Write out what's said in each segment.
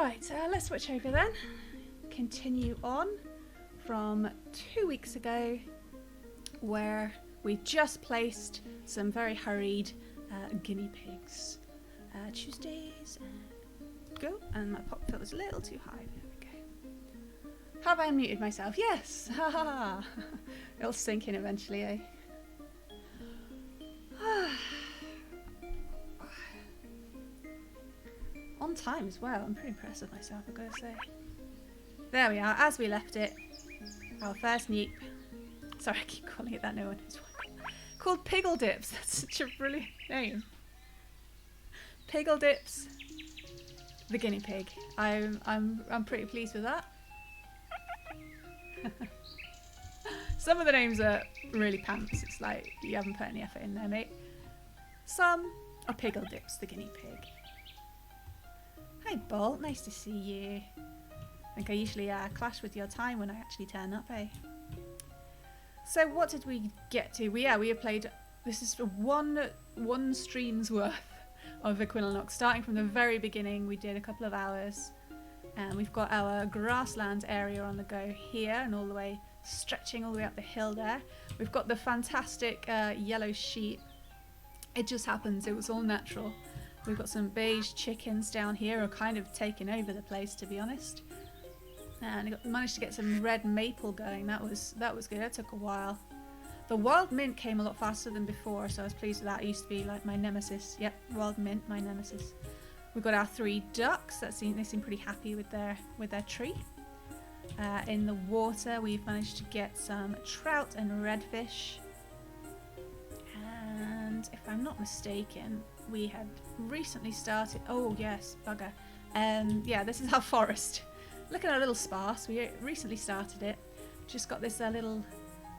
Right, let's switch over then. Continue on from 2 weeks ago, where we just placed some very hurried guinea pigs. Tuesdays, go, and my pop filter's a little too high. There we go. Have I muted myself? Yes! Ha ha ha! It'll sink in eventually, eh? On time as well. I'm pretty impressed with myself, I've got to say. There we are, as we left it. Our first neep. Sorry, I keep calling it that, no one knows why. Called Piggle Dips. That's such a brilliant name. Piggle Dips, the guinea pig. I'm pretty pleased with that. Some of the names are really pants. It's like you haven't put any effort in there, mate. Some are Piggle Dips, the guinea pig. Hi, Bolt. Nice to see you. I think I usually clash with your time when I actually turn up, eh? So what did we get to? We have played. This is one stream's worth of Equilinox. Starting from the very beginning, we did a couple of hours, and we've got our grassland area on the go here, and all the way stretching all the way up the hill there. We've got the fantastic yellow sheep. It just happens. It was all natural. We've got some beige chickens down here, who are kind of taking over the place, to be honest. And managed to get some red maple going. That was good. That took a while. The wild mint came a lot faster than before, so I was pleased with that. It used to be like my nemesis. Yep, wild mint, my nemesis. We've got our 3 ducks. They seem pretty happy with their tree. In the water, we've managed to get some trout and redfish. And if I'm not mistaken, we had recently started. Oh yes, bugger. Yeah, this is our forest. Looking a little sparse. We recently started it. Just got this little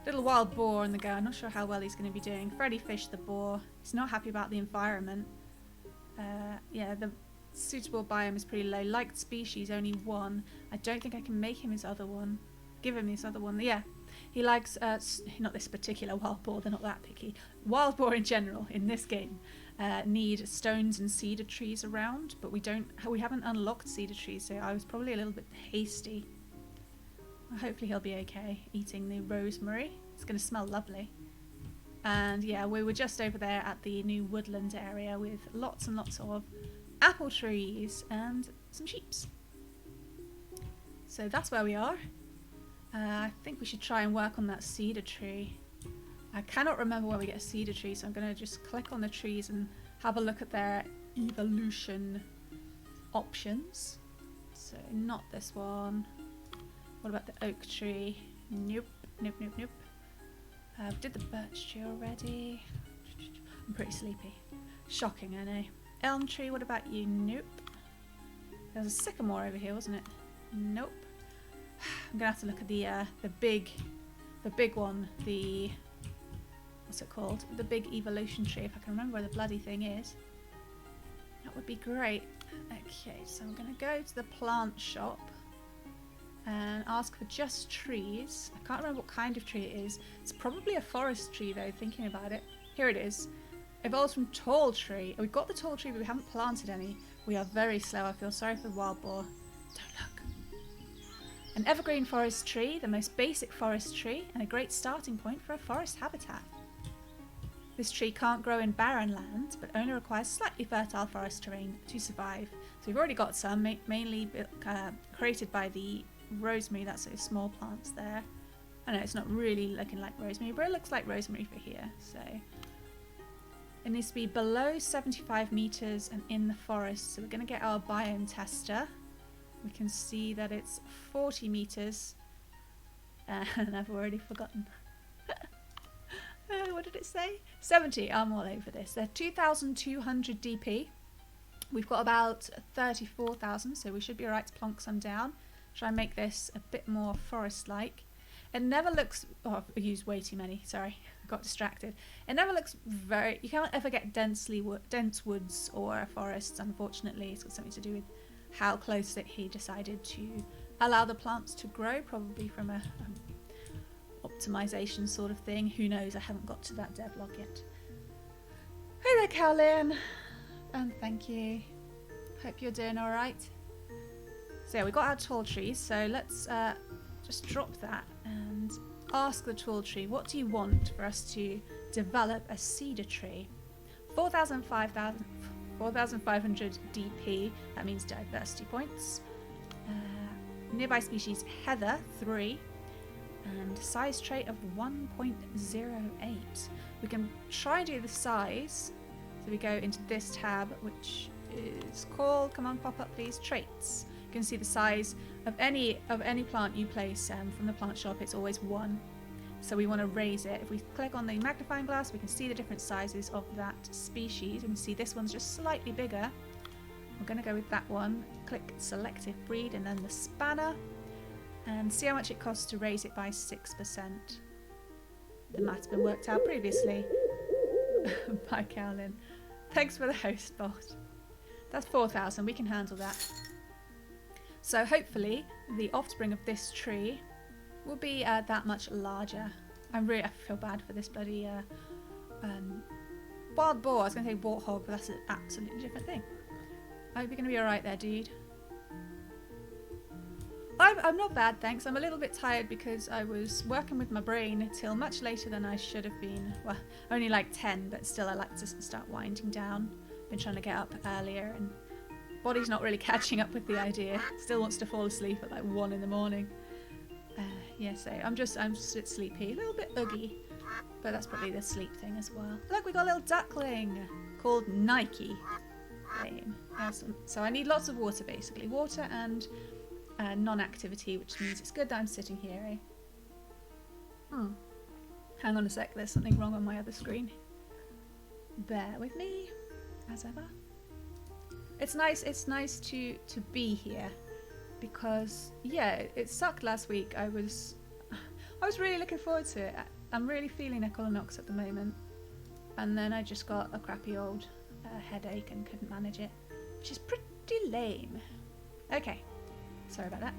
wild boar on the go. I'm not sure how well he's going to be doing. Freddy fished the boar. He's not happy about the environment. Yeah, the suitable biome is pretty low. Liked species, only 1. I don't think I can make him his other one. Give him his other one. Yeah, he likes, not this particular wild boar, they're not that picky. Wild boar in general, in this game, need stones and cedar trees around, but we haven't unlocked cedar trees, so I was probably a little bit hasty. Hopefully he'll be okay eating the rosemary. It's going to smell lovely. And yeah, we were just over there at the new woodland area with lots and lots of apple trees and some sheeps. So that's where we are. I think we should try and work on that cedar tree. I cannot remember where we get a cedar tree, so I'm going to just click on the trees and have a look at their evolution options. So not this one. What about the oak tree? Nope, nope, nope, nope. Did the birch tree already? I'm pretty sleepy. Shocking, I know. Elm tree, what about you? Nope. There was a sycamore over here, wasn't it? Nope. I'm gonna have to look at the big one. What's it called? The big evolution tree. If I can remember where the bloody thing is, that would be great. Okay, so I'm gonna go to the plant shop and ask for just trees. I can't remember what kind of tree it is. It's probably a forest tree though, thinking about it. Here it is. Evolves from tall tree. We've got the tall tree, but we haven't planted any. We are very slow. I feel sorry for the wild boar. Don't look. An evergreen forest tree, the most basic forest tree, and a great starting point for a forest habitat. This tree can't grow in barren land, but only requires slightly fertile forest terrain to survive. So we've already got some, mainly created by the rosemary. That's those small plants there. I know it's not really looking like rosemary, but it looks like rosemary for here. So it needs to be below 75 meters and in the forest. So we're going to get our biome tester. We can see that it's 40 meters, and I've already forgotten. What did it say? 70. I'm all over this. They're 2,200 DP. We've got about 34,000, so we should be alright to plonk some down. Try and make this a bit more forest-like. It never looks... Oh, I used way too many. Sorry, I got distracted. It never looks very... You can't ever get dense woods or forests, unfortunately. It's got something to do with how close that he decided to allow the plants to grow, probably from a optimization sort of thing. Who knows? I haven't got to that devlog yet. Hey there, Cowlin, and thank you. Hope you're doing all right. So yeah, we got our tall trees. So let's just drop that and ask the tall tree, what do you want for us to develop a cedar tree? 4,500 DP, that means diversity points. Nearby species heather, 3. And size trait of 1.08. We can try and do the size. So we go into this tab, which is called, come on, pop up please, traits. You can see the size of any plant you place from the plant shop. It's always 1. So we want to raise it. If we click on the magnifying glass, we can see the different sizes of that species. We can see this one's just slightly bigger. We're going to go with that one. Click selective breed and then the spanner. And see how much it costs to raise it by 6%. The math's been worked out previously by Cowlin. Thanks for the host bot. That's 4,000. We can handle that. So hopefully the offspring of this tree will be that much larger. I feel bad for this bloody wild boar. I was going to say warthog, but that's an absolutely different thing. I hope you're going to be alright there, dude. I'm not bad, thanks. I'm a little bit tired because I was working with my brain till much later than I should have been. Well, only like 10, but still I like to start winding down. Been trying to get up earlier and body's not really catching up with the idea. Still wants to fall asleep at like 1 in the morning. Yeah, so I'm just a bit sleepy, a little bit oogie, but that's probably the sleep thing as well. Look, we got a little duckling called Nike. So I need lots of water basically. Water and non-activity, which means it's good that I'm sitting here, eh? Hang on a sec, there's something wrong on my other screen. Bear with me, as ever. It's nice to be here because yeah, it sucked last week. I was really looking forward to it. I'm really feeling Equilinox at the moment, and then I just got a crappy old headache and couldn't manage it, which is pretty lame. Okay, sorry about that.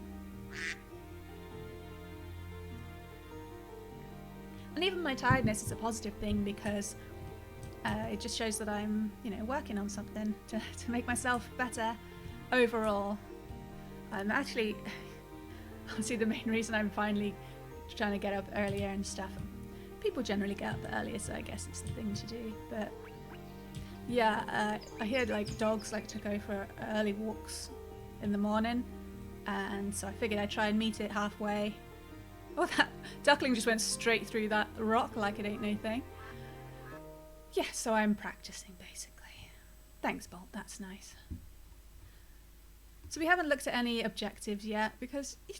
And even my tiredness is a positive thing because it just shows that I'm, working on something to make myself better overall. I'm actually, honestly, the main reason I'm finally trying to get up earlier and stuff. People generally get up earlier, so I guess it's the thing to do. But yeah, I hear like dogs like to go for early walks in the morning, and so I figured I'd try and meet it halfway. Oh, that duckling just went straight through that rock like it ain't anything. Yeah, so I'm practicing basically. Thanks, Bolt, that's nice. So we haven't looked at any objectives yet because you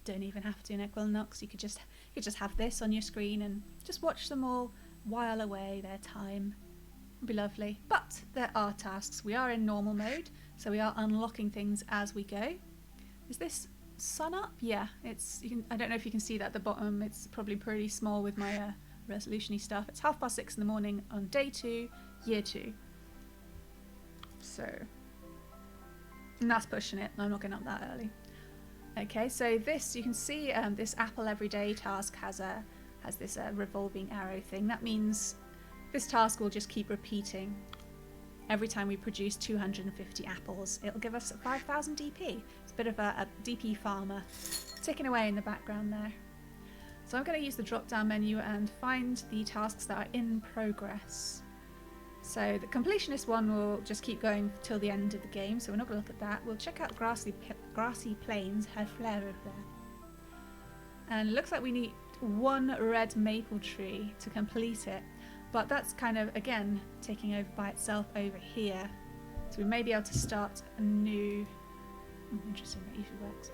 don't even have to in Equilinox. You could just have this on your screen and just watch them all while away their time. It'd be lovely. But there are tasks. We are in normal mode, so we are unlocking things as we go. Is this sun up? Yeah, it's. I don't know if you can see that at the bottom. It's probably pretty small with my resolution-y stuff. It's 6:30 in the morning on day 2, year 2. So, and that's pushing it. I'm not getting up that early. Okay, so this you can see this apple every day task has this revolving arrow thing. That means this task will just keep repeating. Every time we produce 250 apples, it'll give us 5,000 DP. It's a bit of a DP farmer ticking away in the background there. So I'm going to use the drop-down menu and find the tasks that are in progress. So the completionist one will just keep going till the end of the game, so we're not going to look at that. We'll check out grassy plains, her flare over there. And it looks like we need 1 red maple tree to complete it, but that's kind of, again, taking over by itself over here. So we may be able to start a new... interesting, that usually works.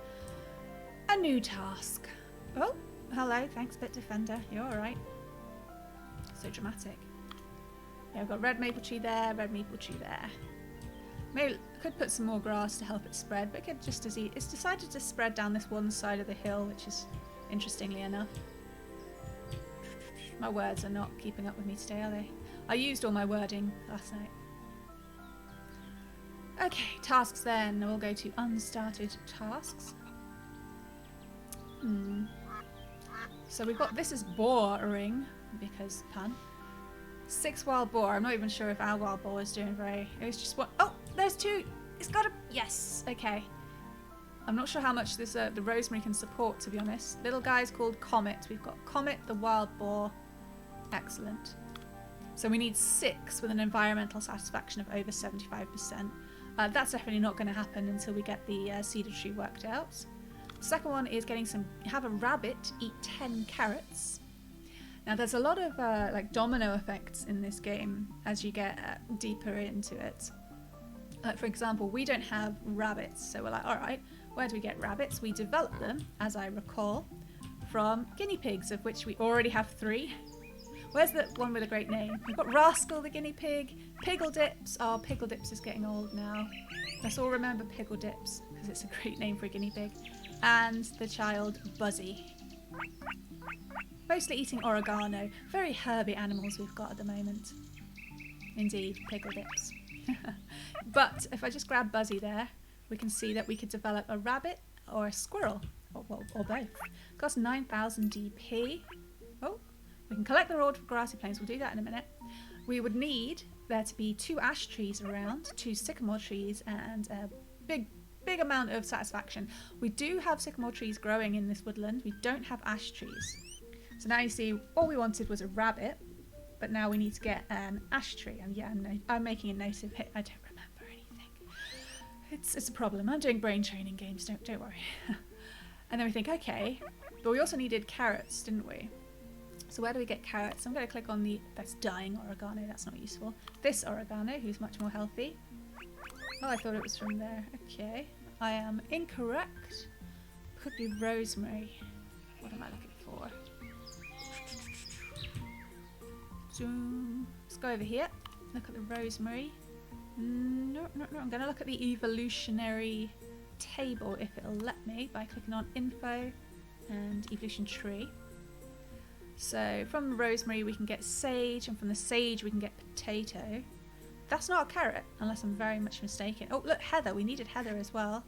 A new task. Oh, hello, thanks Bitdefender, you're alright. So dramatic. Yeah, we've got red maple tree there, red maple tree there. Maybe could put some more grass to help it spread, but it could just as it's decided to spread down this one side of the hill, which is interestingly enough. My words are not keeping up with me today, are they? I used all my wording last night. Okay, tasks then. We'll go to unstarted tasks. So we've got, this is boring, because pun. 6 wild boar. I'm not even sure if our wild boar is doing very... It was just one... Oh, there's 2! It's got a... Yes! Okay. I'm not sure how much this the rosemary can support, to be honest. Little guy's called Comet. We've got Comet, the wild boar. Excellent. So we need 6 with an environmental satisfaction of over 75%. That's definitely not going to happen until we get the cedar tree worked out. The second one is have a rabbit eat 10 carrots. Now there's a lot of like domino effects in this game as you get deeper into it. For example, we don't have rabbits, so we're like, alright, where do we get rabbits? We develop them, as I recall, from guinea pigs, of which we already have 3. Where's the one with a great name? We've got Rascal the guinea pig, Piggle Dips. Oh, Piggle Dips is getting old now. Let's all remember Piggle Dips, because it's a great name for a guinea pig. And the child Buzzy. Mostly eating oregano. Very herby animals we've got at the moment. Indeed, Piggle Dips. But if I just grab Buzzy there, we can see that we could develop a rabbit or a squirrel, or both. Costs 9,000 DP. Oh. We can collect the reward for grassy plains. We'll do that in a minute. We would need there to be 2 ash trees around, 2 sycamore trees, and a big amount of satisfaction. We do have sycamore trees growing in this woodland. We don't have ash trees. So now you see all we wanted was a rabbit, but now we need to get an ash tree. And yeah, I'm making a note of it. I don't remember anything. It's a problem. I'm doing brain training games. Don't worry. And then we think, okay, but we also needed carrots, didn't we? So where do we get carrots? I'm going to click on that's dying oregano, that's not useful. This oregano, who's much more healthy. Oh, I thought it was from there. Okay, I am incorrect. Could be rosemary. What am I looking for? Zoom. Let's go over here. Look at the rosemary. No. I'm going to look at the evolutionary table if it'll let me by clicking on info and evolution tree. So from the rosemary we can get sage, and from the sage we can get potato. That's not a carrot, unless I'm very much mistaken. Oh, look, heather. We needed heather as well.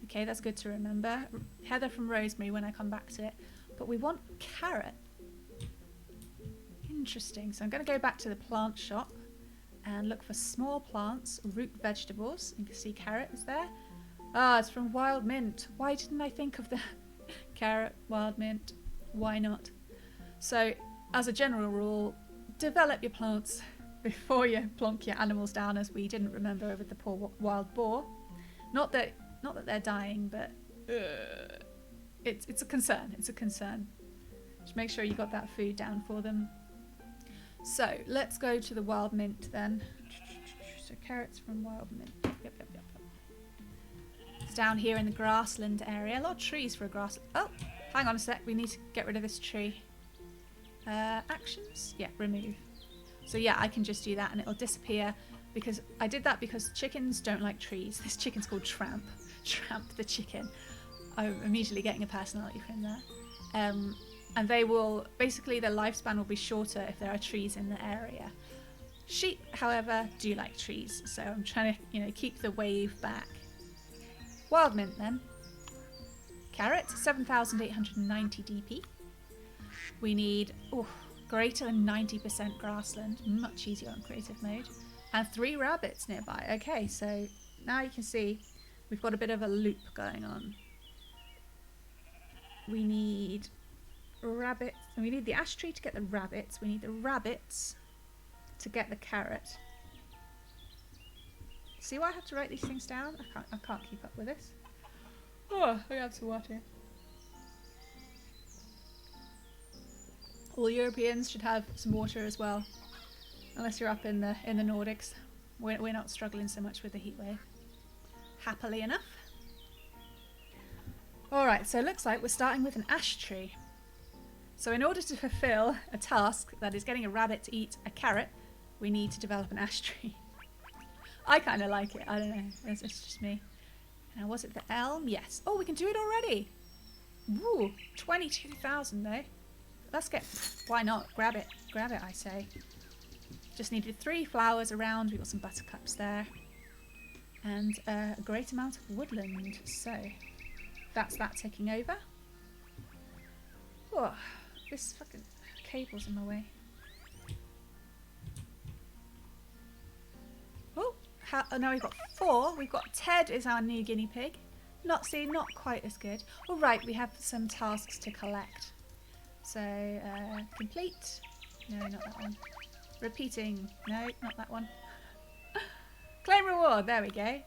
Okay, that's good to remember. Heather from rosemary when I come back to it. But we want carrot. Interesting. So I'm going to go back to the plant shop and look for small plants, root vegetables. You can see carrot is there. Ah, it's from wild mint. Why didn't I think of the carrot, wild mint? Why not? So, as a general rule, develop your plants before you plonk your animals down, as we didn't remember with the poor wild boar. Not that they're dying, but it's a concern. It's a concern. Just make sure you got that food down for them. So, let's go to the wild mint then. So, carrots from wild mint. Yep. It's down here in the grassland area. A lot of trees for a grass. Oh, hang on a sec. We need to get rid of this tree. Actions? Yeah, remove. So yeah, I can just do that and it'll disappear, because I did that because chickens don't like trees. This chicken's called Tramp. Tramp the chicken. I'm immediately getting a personality from there. And they will, basically their lifespan will be shorter if there are trees in the area. Sheep, however, do like trees, so I'm trying to, keep the wave back. Wild mint then. Carrot, 7,890 DP. We need greater than 90% grassland, much easier on creative mode, and 3 rabbits nearby. Okay, so now you can see we've got a bit of a loop going on. We need rabbits, and we need the ash tree to get the rabbits. We need the rabbits to get the carrot. See why I have to write these things down? I can't keep up with this. Oh, I have some water. All Europeans should have some water as well, unless you're up in the Nordics. We're not struggling so much with the heat wave, happily enough. Alright, so it looks like we're starting with an ash tree. So in order to fulfill a task that is getting a rabbit to eat a carrot, we need to develop an ash tree. I kind of like it, I don't know, it's just me. Now was it the elm? Yes. Oh, we can do it already! Woo! 22,000 though. Let's get, why not? Grab it, I say. Just needed 3 flowers around, we got some buttercups there. And a great amount of woodland, so that's that ticking over. Oh, this fucking cable's in my way. Oh, now we've got 4. We've got Ted is our new guinea pig. Not quite as good. All right, we have some tasks to collect. So, complete. No, not that one. Repeating. No, not that one. Claim reward. There we go.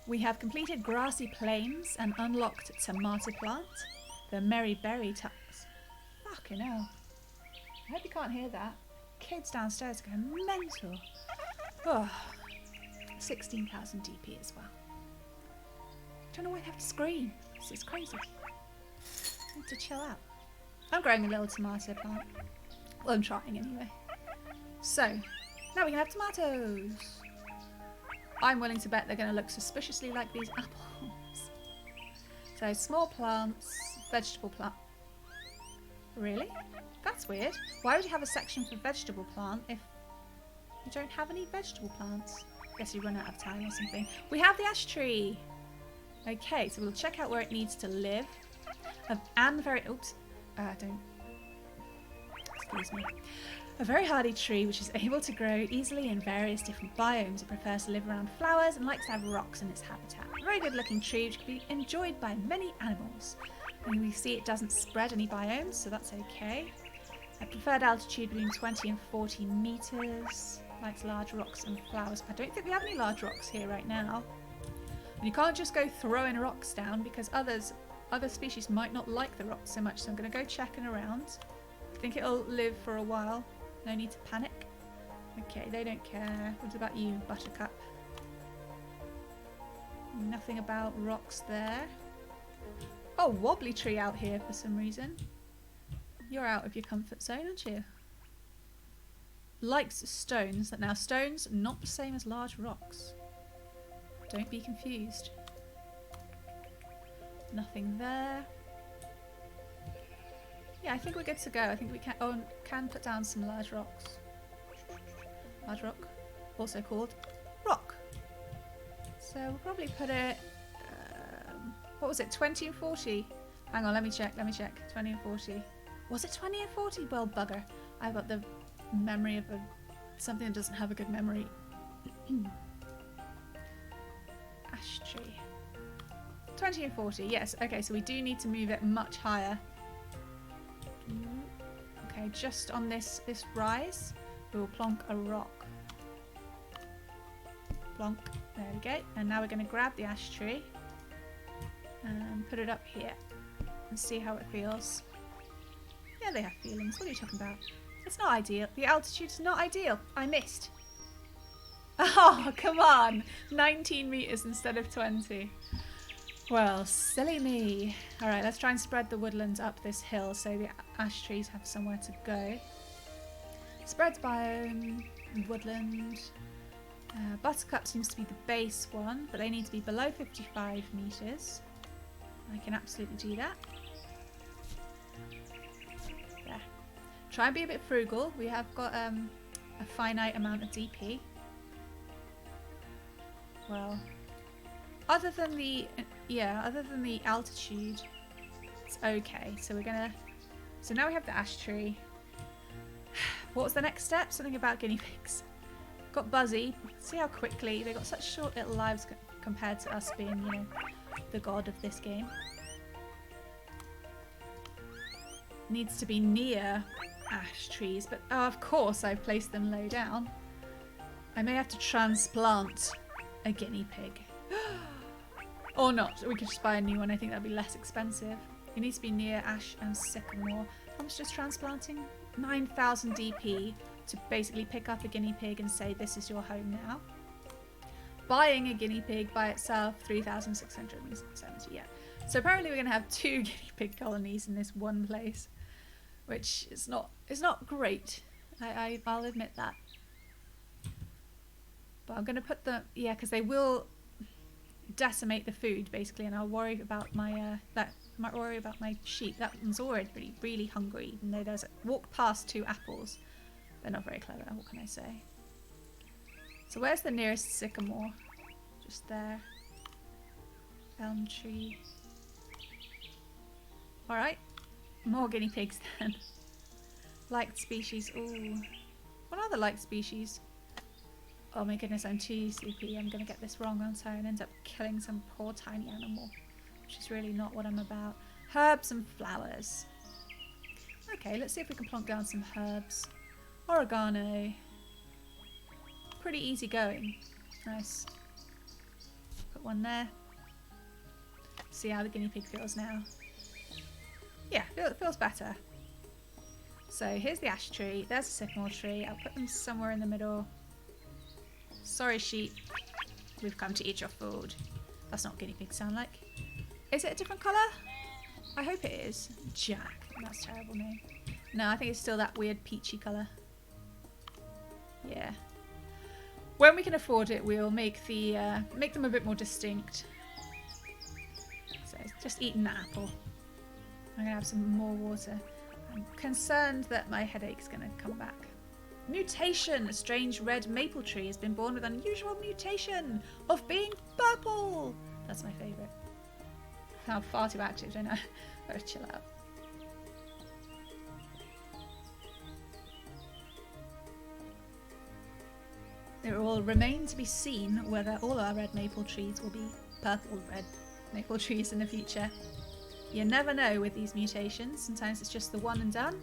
We have completed grassy plains and unlocked tomato plant. The Merry Berry tax. Fucking hell. I hope you can't hear that. Kids downstairs are going mental. Oh, 16,000 DP as well. I don't know why they have to scream. This is crazy. I need to chill out. I'm growing a little tomato plant. Well, I'm trying anyway. So, now we can have tomatoes. I'm willing to bet they're going to look suspiciously like these apples. So, small plants, vegetable plant. Really? That's weird. Why would you have a section for vegetable plant if you don't have any vegetable plants? Guess you run out of time or something. We have the ash tree. Okay, so we'll check out where it needs to live. Oops. Don't. Excuse me. A very hardy tree which is able to grow easily in various different biomes. It prefers to live around flowers and likes to have rocks in its habitat. A very good looking tree which can be enjoyed by many animals. And we see it doesn't spread any biomes, so that's okay. A preferred altitude between 20 and 40 meters. Likes large rocks and flowers. I don't think we have any large rocks here right now. And you can't just go throwing rocks down because other species might not like the rocks so much. So I'm going to go checking around. I think it'll live for a while. No need to panic. Okay, they don't care. What about you, Buttercup? Nothing about rocks there. Oh, wobbly tree out here for some reason. You're out of your comfort zone, aren't you? Likes stones. Now, stones not the same as large rocks. Don't be confused. Nothing there. Yeah, I think we're good to go. I think we can put down some large rocks. Large rock, also called rock. So we'll probably put it. What was it? 20 and 40. Hang on, let me check. 20 and 40. Was it 20 and 40? Well, bugger. I've got the memory of something that doesn't have a good memory. Ash tree. 20 and 40. Yes. Okay, so we do need to move it much higher. Okay, just on this rise, we will plonk a rock. Plonk. There we go. And now we're going to grab the ash tree and put it up here and see how it feels. Yeah, they have feelings. What are you talking about? It's not ideal. The altitude's not ideal. I missed. Oh, come on. 19 meters instead of 20. Well, silly me. Alright, let's try and spread the woodlands up this hill so the ash trees have somewhere to go. Spreads biome, woodland. Buttercup seems to be the base one, but they need to be below 55 meters. I can absolutely do that. There. Try and be a bit frugal. We have got a finite amount of DP. Well, other than the altitude, it's okay. So we're gonna. So now we have the ash tree. What was the next step? Something about guinea pigs. Got Buzzy. See how quickly they got such short little lives compared to us being, you know, the god of this game. Needs to be near ash trees, but oh, of course I've placed them low down. I may have to transplant a guinea pig. Or not. We could just buy a new one. I think that'd be less expensive. It needs to be near ash and sycamore. How much does transplanting? 9,000 DP to basically pick up a guinea pig and say this is your home now. Buying a guinea pig by itself, 3,670. Yeah. So apparently we're going to have 2 guinea pig colonies in this one place, which is not great. I'll admit that. But I'm going to put the because they will decimate the food basically, and I'll worry about my I might worry about my sheep. That one's already really hungry, even though there's walk past 2 apples. They're not very clever. What can I say? So where's the nearest sycamore? Just there. Elm tree. All right, more guinea pigs then. Liked species. Ooh, what are the liked species? Oh my goodness, I'm too sleepy. I'm gonna get this wrong, aren't I? And end up killing some poor tiny animal. which is really not what I'm about. Herbs and flowers. Okay, let's see if we can plonk down some herbs. Oregano. Pretty easy going. Nice. Put one there. See how the guinea pig feels now. Yeah, it feels better. So here's the ash tree. There's a sycamore tree. I'll put them somewhere in the middle. Sorry, sheep. We've come to eat your food. That's not what guinea pigs sound like. Is it a different colour? I hope it is. Jack. That's a terrible name. No, I think it's still that weird peachy colour. Yeah. When we can afford it, we'll make them a bit more distinct. So just eating the apple. I'm gonna have some more water. I'm concerned that my headache's gonna come back. Mutation! A strange red maple tree has been born with unusual mutation of being purple. That's my favourite. I'm far too active, don't I? Better chill out. It will remain to be seen whether all our red maple trees will be purple red maple trees in the future. You never know with these mutations. Sometimes it's just the one and done.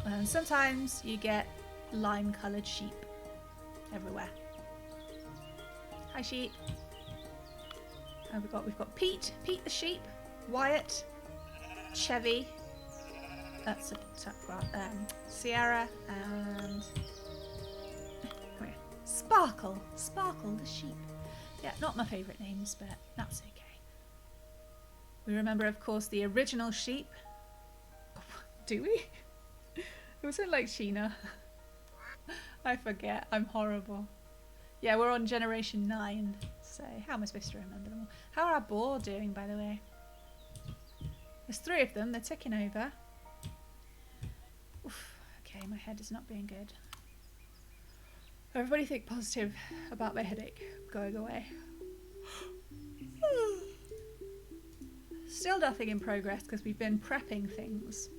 And sometimes you get lime coloured sheep everywhere. Hi sheep. And we've got Pete the sheep, Wyatt, Chevy, that's Sierra, and come here. Sparkle the sheep. Yeah, not my favourite names, but that's okay. We remember, of course, the original sheep. Do we? Was it like Sheena? I forget. I'm horrible. Yeah, we're on generation 9. So how am I supposed to remember them all? How are our boar doing, by the way? There's 3 of them. They're ticking over. Oof. Okay, my head is not being good. Everybody think positive about my headache going away. Still nothing in progress because we've been prepping things.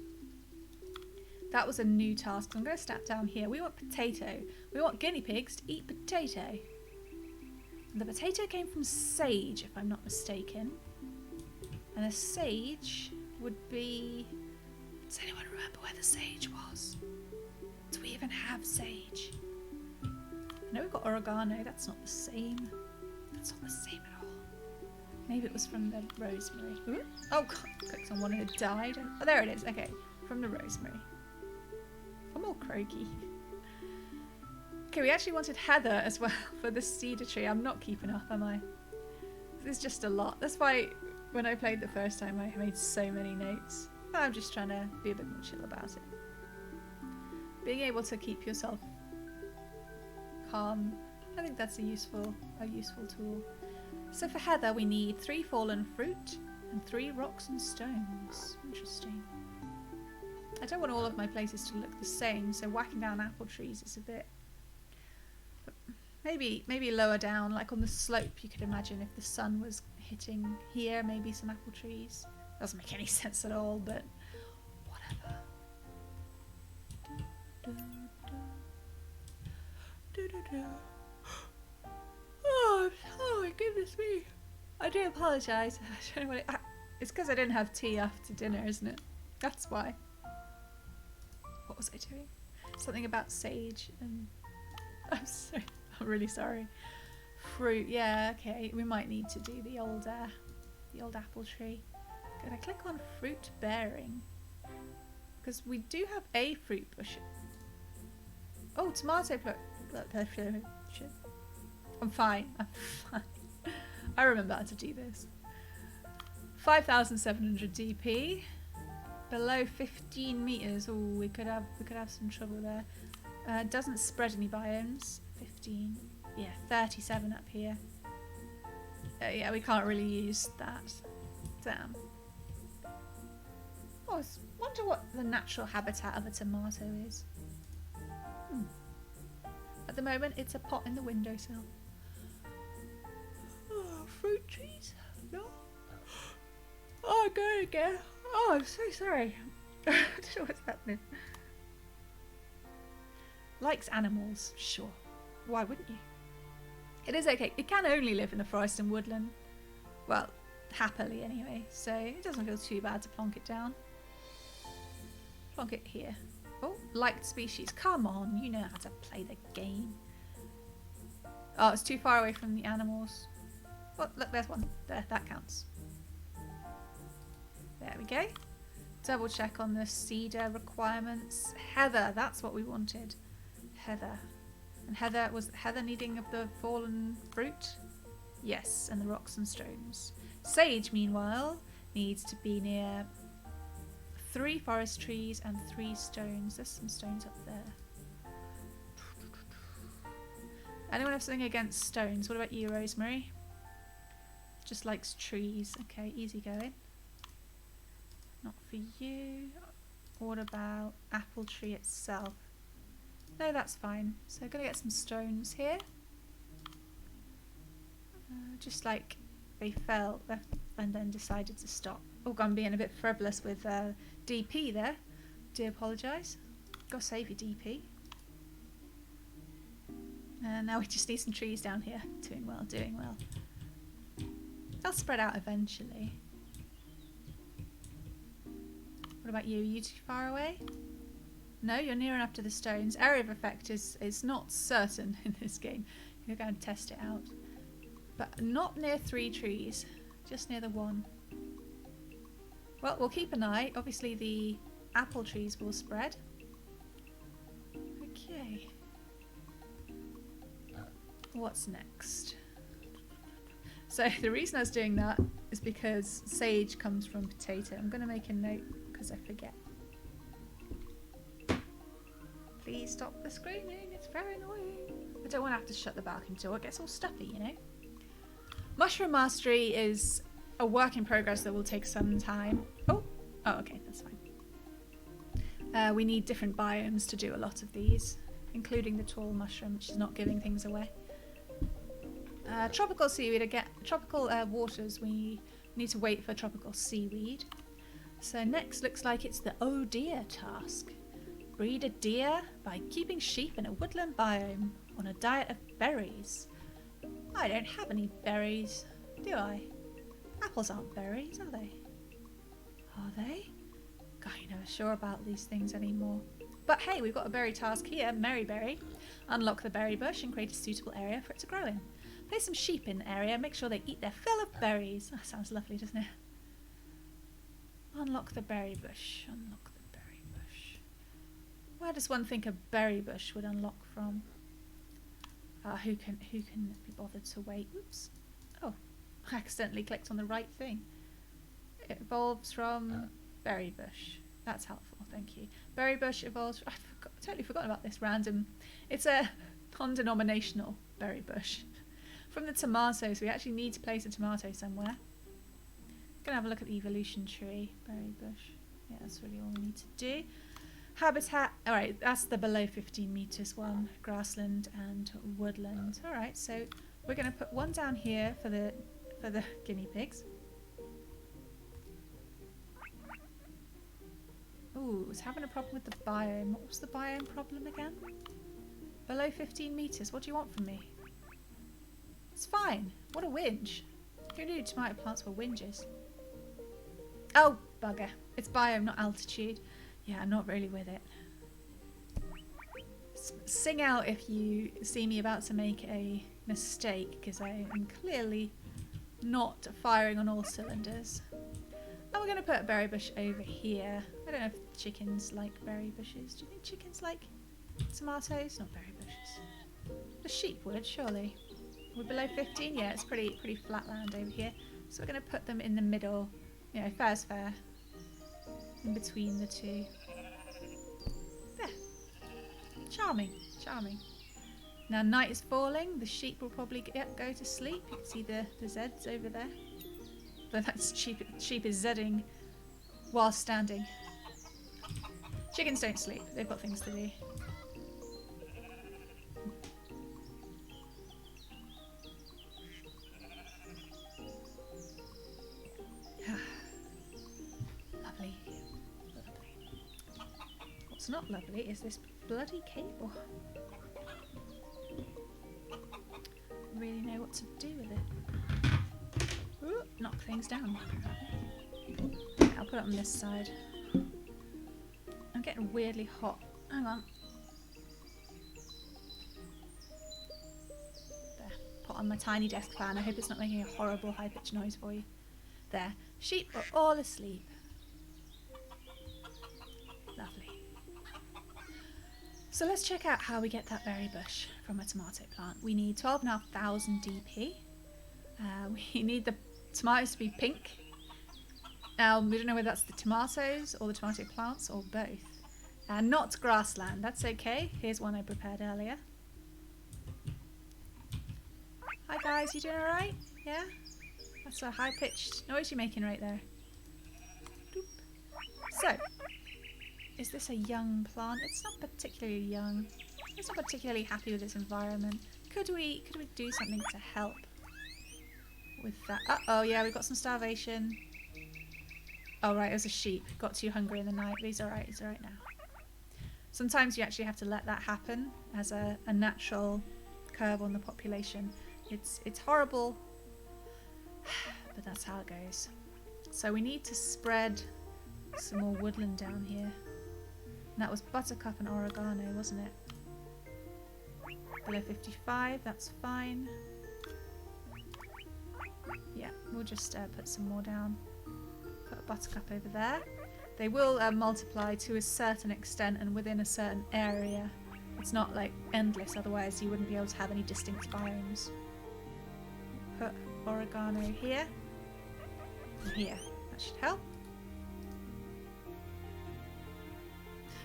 That was a new task. I'm going to step down here. We want potato. We want guinea pigs to eat potato. And the potato came from sage, if I'm not mistaken. And the sage would be... Does anyone remember where the sage was? Do we even have sage? I know we've got oregano. That's not the same. That's not the same at all. Maybe it was from the rosemary. Ooh. Oh, God. Clicked on one and it died. Oh, there it is. Okay. From the rosemary. I'm all croaky. Okay, we actually wanted heather as well for the cedar tree. I'm not keeping up, am I? There's just a lot. That's why when I played the first time I made so many notes. I'm just trying to be a bit more chill about it. Being able to keep yourself calm, I think that's a useful tool. So for heather we need 3 fallen fruit and 3 rocks and stones. Interesting. I don't want all of my places to look the same, so whacking down apple trees is a bit... Maybe lower down, like on the slope you could imagine if the sun was hitting here, maybe some apple trees. Doesn't make any sense at all, but whatever. Oh my goodness me. I do apologise. It's because I didn't have tea after dinner, isn't it? That's why. What was I doing? Something about sage and... I'm really sorry. Fruit, yeah, okay. We might need to do the old apple tree. Could I click on fruit bearing? Because we do have a fruit bush. Oh, tomato plant. I'm fine. I remember how to do this. 5,700 DP. Below 15 meters. Oh, we could have some trouble there. Doesn't spread any biomes. 15. Yeah, 37 up here. Yeah, we can't really use that. Damn. Oh, I wonder what the natural habitat of a tomato is. At the moment, it's a pot in the windowsill. Oh, fruit trees? No. Oh, good again. Oh, I'm so sorry. I don't know what's happening. Likes animals, sure. Why wouldn't you? It is okay. It can only live in the forest and woodland. Well, happily anyway, so it doesn't feel too bad to plonk it down. Plonk it here. Oh, liked species. Come on, you know how to play the game. Oh, it's too far away from the animals. Oh, look, there's one. There, that counts. There we go. Double check on the cedar requirements. Heather, that's what we wanted. Heather. And Heather, was Heather needing of the fallen fruit? Yes, and the rocks and stones. Sage, meanwhile, needs to be near 3 forest trees and 3 stones. There's some stones up there. Anyone have something against stones? What about you, Rosemary? Just likes trees. Okay, easy going. Not for you. What about apple tree itself? No, that's fine. So I'm going to get some stones here. Just like they fell and then decided to stop. Oh, I'm being a bit frivolous with DP there. Do apologise. Gotta save your DP. And now we just need some trees down here. Doing well, doing well. They'll spread out eventually. What about you? Are you too far away? No, you're near enough to the stones. Area of effect is not certain in this game. You're going to test it out. But not near 3 trees. Just near the 1. Well, we'll keep an eye. Obviously the apple trees will spread. Okay. What's next? So the reason I was doing that is because sage comes from potato. I'm going to make a note because I forget. Please stop the screaming. It's very annoying. I don't want to have to shut the balcony door. It gets all stuffy, you know. Mushroom mastery is a work in progress that will take some time. Oh, okay, that's fine. We need different biomes to do a lot of these, including the tall mushroom, which is not giving things away. Tropical seaweed, again, tropical waters, we need to wait for tropical seaweed. So next looks like it's the oh deer task. Breed a deer by keeping sheep in a woodland biome on a diet of berries. I don't have any berries, do I? Apples aren't berries, are they? Are they? God, you're never sure about these things anymore. But hey, we've got a berry task here, Merryberry. Unlock the berry bush and create a suitable area for it to grow in. Place some sheep in the area, make sure they eat their fill of berries. That sounds lovely, doesn't it? Unlock the berry bush. Unlock the berry bush. Where does one think a berry bush would unlock from? Who can be bothered to wait? Oops. Oh, I accidentally clicked on the right thing. It evolves from berry bush. That's helpful, thank you. Berry bush evolves. I totally forgot about this random. It's a non-denominational berry bush. From the tomatoes, we actually need to place a tomato somewhere. Gonna have a look at the evolution tree. Berry bush. Yeah, that's really all we need to do. Habitat. Alright, that's the below 15 meters one. Grassland and woodland. Alright, so we're gonna put one down here for the guinea pigs. Ooh, it's having a problem with the biome. What was the biome problem again? Below 15 meters. What do you want from me? It's fine. What a whinge. Who knew tomato plants were whinges? Oh, bugger. It's biome, not altitude. Yeah, I'm not really with it. Sing out if you see me about to make a mistake, because I am clearly not firing on all cylinders. And we're going to put a berry bush over here. I don't know if chickens like berry bushes. Do you think chickens like tomatoes? Not berry bushes. The sheep would, surely. We're below 15? Yeah, it's pretty flat land over here. So we're going to put them in the middle. You know, fair's fair. In between the two. There. Charming, charming. Now night is falling. The sheep will probably go to sleep. You can see the Zeds over there. But that sheep is Zedding while standing. Chickens don't sleep. They've got things to do. Lovely. What's not lovely is this bloody cable. Really know what to do with it. Ooh, knock things down. I'll put it on this side. I'm getting weirdly hot. Hang on. There. Put on my tiny desk fan. I hope it's not making a horrible high-pitched noise for you. There. Sheep are all asleep. Lovely. So let's check out how we get that berry bush from a tomato plant. We need 12,500 DP. We need the tomatoes to be pink. Now, we don't know whether that's the tomatoes or the tomato plants or both. Not grassland, that's okay. Here's one I prepared earlier. Hi guys, you doing alright? Yeah? That's a high-pitched noise you're making right there. Doop. So, is this a young plant? It's not particularly young. It's not particularly happy with its environment. Could we do something to help with that? Uh-oh, yeah, we've got some starvation. Oh right, it was a sheep. Got too hungry in the night, but he's alright now. Sometimes you actually have to let that happen as a natural curve on the population. It's horrible, but that's how it goes. So we need to spread some more woodland down here. And that was buttercup and oregano, wasn't it? Below 55, that's fine. Yeah, we'll just put some more down. Put a buttercup over there. They will multiply to a certain extent and within a certain area. It's not like endless, otherwise you wouldn't be able to have any distinct biomes. Put oregano here and here. That should help.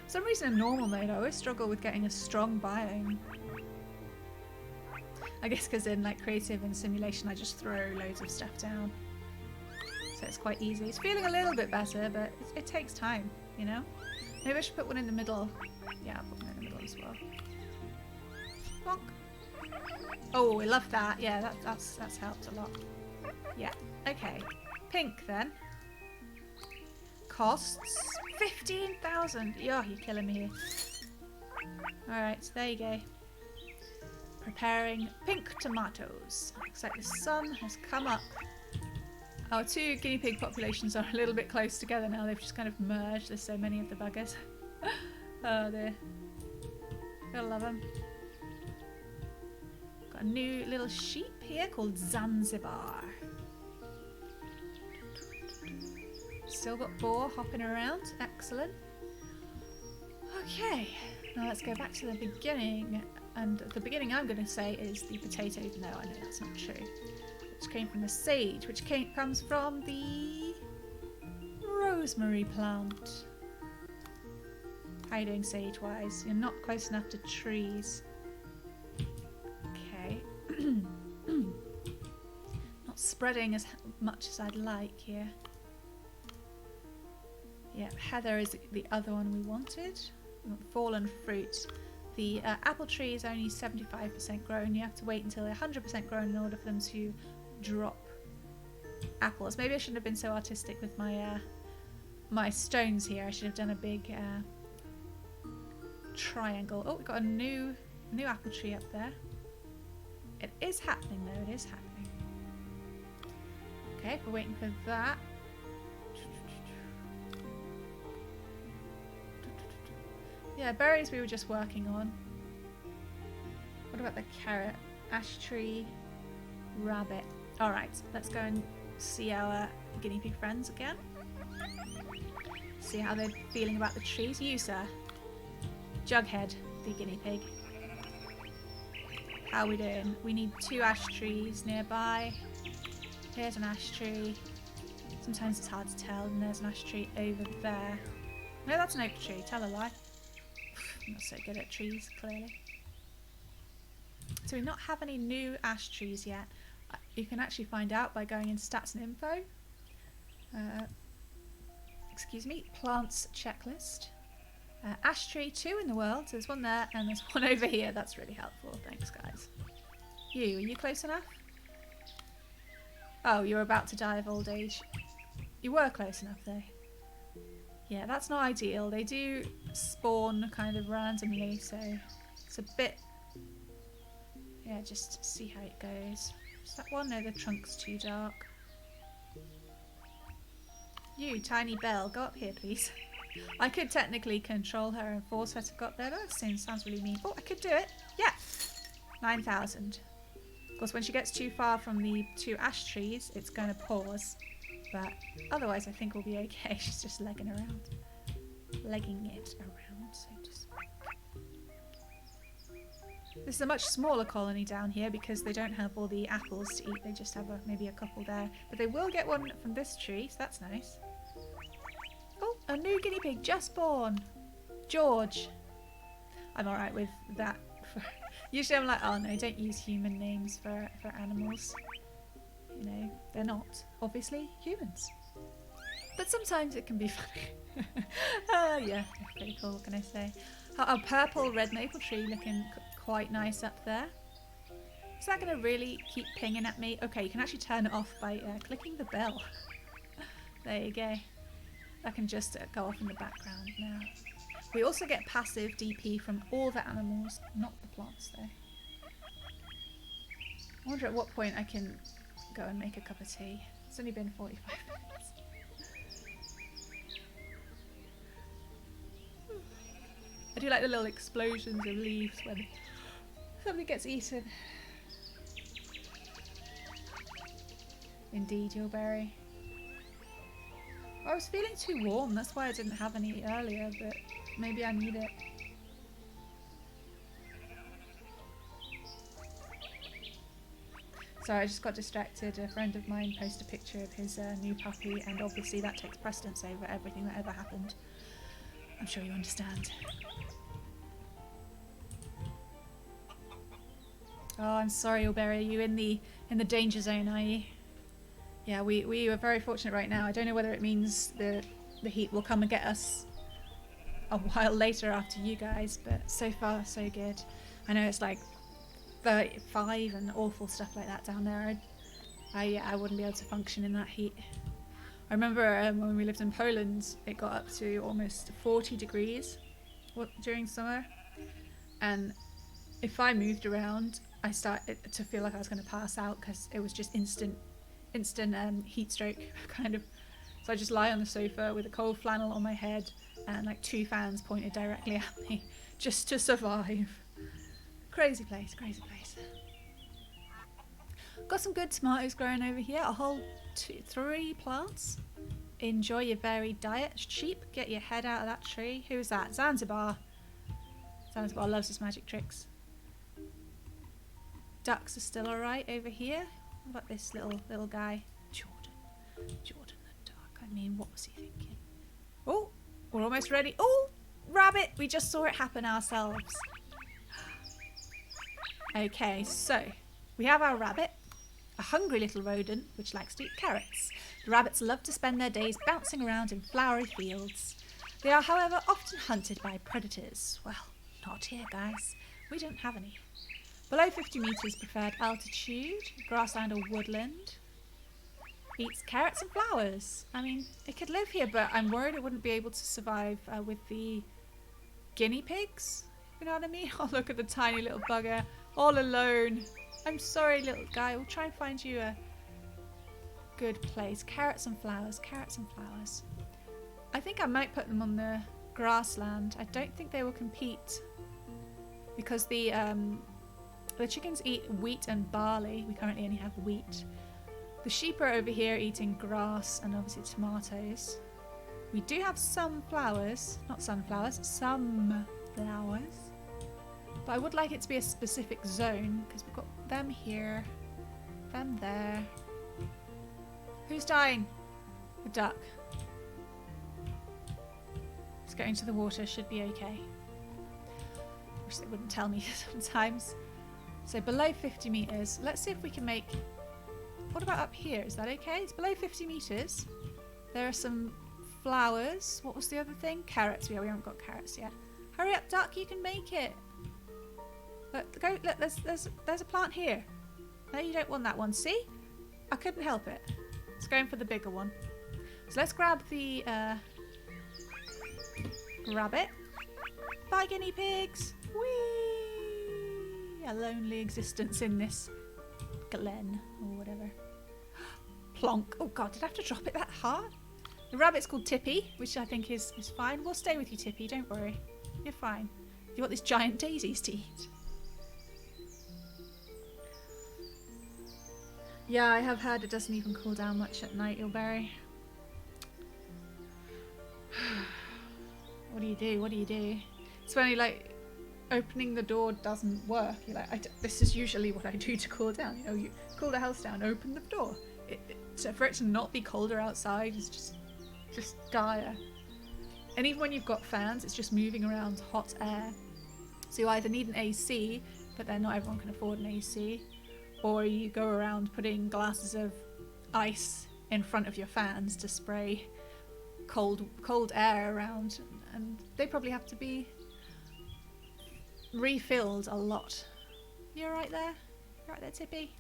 For some reason in normal mode I always struggle with getting a strong biome. I guess because in like creative and simulation I just throw loads of stuff down. So it's quite easy. It's feeling a little bit better, but it takes time, you know? Maybe I should put one in the middle. Yeah, I'll put one in the middle as well. Bonk. Oh, I love that. Yeah, that's helped a lot. Yeah, okay. Pink then. Costs 15,000. Yeah, you're killing me here. Alright, so there you go. Preparing pink tomatoes. Looks like the sun has come up. Our two guinea pig populations are a little bit close together now. They've just kind of merged. There's so many of the buggers. Oh dear. Gotta love them. Got a new little sheep here called Zanzibar. Still got boar hopping around. Excellent. Okay. Now let's go back to the beginning. And the beginning I'm going to say is the potato, even though I know that's not true. Which came from the sage, which comes from the rosemary plant. How you doing, sage-wise? You're not close enough to trees. Okay. Not spreading as much as I'd like here. Yeah, heather is the other one we wanted. We want fallen fruit. The apple tree is only 75% grown. You have to wait until they're 100% grown in order for them to drop apples. Maybe I shouldn't have been so artistic with my my stones here. I should have done a big triangle. Oh, we've got a new apple tree up there. It is happening though, it is happening. Okay, we're waiting for that. Yeah, berries we were just working on. What about the carrot? Ash tree, rabbit. Alright, let's go and see our guinea pig friends again. See how they're feeling about the trees. You, sir. Jughead, the guinea pig. How are we doing? We need 2 ash trees nearby. Here's an ash tree. Sometimes it's hard to tell, and there's an ash tree over there. No, that's an oak tree. Tell a lie. I'm not so good at trees, clearly. So we not have any new ash trees yet. You can actually find out by going into stats and info. Excuse me, plants checklist. Ash tree 2 in the world. So there's one there and there's one over here. That's really helpful. Thanks, guys. Are you close enough? Oh, you're about to die of old age. You were close enough though. Yeah, that's not ideal. They do spawn kind of randomly, so it's a bit... Yeah, just see how it goes. Is that one? No, the trunk's too dark. You, tiny bell, go up here, please. I could technically control her and force her to go up there. That sounds really mean. Oh, I could do it. Yeah. 9,000. Of course, when she gets too far from the 2 ash trees, it's going to pause. But otherwise, I think we'll be okay. She's just legging around. Legging it around, so to speak. This is a much smaller colony down here because they don't have all the apples to eat. They just have maybe a couple there. But they will get one from this tree, so that's nice. Oh, a new guinea pig just born. George. I'm alright with that. Usually I'm like, oh no, don't use human names for animals. You know, they're not, obviously, humans. But sometimes it can be funny. Yeah, pretty cool, what can I say? A purple red maple tree looking quite nice up there. Is that going to really keep pinging at me? Okay, you can actually turn it off by clicking the bell. There you go. That can just go off in the background now. We also get passive DP from all the animals, not the plants though. I wonder at what point I can go and make a cup of tea. It's only been 45 minutes. I do like the little explosions of leaves when something gets eaten. Indeed, your berry. I was feeling too warm, that's why I didn't have any earlier, but maybe I need it. Sorry, I just got distracted. A friend of mine posted a picture of his new puppy, and obviously that takes precedence over everything that ever happened. I'm sure you understand. Oh, I'm sorry, Ulberry. Are you in the danger zone, are you? Yeah, we are very fortunate right now. I don't know whether it means the heat will come and get us a while later after you guys, but so far so good. I know it's like 35 and awful stuff like that down there. I wouldn't be able to function in that heat. I remember when we lived in Poland, it got up to almost 40 degrees during summer, and if I moved around, I started to feel like I was going to pass out because it was just instant heat stroke kind of. So I just lie on the sofa with a cold flannel on my head and like 2 fans pointed directly at me just to survive. Crazy place, crazy place. Got some good tomatoes growing over here. A whole 3 plants. Enjoy your varied diet. Sheep, get your head out of that tree. Who's that? Zanzibar. Zanzibar loves his magic tricks. Ducks are still alright over here. What about this little guy? Jordan the duck. I mean, what was he thinking? Oh, we're almost ready. Oh, rabbit! We just saw it happen ourselves. Okay, so we have our rabbit, a hungry little rodent which likes to eat carrots. The rabbits love to spend their days bouncing around in flowery fields. They are, however, often hunted by predators. Well, not here, guys. We don't have any. Below 50 metres preferred altitude, grassland or woodland. Eats carrots and flowers. I mean, it could live here, but I'm worried it wouldn't be able to survive with the guinea pigs. You know what I mean? Oh, look at the tiny little bugger, all alone. I'm sorry, little guy. We'll try and find you a good place. Carrots and flowers, carrots and flowers. I think I might put them on the grassland. I don't think they will compete because the chickens eat wheat and barley. We currently only have wheat. The sheep are over here eating grass and obviously tomatoes. We do have some flowers, not sunflowers, some flowers. But I would like it to be a specific zone because we've got them here, them there. Who's dying? The duck. Let's go into the water, should be okay. Wish they wouldn't tell me sometimes. So below 50 metres, let's see if we can make... What about up here? Is that okay? It's below 50 metres. There are some flowers. What was the other thing? Carrots. Yeah, we haven't got carrots yet. Hurry up, duck, you can make it. Look, go, look, there's a plant here. No, you don't want that one. See? I couldn't help it. It's going for the bigger one. So let's grab the rabbit. Bye, guinea pigs. Whee! A lonely existence in this glen or whatever. Plonk. Oh god, did I have to drop it that hard? The rabbit's called Tippy, which I think is fine. We'll stay with you, Tippy. Don't worry. You're fine. You want these giant daisies to eat. Yeah, I have heard it doesn't even cool down much at night, Ilberry. What do you do? What do you do? It's funny, like, opening the door doesn't work. You're like, this is usually what I do to cool down. You know, you cool the house down, open the door. So for it to not be colder outside is just dire. And even when you've got fans, it's just moving around hot air. So you either need an AC, but then not everyone can afford an AC, or you go around putting glasses of ice in front of your fans to spray cold air around, and they probably have to be refilled a lot. You alright there? You alright there, Tippy?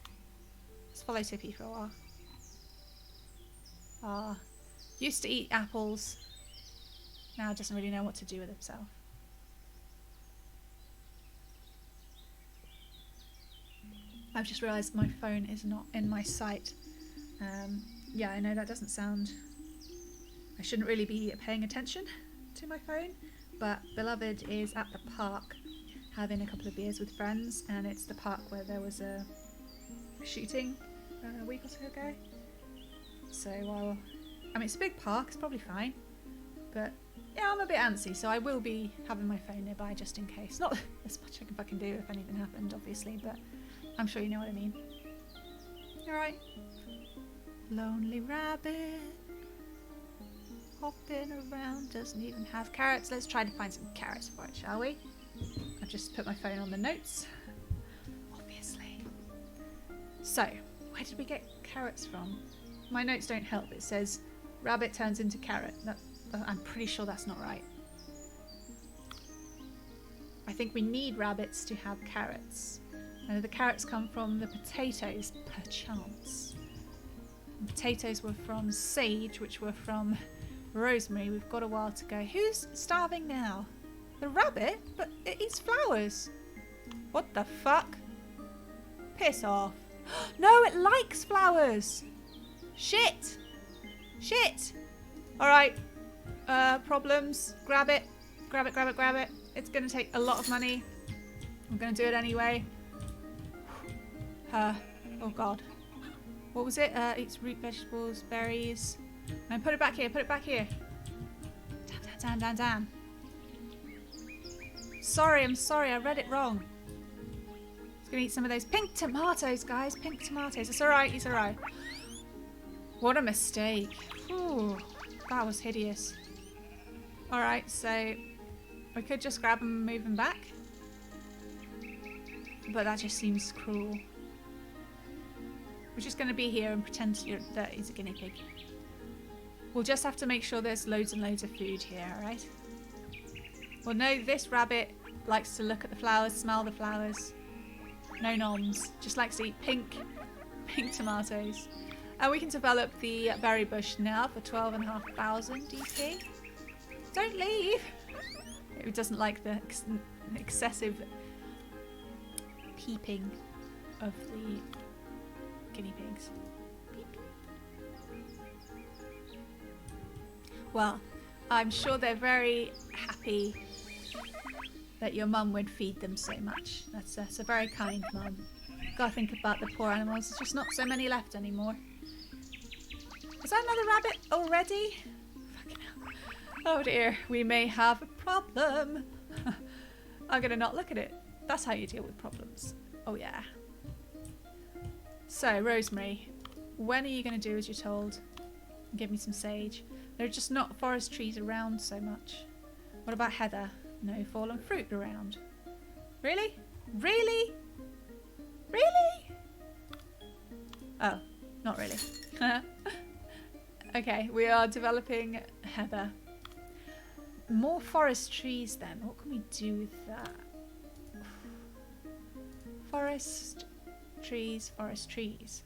Let's follow Tippy for a while. Ah, used to eat apples. Now doesn't really know what to do with himself. I've just realised my phone is not in my sight. Yeah, I know that doesn't sound... I shouldn't really be paying attention to my phone, but Beloved is at the park having a couple of beers with friends, and it's the park where there was a shooting a week or so ago. So while... I mean, it's a big park, it's probably fine, but yeah, I'm a bit antsy, so I will be having my phone nearby just in case. Not as much I can fucking do if anything happened, obviously, but I'm sure you know what I mean. Alright. Lonely rabbit. Hopping around, doesn't even have carrots. Let's try to find some carrots for it, shall we? I've just put my phone on the notes. Obviously. So, where did we get carrots from? My notes don't help. It says, rabbit turns into carrot. I'm pretty sure that's not right. I think we need rabbits to have carrots. And the carrots come from the potatoes, perchance. And potatoes were from sage, which were from rosemary. We've got a while to go. Who's starving now? The rabbit? But it eats flowers. What the fuck? Piss off. No, it likes flowers. Shit. Shit. Alright. Problems. Grab it. Grab it, grab it, grab it. It's going to take a lot of money. I'm going to do it anyway. Oh god. What was it? Eats root vegetables, berries. And put it back here, put it back here. Damn, damn, damn, damn. Sorry, I'm sorry, I read it wrong. He's gonna eat some of those pink tomatoes, guys. Pink tomatoes. It's alright, he's alright. What a mistake. Ooh, that was hideous. Alright, so we could just grab him and move him back. But that just seems cruel. We're just going to be here and pretend that he's a guinea pig. We'll just have to make sure there's loads and loads of food here, alright? Well, no, this rabbit likes to look at the flowers, smell the flowers. No noms. Just likes to eat pink tomatoes. And we can develop the berry bush now for 12,500 DP. Don't leave! It doesn't like the excessive peeping of the guinea pigs. Beep. Well, I'm sure they're very happy that your mum would feed them so much. That's a very kind mum. Gotta think about the poor animals. There's just not so many left anymore. Is that another rabbit already? Fucking hell. Oh dear, we may have a problem. I'm gonna not look at it. That's how you deal with problems. Oh yeah. So, Rosemary, when are you going to do as you're told? Give me some sage. There are just not forest trees around so much. What about heather? No fallen fruit around. Really? Really? Really? Oh, not really. Okay, we are developing heather. More forest trees then. What can we do with that? Forest trees, forest trees.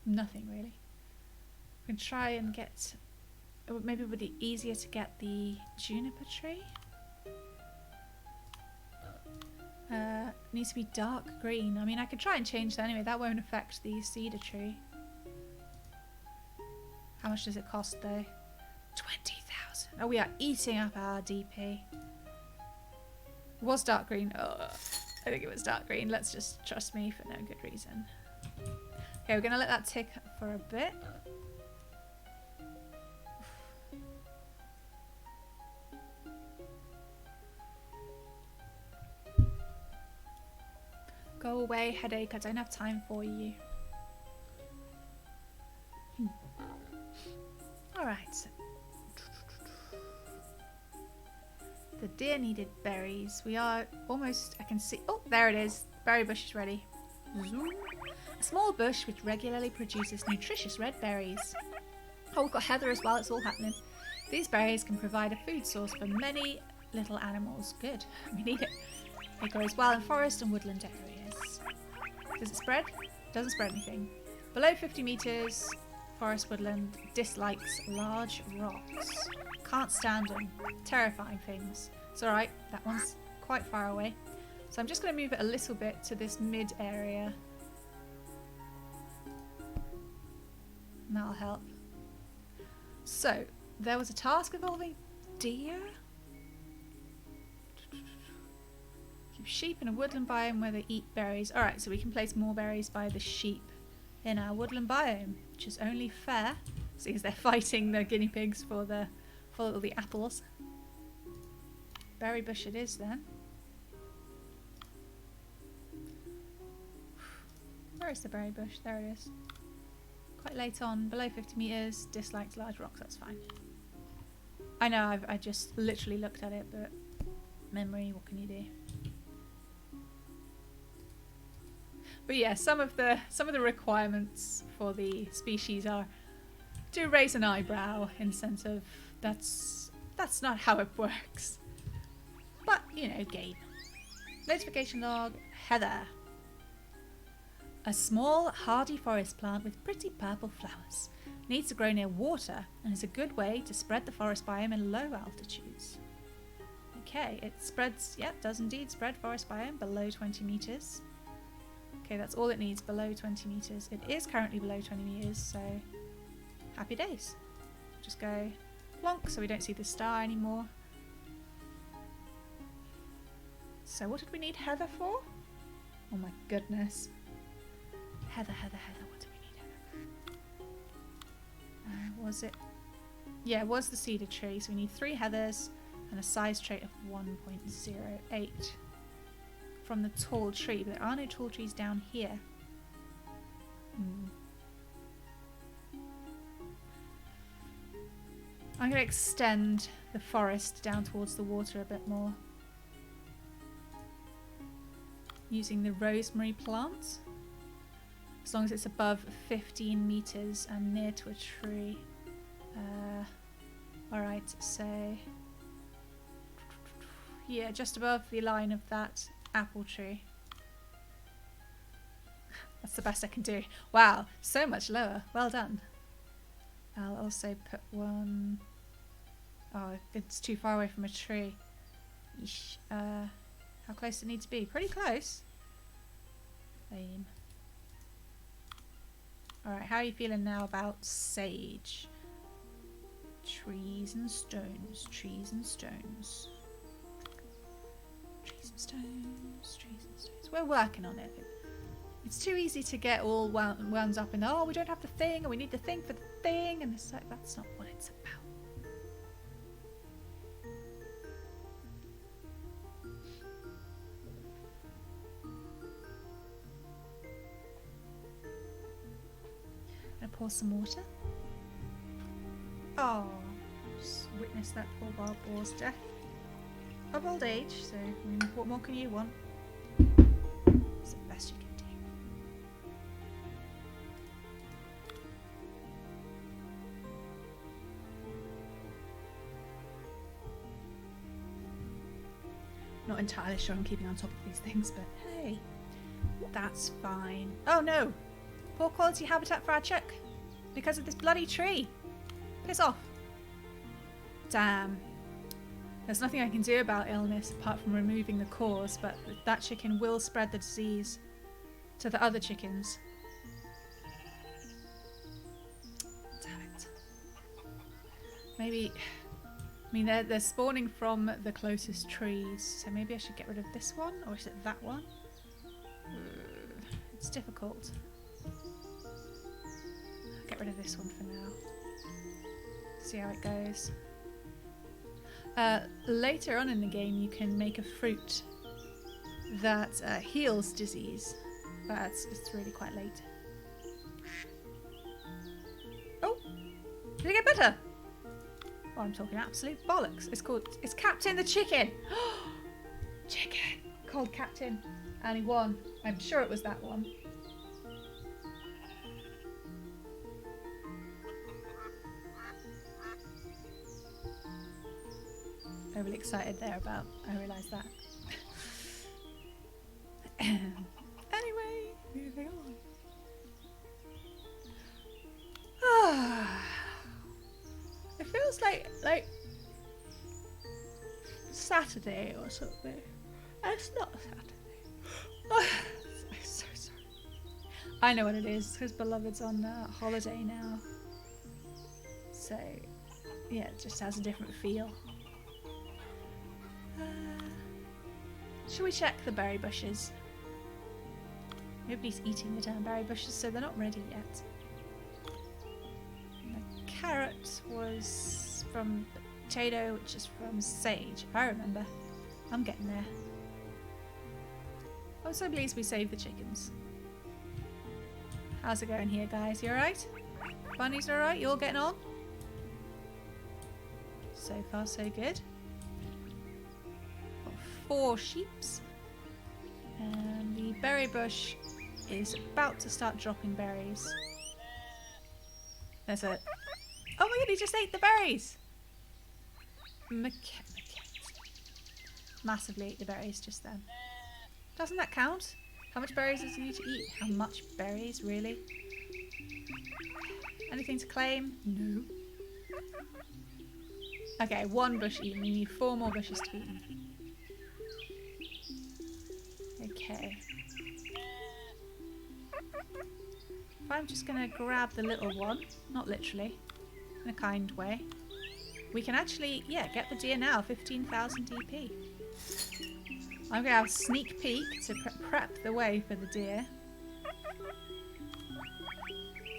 Nothing really. We can try and get... Maybe it would be easier to get the juniper tree. Needs to be dark green. I mean, I could try and change that anyway. That won't affect the cedar tree. How much does it cost though? 20,000. Oh, we are eating up our DP. It was dark green. Oh, I think it was dark green. Let's just trust me for no good reason. Okay, we're going to let that tick for a bit. Go away, headache. I don't have time for you. Alright. The deer needed berries. We are almost... I can see... Oh, there it is. Berry bush is ready. Zoom. A small bush which regularly produces nutritious red berries. Oh, we've got heather as well. It's all happening. These berries can provide a food source for many little animals. Good. We need it. It grows well in forest and woodland areas. Does it spread? Doesn't spread anything. Below 50 meters, forest woodland dislikes large rocks. Can't stand them. Terrifying things. It's alright. That one's quite far away. So I'm just going to move it a little bit to this mid area. And that'll help. So, there was a task involving deer? Keep sheep in a woodland biome where they eat berries. Alright, so we can place more berries by the sheep in our woodland biome, which is only fair, seeing as they're fighting the guinea pigs for all the apples. Berry bush it is then. Where is the berry bush? There it is. Quite late on, below 50 meters, dislikes large rocks, that's fine. I know, I just literally looked at it, but memory, what can you do? But yeah, some of the requirements for the species do raise an eyebrow in the sense of that's not how it works. But, you know, game. Notification log, heather. A small, hardy forest plant with pretty purple flowers. Needs to grow near water and is a good way to spread the forest biome in low altitudes. Okay, it spreads, yeah, does indeed spread forest biome below 20 meters. Okay, that's all it needs, below 20 meters. It is currently below 20 meters, so happy days. Just go plonk so we don't see the star anymore. So what did we need heather for? Oh my goodness. Heather, what do we need heather? Was it? Yeah, it was the cedar tree, so we need 3 heathers and a size trait of 1.08 from the tall tree, but there are no tall trees down here. I'm going to extend the forest down towards the water a bit more. Using the rosemary plant. As long as it's above 15 meters and near to a tree. Alright, so... yeah, just above the line of that apple tree. That's the best I can do. Wow, so much lower. Well done. I'll also put one... oh, it's too far away from a tree. Yeesh. How close does it need to be? Pretty close. Lame. Alright, how are you feeling now about sage? Trees and stones, trees and stones. Trees and stones, trees and stones. We're working on it. It's too easy to get all wound up in, oh, we don't have the thing, and we need the thing for the thing, and it's like, that's not what it's about. Pour some water. Oh, just witness that poor wild boar's death of old age. So, what more can you want? It's the best you can do. Not entirely sure I'm keeping on top of these things, but hey, that's fine. Oh no! Poor quality habitat for our chuck. Because of this bloody tree. Piss off. Damn. There's nothing I can do about illness apart from removing the cause, but that chicken will spread the disease to the other chickens. Damn it. Maybe... I mean, they're spawning from the closest trees, so maybe I should get rid of this one, or is it that one? It's difficult. I'll get rid of this one for now. See how it goes. Later on in the game, you can make a fruit that heals disease, but it's really quite late. Oh, did it get better? Oh, I'm talking absolute bollocks. It's Captain the Chicken. Chicken called Captain, and he won. I'm sure it was that one. Overly excited there about. I realised that. Anyway, moving on. It feels like Saturday or something. It's not Saturday. I'm so sorry. I know what it is, because Beloved's on holiday now. So, yeah, it just has a different feel. Should we check the berry bushes? Nobody's eating the damn berry bushes, so they're not ready yet. The carrot was from potato, which is from sage. I remember. I'm getting there. I'm so pleased we saved the chickens. How's it going here, guys? You alright? Bunnies alright? You all getting on? So far, so good. Got 4 sheeps. And the berry bush is about to start dropping berries. There's a... Oh my god, he just ate the berries! Massively ate the berries just then. Doesn't that count? How much berries does he need to eat? How much berries, really? Anything to claim? No. Okay, 1 bush eaten. You need 4 more bushes to be eaten. Okay. If I'm just going to grab the little one, not literally, in a kind way, we can actually, yeah, get the deer now, 15,000 DP. I'm going to have a sneak peek to prep the way for the deer.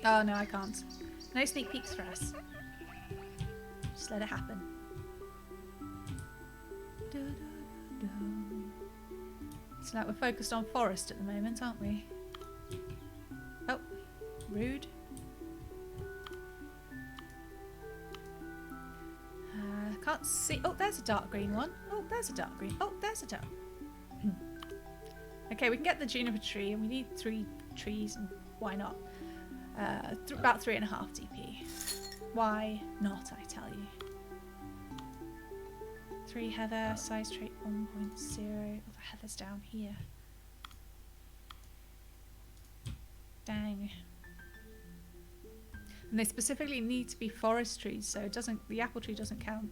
Oh no, I can't. No sneak peeks for us. Just let it happen. It's like we're focused on forest at the moment, aren't we? Oh, rude. Can't see. Oh, there's a dark green one. Oh, there's a dark green. Oh, there's a dark. Okay, we can get the juniper tree, and we need 3 trees, and why not? About 3.5 DP. Why not, I tell you. 3 heather, size trait 1.0. Oh, the heather's down here. Dang. And they specifically need to be forest trees, so it doesn't. The apple tree doesn't count.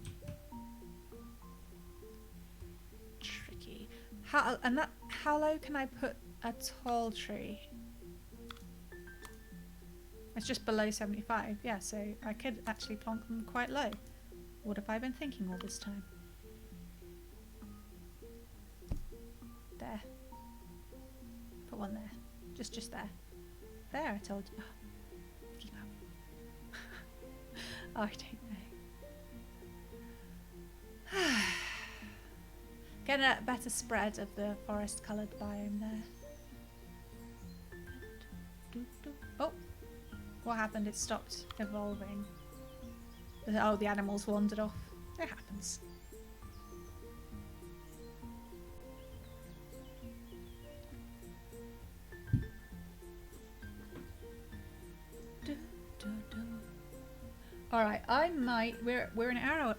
Tricky. How low can I put a tall tree? It's just below 75. Yeah, so I could actually plonk them quite low. What have I been thinking all this time? There. Put one there. Just there. There, I told you. Oh, keep up. Oh, I don't know. Get a better spread of the forest coloured biome there. Oh, what happened? It stopped evolving. Oh, the animals wandered off. It happens. All right, I might. We're an hour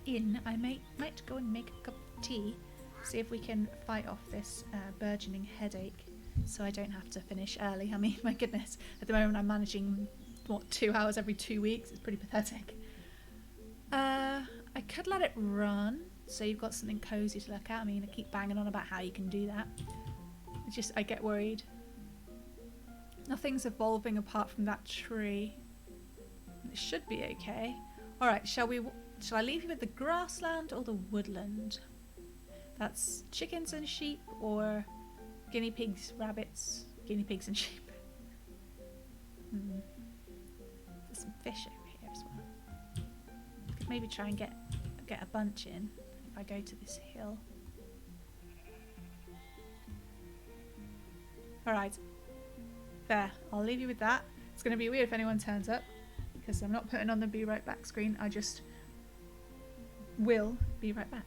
in. I might go and make a cup of tea. See if we can fight off this burgeoning headache, so I don't have to finish early. I mean, my goodness, at the moment I'm managing what 2 hours every 2 weeks. It's pretty pathetic. I could let it run, so you've got something cozy to look at. I mean, I keep banging on about how you can do that. It's just I get worried. Nothing's evolving apart from that tree. It should be okay. Alright, shall I leave you with the grassland or the woodland? That's chickens and sheep, or guinea pigs, rabbits, guinea pigs and sheep. There's some fish over here as well. Could maybe try and get a bunch in if I go to this hill. Alright. There, I'll leave you with that. It's going to be weird if anyone turns up, because I'm not putting on the be right back screen. I just will be right back.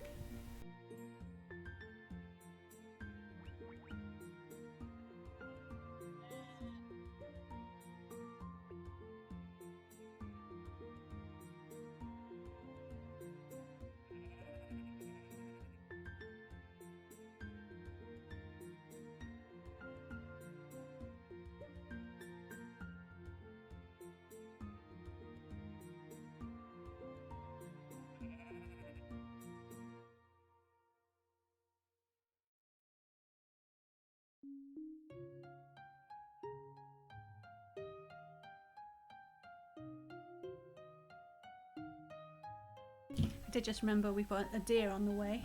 I did just remember we've got a deer on the way,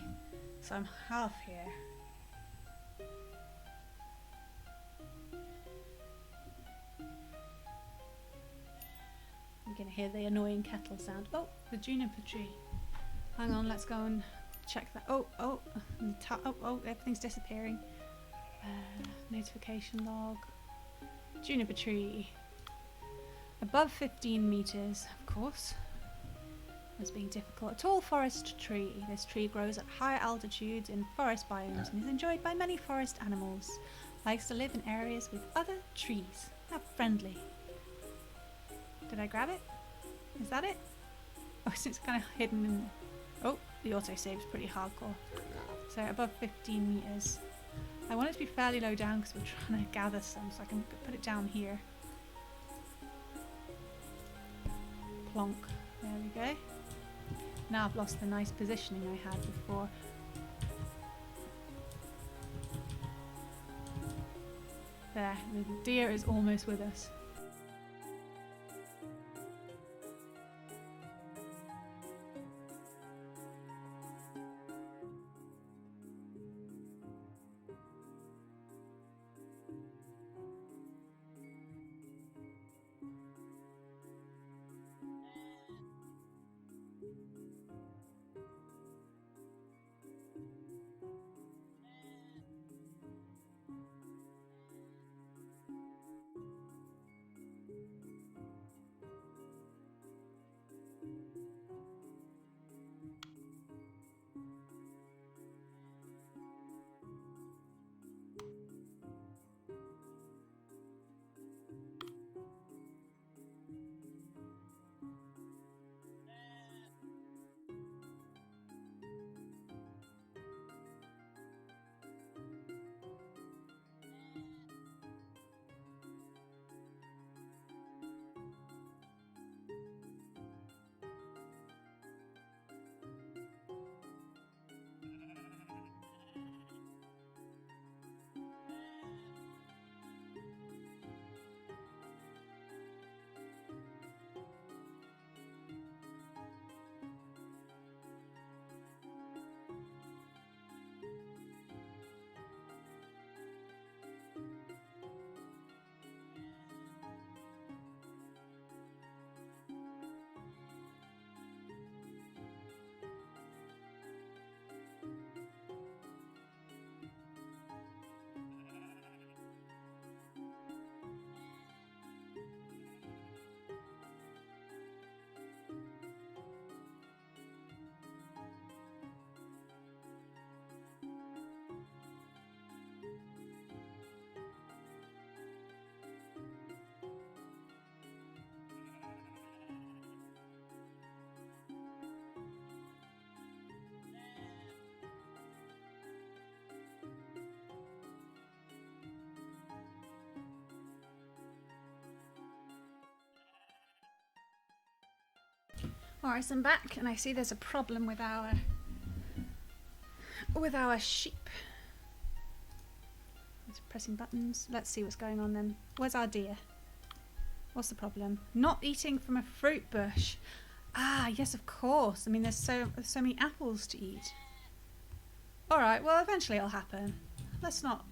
so I'm half here. You're gonna hear the annoying kettle sound. Oh, the juniper tree. Hang on, let's go and check that. Oh, everything's disappearing. Notification log. Juniper tree. Above 15 meters, of course. As being difficult. A tall forest tree. This tree grows at higher altitudes in forest biomes and is enjoyed by many forest animals. Likes to live in areas with other trees. How friendly. Did I grab it? Is that it? Oh, it's kind of hidden in... Oh, the autosave is pretty hardcore. So above 15 meters. I want it to be fairly low down because we're trying to gather some, so I can put it down here. Plonk. There we go. Now I've lost the nice positioning I had before. There, the deer is almost with us. Alright, so I'm back and I see there's a problem with our sheep. It's pressing buttons. Let's see what's going on then. Where's our deer? What's the problem? Not eating from a fruit bush. Ah, yes, of course. I mean, there's so many apples to eat. All right. Well, eventually it'll happen. Let's not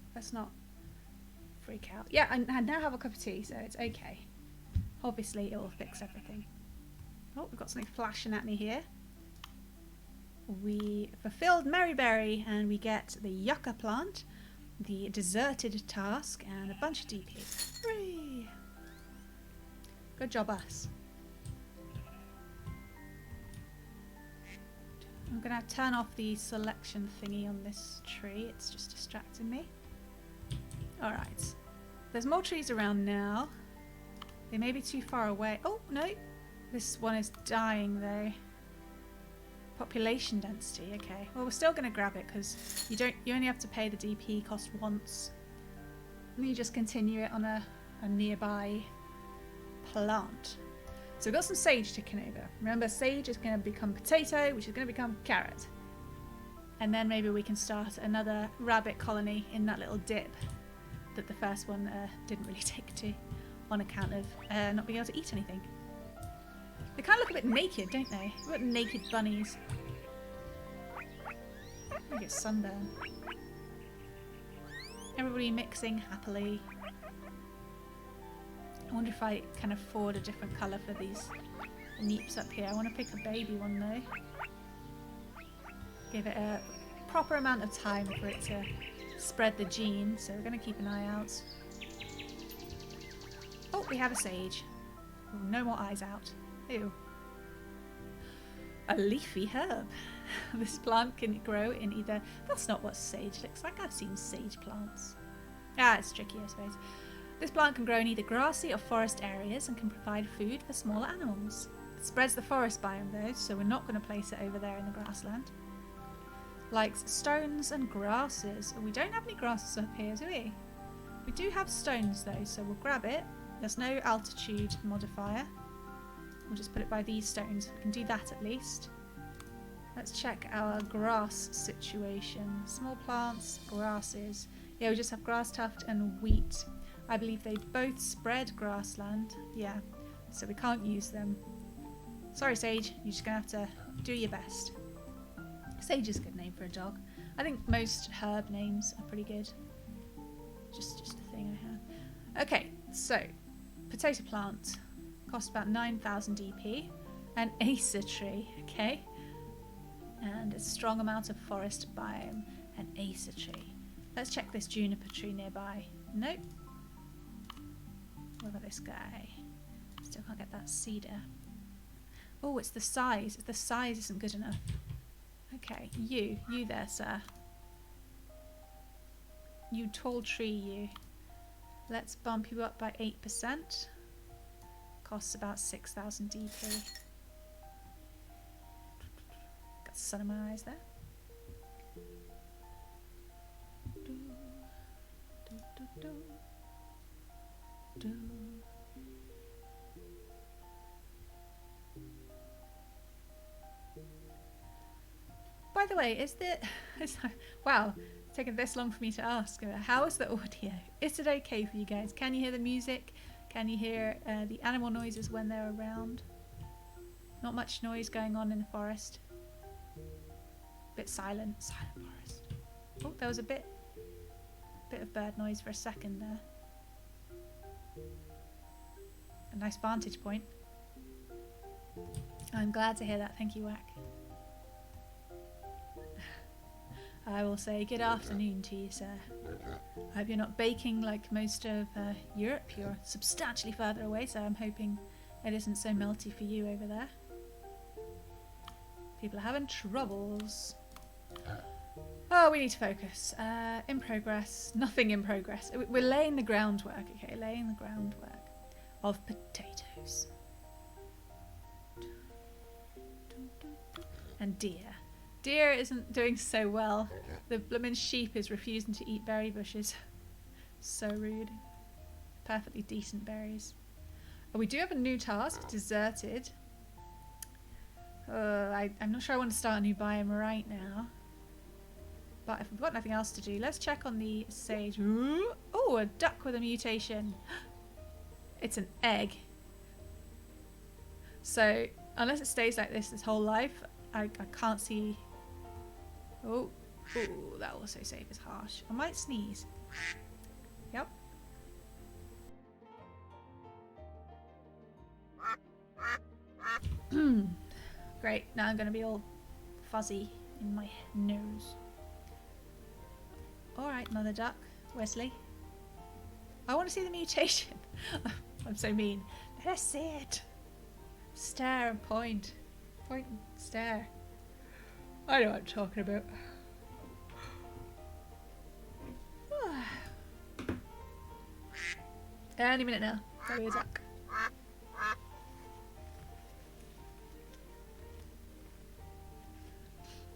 freak out. Yeah, I now have a cup of tea, so it's okay. Obviously, it will fix everything. Oh, we've got something flashing at me here. We fulfilled Maryberry, and we get the yucca plant, the deserted task, and a bunch of DP. Hooray! Good job, us. I'm going to turn off the selection thingy on this tree. It's just distracting me. Alright. There's more trees around now. They may be too far away. Oh, no. This one is dying, though. Population density. Okay. Well, we're still going to grab it because you only have to pay the DP cost once. And you just continue it on a nearby plant. So we've got some sage ticking over. Remember, sage is going to become potato, which is going to become carrot. And then maybe we can start another rabbit colony in that little dip that the first one didn't really take to on account of not being able to eat anything. They kind of look a bit naked, don't they? We've got naked bunnies. I get sunburn. Everybody mixing happily. I wonder if I can afford a different colour for these neeps up here. I want to pick a baby one though. Give it a proper amount of time for it to spread the gene, so we're going to keep an eye out. Oh, we have a sage. Oh, no more eyes out. Ew. A leafy herb. This plant can grow in either... That's not what sage looks like. I've seen sage plants. Ah, it's tricky, I suppose. This plant can grow in either grassy or forest areas and can provide food for smaller animals. It spreads the forest biome though, so we're not going to place it over there in the grassland. Likes stones and grasses. Oh, we don't have any grasses up here, do we? We do have stones though, so we'll grab it. There's no altitude modifier. We'll just put it by these stones. We can do that at least. Let's check our grass situation. Small plants, grasses. Yeah, we just have grass tuft and wheat. I believe they both spread grassland. Yeah, so we can't use them. Sorry, Sage. You're just going to have to do your best. Sage is a good name for a dog. I think most herb names are pretty good. Just a thing I have. Okay, so potato plant. Cost about 9,000 DP. An acer tree, okay? And a strong amount of forest biome. An acer tree. Let's check this juniper tree nearby. Nope. What about this guy? Still can't get that cedar. Oh, it's the size. The size isn't good enough. Okay, you there, sir. You tall tree, you. Let's bump you up by 8%. Costs about 6,000 DP. Got the sun in my eyes there. By the way, wow, it's taken this long for me to ask. How is the audio? Is it okay for you guys? Can you hear the music? Can you hear the animal noises when they're around? Not much noise going on in the forest. Bit silent forest. Oh, there was a bit of bird noise for a second there. A nice vantage point. I'm glad to hear that. Thank you, Whack. I will say good afternoon to you, sir. I hope you're not baking like most of Europe. You're substantially further away, so I'm hoping it isn't so melty for you over there. People are having troubles. Oh, we need to focus. In progress. Nothing in progress. We're laying the groundwork, okay? Laying the groundwork of potatoes. And deer. Deer isn't doing so well. The bloomin' sheep is refusing to eat berry bushes. So rude. Perfectly decent berries. Oh, we do have a new task. Deserted. I'm not sure I want to start a new biome right now. But if we've got nothing else to do, let's check on the sage. Oh, a duck with a mutation. It's an egg. So unless it stays like this whole life, I can't see. Oh, ooh, that also save is harsh. I might sneeze. Yep. Great, now I'm going to be all fuzzy in my nose. Alright, mother duck. Wesley. I want to see the mutation. I'm so mean. Let us see it. Stare and point. Point and stare. I know what I'm talking about. Any minute now. There'll be a duck.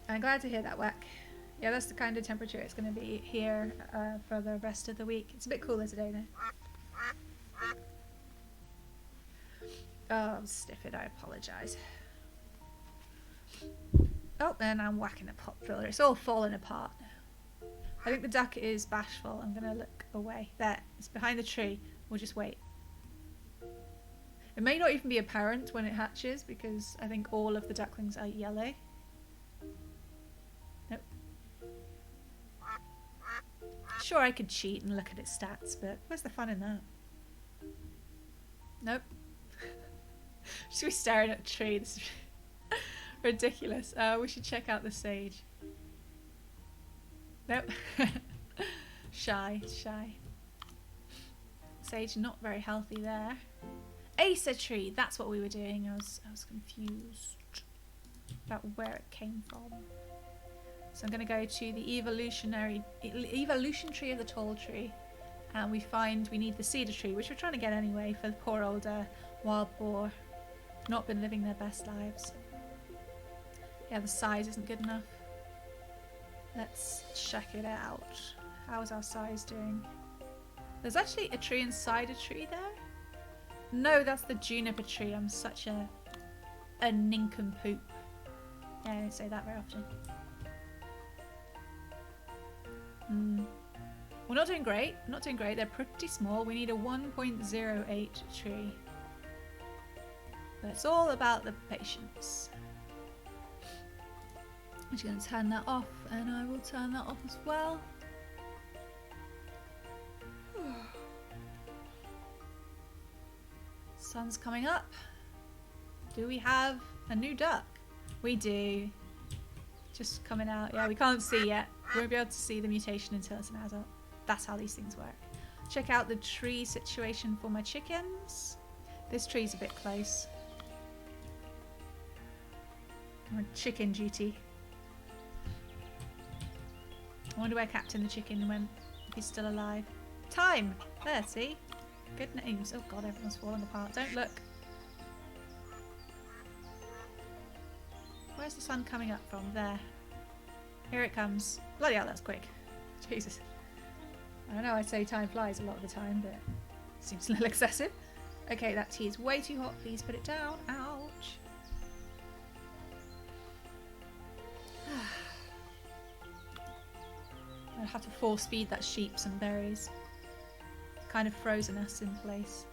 I'm glad to hear that, Whack. Yeah, that's the kind of temperature it's going to be here for the rest of the week. It's a bit cooler today, though. Oh, I'm stiffed. I apologise. Oh, and I'm whacking a pop filler. It's all falling apart. I think the duck is bashful. I'm going to look away. There. It's behind the tree. We'll just wait. It may not even be apparent when it hatches because I think all of the ducklings are yellow. Nope. Sure, I could cheat and look at its stats, but where's the fun in that? Nope. Just be staring at a tree. This is ridiculous. We should check out the sage. Nope. Shy. Sage not very healthy there. Acer tree, that's what we were doing. I was confused about where it came from. So I'm going to go to the evolution tree of the tall tree, and we find we need the cedar tree, which we're trying to get anyway for the poor old wild boar. Not been living their best lives. Yeah, the size isn't good enough. Let's check it out. How is our size doing? There's actually a tree inside a tree there. No, that's the juniper tree. I'm such a nincompoop. Yeah, I don't say that very often. We're not doing great. Not doing great. They're pretty small. We need a 1.08 tree. But it's all about the patience. I'm just going to turn that off, and I will turn that off as well. Sun's coming up. Do we have a new duck? We do. Just coming out. Yeah, we can't see yet. We won't be able to see the mutation until it's an adult. That's how these things work. Check out the tree situation for my chickens. This tree's a bit close. I'm on chicken duty. I wonder where Captain the Chicken went. If he's still alive. Time! There, see? Good names. Oh god, everyone's falling apart. Don't look. Where's the sun coming up from? There. Here it comes. Bloody hell, that's quick. Jesus. I know I say time flies a lot of the time, but it seems a little excessive. Okay, that tea is way too hot. Please put it down. Ouch. I'd have to force feed that sheep some berries. Kind of frozen us in place.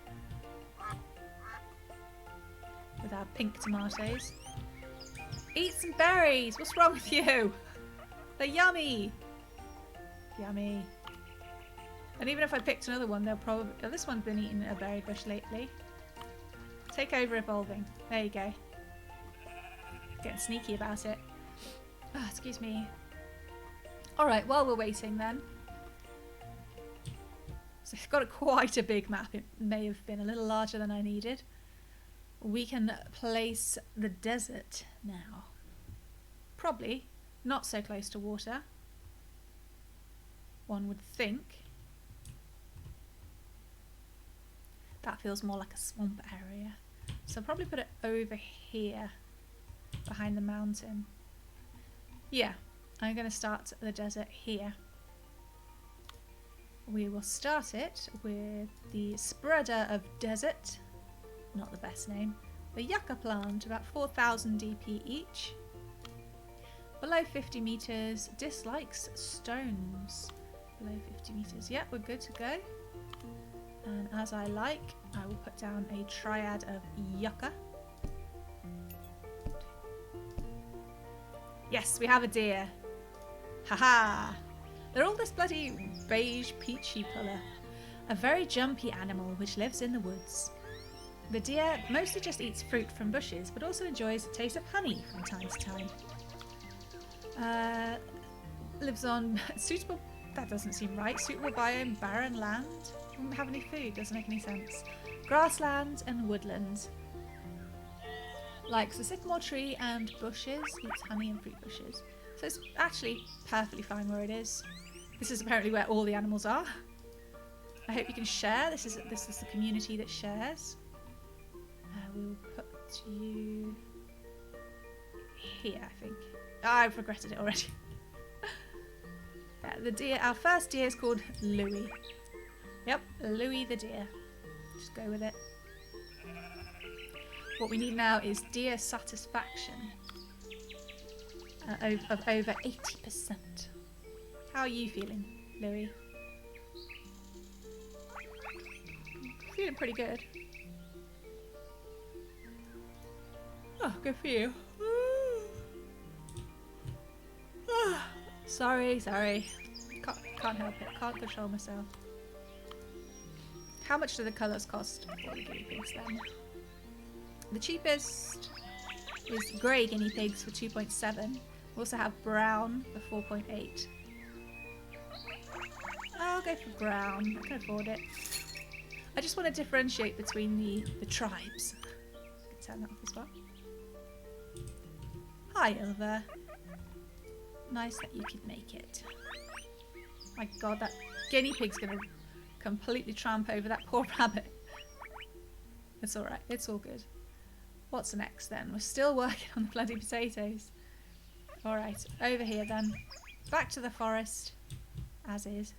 With our pink tomatoes. Eat some berries! What's wrong with you? They're yummy! Yummy. And even if I picked another one, they'll probably... Oh, this one's been eating a berry bush lately. Take over evolving. There you go. Getting sneaky about it. Oh, excuse me. Alright, while we're waiting then. So it's got quite a big map. It may have been a little larger than I needed. We can place the desert now. Probably not so close to water. One would think. That feels more like a swamp area. So I'll probably put it over here. Behind the mountain. Yeah, I'm going to start the desert here. We will start it with the spreader of desert. Not the best name. The yucca plant, about 4,000 DP each. Below 50 meters, dislikes stones. Below 50 meters, yeah, we're good to go. And as I like, I will put down a triad of yucca. Yes, we have a deer. Haha. They're all this bloody beige peachy colour. A very jumpy animal which lives in the woods. The deer mostly just eats fruit from bushes, but also enjoys a taste of honey from time to time. Lives on suitable... That doesn't seem right. Suitable biome, barren land. Doesn't have any food. Doesn't make any sense. Grassland and woodlands. Likes the sycamore tree and bushes. Eats honey and fruit bushes. So it's actually perfectly fine where it is. This is apparently where all the animals are. I hope you can share. This is the community that shares. We'll put you here, I think. I've regretted it already. Yeah, the deer. Our first deer is called Louis. Yep, Louis the deer. Just go with it. What we need now is deer satisfaction of over 80%. How are you feeling, Louis? Feeling pretty good. Oh, good for you. Sorry. Can't help it. Can't control myself. How much do the colours cost for the guinea pigs then? The cheapest is grey guinea pigs for 2.7. We also have brown for 4.8. I'll go for brown. I can afford it. I just want to differentiate between the tribes. Turn that off as well. Hi, Ilva. Nice that you could make it. My god, that guinea pig's gonna completely tramp over that poor rabbit. It's alright, it's all good. What's next then? We're still working on the bloody potatoes. Alright, over here then. Back to the forest, as is.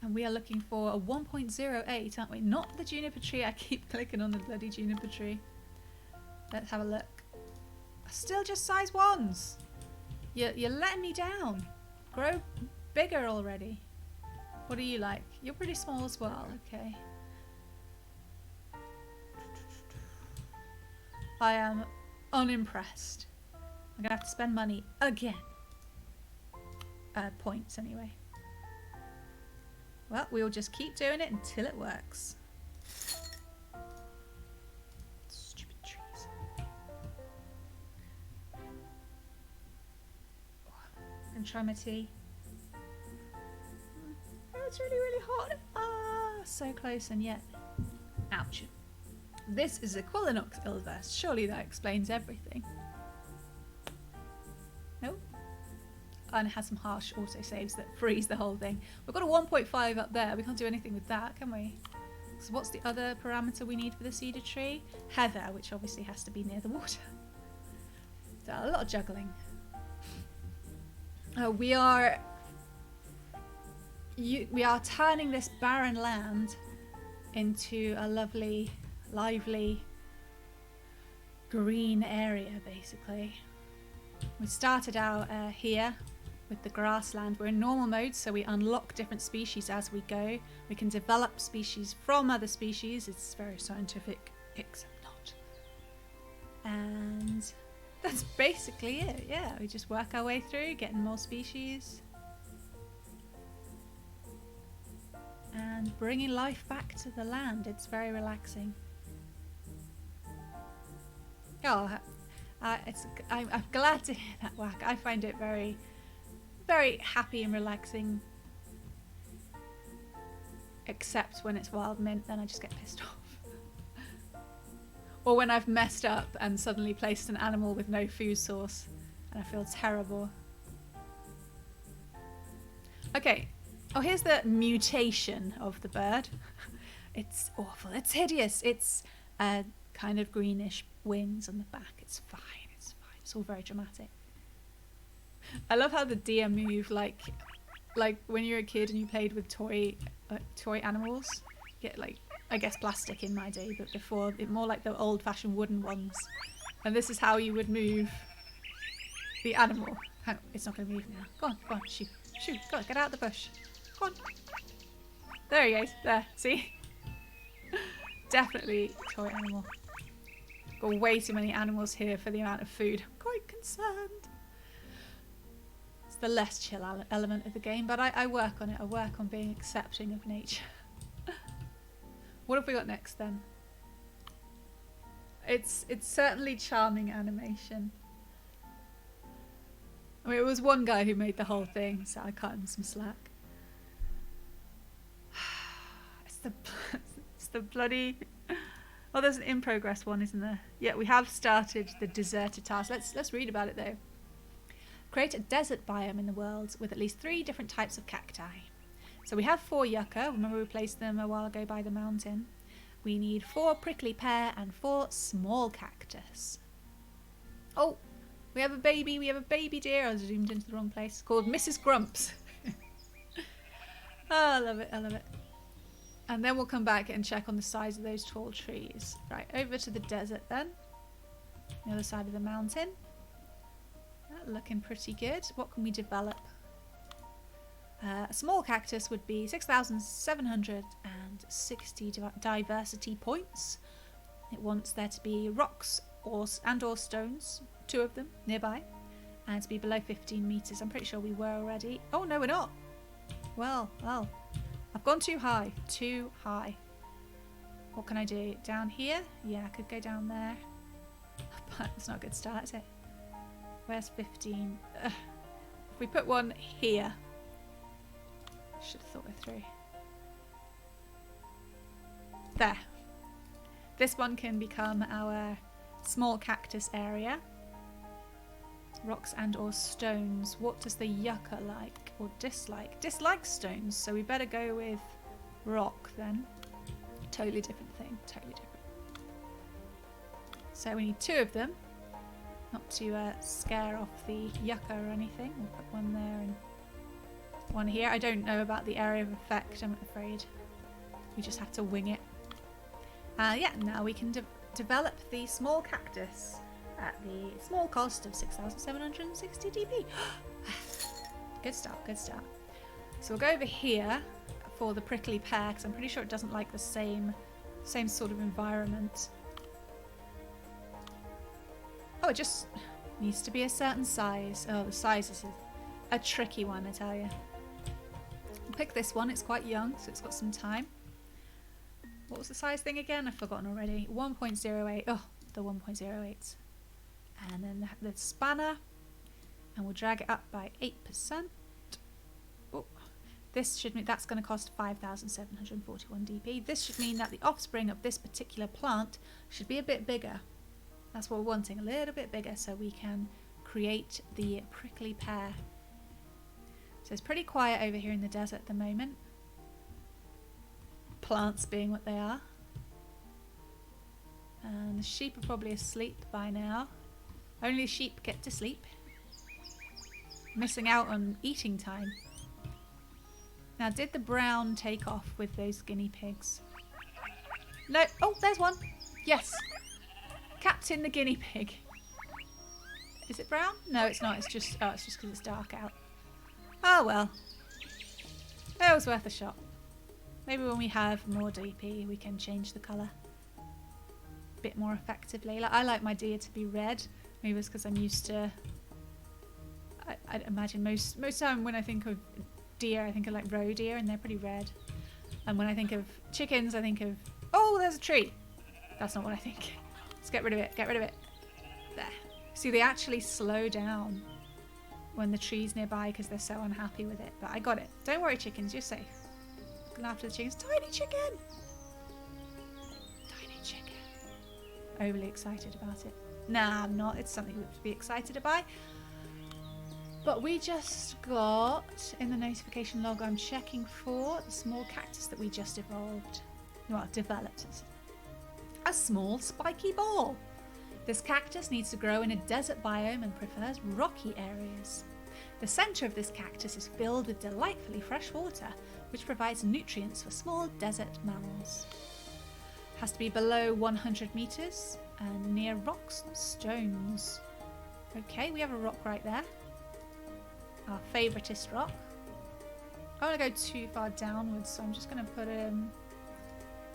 And we are looking for a 1.08, aren't we? Not the juniper tree. I keep clicking on the bloody juniper tree. Let's have a look. Still just size 1s. You're letting me down. Grow bigger already. What are you like? You're pretty small as well. Okay. I am unimpressed. I'm going to have to spend money again. Points anyway. Well, we'll just keep doing it until it works. Stupid trees. And try my tea. Oh, it's really, really hot. Ah, so close and yet. Ouch. This is Equilinox Ilverse. Surely that explains everything. Nope. And it has some harsh autosaves that freeze the whole thing. We've got a 1.5 up there. We can't do anything with that, can we? So what's the other parameter we need for the cedar tree? Heather, which obviously has to be near the water. So a lot of juggling. We are turning this barren land into a lovely, lively, green area, basically. We started out here with the grassland. We're in normal mode, so we unlock different species as we go. We can develop species from other species. It's very scientific, except not. And that's basically it. Yeah, we just work our way through, getting more species. And bringing life back to the land. It's very relaxing. Oh, I'm glad to hear that, Whack. I find it very, very happy and relaxing. Except when it's wild mint, then I just get pissed off. Or when I've messed up and suddenly placed an animal with no food source, and I feel terrible. Okay. Oh, here's the mutation of the bird. It's awful. It's hideous. It's kind of greenish wings on the back. It's fine. It's fine. It's all very dramatic. I love how the deer move like when you're a kid and you played with toy animals. Get like, I guess plastic in my day, but before it more like the old-fashioned wooden ones. And this is how you would move the animal. Hang on, it's not going to move now. Go on, shoot, go on, get out of the bush. Go on. There he goes. There, see? Definitely toy animal. got way too many animals here for the amount of food. I'm quite concerned. It's the less chill element of the game, but I work on it. I work on being accepting of nature. What have we got next then? It's certainly charming animation. I mean, it was one guy who made the whole thing, so I cut him some slack. It's the bloody... Oh, there's an in progress one, isn't there? Yeah, we have started the deserted task. Let's read about it though. Create a desert biome in the world with at least 3 different types of cacti. So we have 4 yucca. Remember we placed them a while ago by the mountain. We need 4 prickly pear and 4 small cactus. Oh, we have a baby. We have a baby deer. I zoomed into the wrong place. Called Mrs. Grumps. Oh, I love it. I love it. And then we'll come back and check on the size of those tall trees. Right, over to the desert then. The other side of the mountain. Looking pretty good. What can we develop? A small cactus would be 6,760 diversity points. It wants there to be rocks or stones, 2 of them nearby, and to be below 15 meters. I'm pretty sure we were already. Oh no, we're not. Well, I've gone too high. Too high. What can I do? Down here? Yeah, I could go down there. But it's not a good start, is it? Where's 15? Ugh. If we put one here. Should have thought it through. There. This one can become our small cactus area. Rocks and or stones. What does the yucca like or dislike? Dislikes stones, so we better go with rock then. Totally different thing. Totally different. So we need 2 of them. Not to scare off the yucca or anything. We'll put one there and one here. I don't know about the area of effect, I'm afraid. We just have to wing it. Yeah, now we can develop the small cactus at the small cost of 6,760 DP. Good start, good start. So we'll go over here for the prickly pear, because I'm pretty sure it doesn't like the same sort of environment. Oh, it just needs to be a certain size. Oh, the size is a tricky one, I tell you. We'll pick this one. It's quite young, so it's got some time. What was the size thing again? I've forgotten already. 1.08. Oh, the 1.08. And then the spanner. And we'll drag it up by 8%. Oh, this should mean that's going to cost 5,741 DP. This should mean that the offspring of this particular plant should be a bit bigger. That's what we're wanting, a little bit bigger, so we can create the prickly pear. So it's pretty quiet over here in the desert at the moment. Plants being what they are. And the sheep are probably asleep by now. Only sheep get to sleep. Missing out on eating time. Now, did the brown take off with those guinea pigs? No. Oh, there's one. Yes. Captain the guinea pig. Is it brown? No, it's not. It's just because it's dark out. Oh well. It was worth a shot. Maybe when we have more DP, we can change the colour a bit more effectively. Like, I like my deer to be red. Maybe it's because I'm used to. I'd imagine most time when I think of deer, I think of like roe deer, and they're pretty red. And when I think of chickens, I think of, oh, there's a tree. That's not what I think. Let's get rid of it. Get rid of it. There. See, they actually slow down when the tree's nearby because they're so unhappy with it. But I got it. Don't worry, chickens. You're safe. Looking after the chickens. Tiny chicken! Tiny chicken. Overly excited about it. Nah, I'm not. It's something to be excited about. But we just got, in the notification log, I'm checking for the small cactus that we just evolved. Well, developed. A small spiky ball. This cactus needs to grow in a desert biome and prefers rocky areas. The centre of this cactus is filled with delightfully fresh water, which provides nutrients for small desert mammals. Has to be below 100 metres and near rocks and stones. Okay, we have a rock right there. Our favouriteest rock. I don't want to go too far downwards, so I'm just going to put him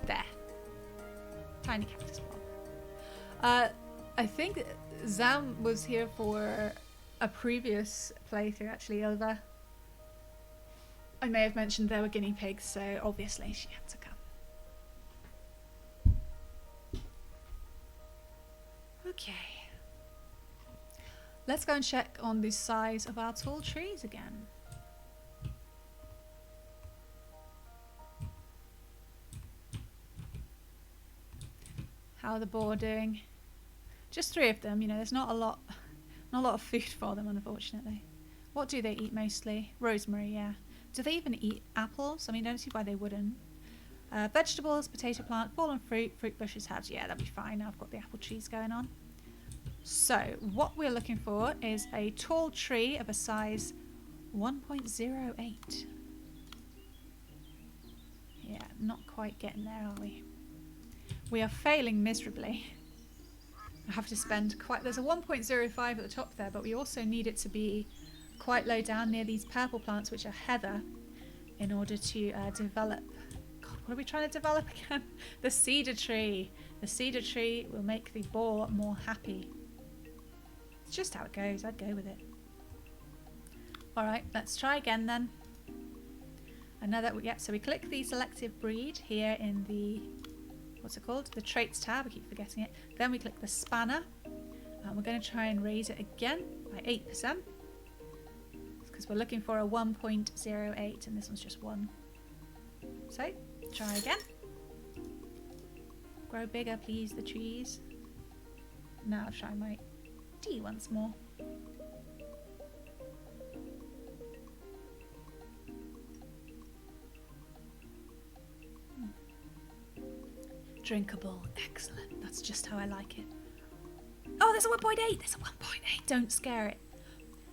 there. Tiny cactus block. I think Zam was here for a previous playthrough, actually, Ilva. I may have mentioned there were guinea pigs, so obviously she had to come. Okay. Let's go and check on the size of our tall trees again. How are the boar doing? Just 3 of them, you know, there's not a lot of food for them, unfortunately. What do they eat mostly? Rosemary, yeah. Do they even eat apples? I mean, I don't see why they wouldn't. Vegetables, potato plant, fallen fruit, fruit bushes, herbs. Yeah, that'll be fine. I've got the apple trees going on. So, what we're looking for is a tall tree of a size 1.08. Yeah, not quite getting there, are we? We are failing miserably. I have to spend quite... There's a 1.05 at the top there, but we also need it to be quite low down near these purple plants, which are heather, in order to develop... God, what are we trying to develop again? The cedar tree. The cedar tree will make the boar more happy. It's just how it goes. I'd go with it. Alright, let's try again then. So we click the selective breed here in the... What's it called? The traits tab. I keep forgetting it. Then we click the spanner. And we're going to try and raise it again by 8%. Because we're looking for a 1.08 and this one's just 1. So, try again. Grow bigger, please, the trees. Now I'll try my D once more. Drinkable. Excellent. That's just how I like it. Oh, there's a 1.8. There's a 1.8. Don't scare it.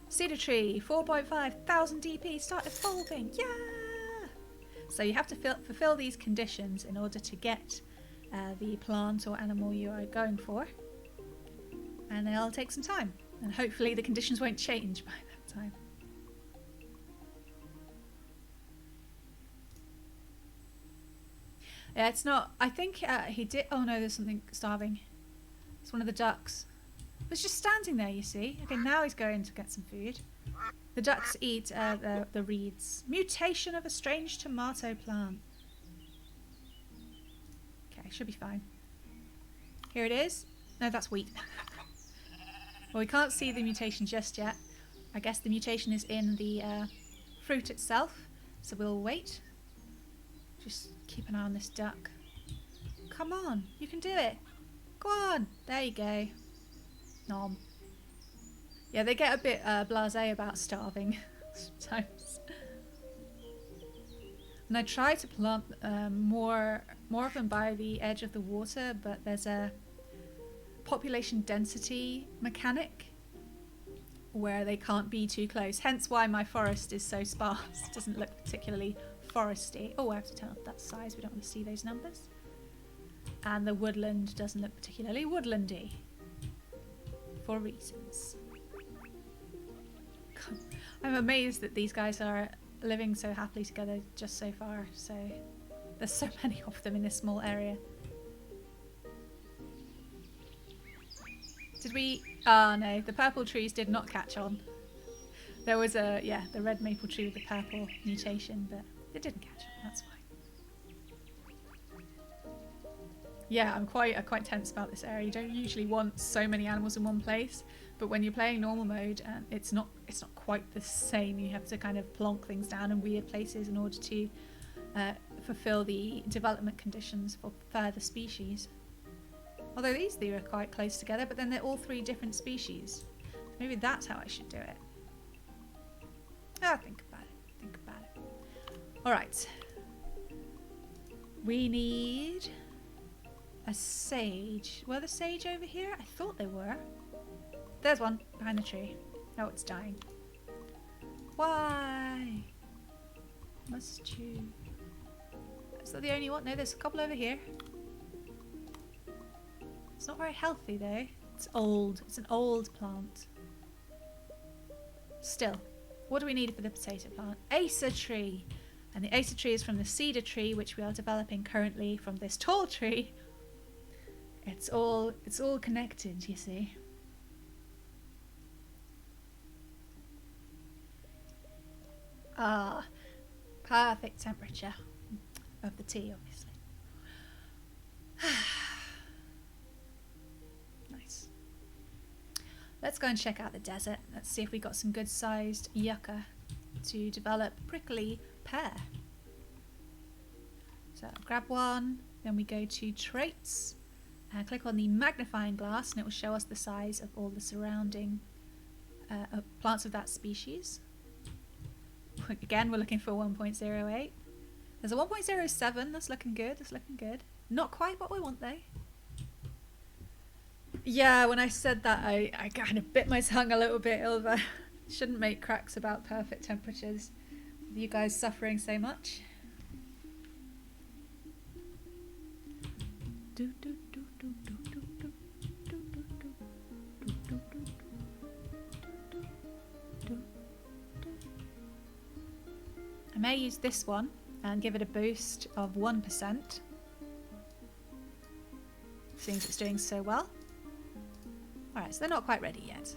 Cedar tree, 4.5 thousand DP, started evolving. Yeah! So you have to fulfill these conditions in order to get the plant or animal you are going for. And they'll take some time. And hopefully the conditions won't change by that time. Yeah, it's not... I think he did... Oh no, there's something starving. It's one of the ducks. It's just standing there, you see. Okay, now he's going to get some food. The ducks eat the reeds. Mutation of a strange tomato plant. Okay, should be fine. Here it is. No, that's wheat. Well, we can't see the mutation just yet. I guess the mutation is in the fruit itself. So we'll wait. Just keep an eye on this duck. Come on, you can do it. Go on. There you go. Nom. Yeah, they get a bit blasé about starving sometimes. And I try to plant more of them by the edge of the water, but there's a population density mechanic where they can't be too close. Hence why my forest is so sparse. It doesn't look particularly foresty. Oh, I have to turn up that size. We don't want to see those numbers. And the woodland doesn't look particularly woodlandy. For reasons. I'm amazed that these guys are living so happily together just so far. So there's so many of them in this small area. Did we... Ah, no, the purple trees did not catch on. There was a, yeah, the red maple tree with the purple mutation, but it didn't catch on, that's fine. Yeah, I'm quite tense about this area. You don't usually want so many animals in one place, but when you're playing normal mode, it's not quite the same. You have to kind of plonk things down in weird places in order to fulfill the development conditions for further species. Although these three are quite close together, but then they're all 3 different species. Maybe that's how I should do it. Oh, think about it. Think about it. Alright. We need a sage. Were the sage over here? I thought they were. There's one behind the tree. Oh, it's dying. Why? Must you? Is that the only one? No, there's a couple over here. It's not very healthy though. It's old. It's an old plant. Still, what do we need for the potato plant? Acer tree. And the acer tree is from the cedar tree, which we are developing currently from this tall tree. It's all connected, you see. Ah, perfect temperature of the tea, obviously. Nice. Let's go and check out the desert. Let's see if we got some good sized yucca to develop prickly pear. So grab one, then we go to traits and click on the magnifying glass and it will show us the size of all the surrounding plants of that species. Again, we're looking for 1.08. There's a 1.07, that's looking good, that's looking good. Not quite what we want though. Yeah, when I said that, I kind of bit my tongue a little bit, Ilva. Shouldn't make cracks about perfect temperatures. You guys suffering so much. I may use this one and give it a boost of 1%. Seeing as it's doing so well. Alright, so they're not quite ready yet.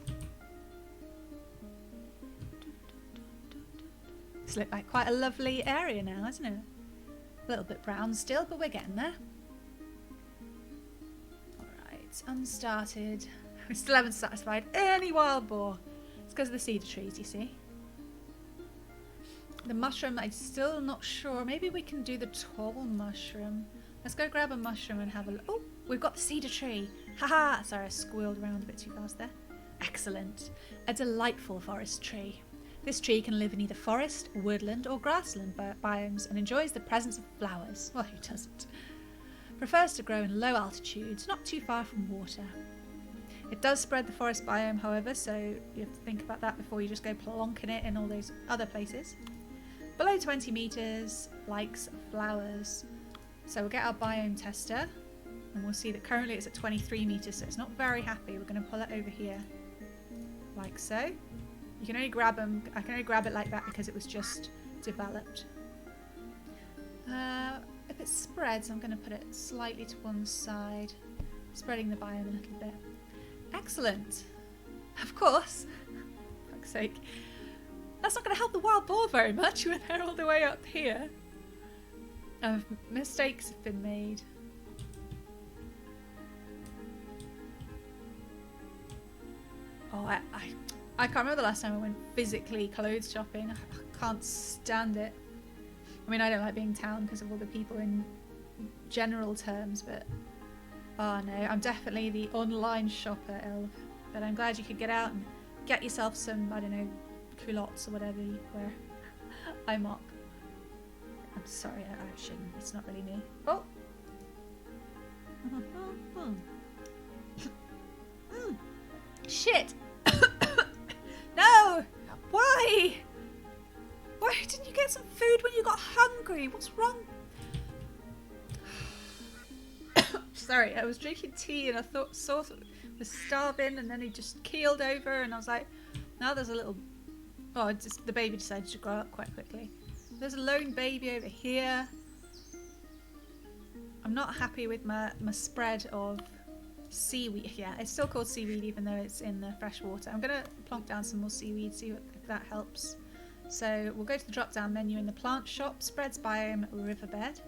This looks like quite a lovely area now, isn't it? A little bit brown still, but we're getting there. Alright, unstarted. We still haven't satisfied any wild boar. It's because of the cedar trees, you see. The mushroom, I'm still not sure. Maybe we can do the tall mushroom. Let's go grab a mushroom and have a look. Oh, we've got the cedar tree. Haha! Sorry, I squealed around a bit too fast there. Excellent. A delightful forest tree. This tree can live in either forest, woodland or grassland biomes and enjoys the presence of flowers. Well, who doesn't? Prefers to grow in low altitudes, not too far from water. It does spread the forest biome, however, so you have to think about that before you just go plonking it in all those other places. Below 20 meters, likes flowers. So we'll get our biome tester and we'll see that currently it's at 23 meters, so it's not very happy. We're going to pull it over here like so. You can only grab them, I can only grab it like that because it was just developed. If it spreads, I'm going to put it slightly to one side, spreading the biome a little bit. Excellent. Of course. For fuck's sake. That's not going to help the wild boar very much when they're all the way up here. Mistakes have been made. Oh, I can't remember the last time I went physically clothes shopping. I can't stand it. I mean, I don't like being town because of all the people in general terms, but oh no, I'm definitely the online shopper, Elf. But I'm glad you could get out and get yourself some, I don't know, culottes or whatever you wear. I mock. I'm sorry, I shouldn't. It's not really me. Oh! Shit! No! Why? Why didn't you get some food when you got hungry? What's wrong? Sorry, I was drinking tea and I thought Sauce was starving and then he just keeled over and I was like, now there's a little... Oh, just, the baby decided to grow up quite quickly. There's a lone baby over here. I'm not happy with my spread of seaweed. Yeah, it's still called seaweed even though it's in the fresh water. I'm going to plonk down some more seaweed, see if that helps. So we'll go to the drop down menu in the plant shop, spreads biome riverbed,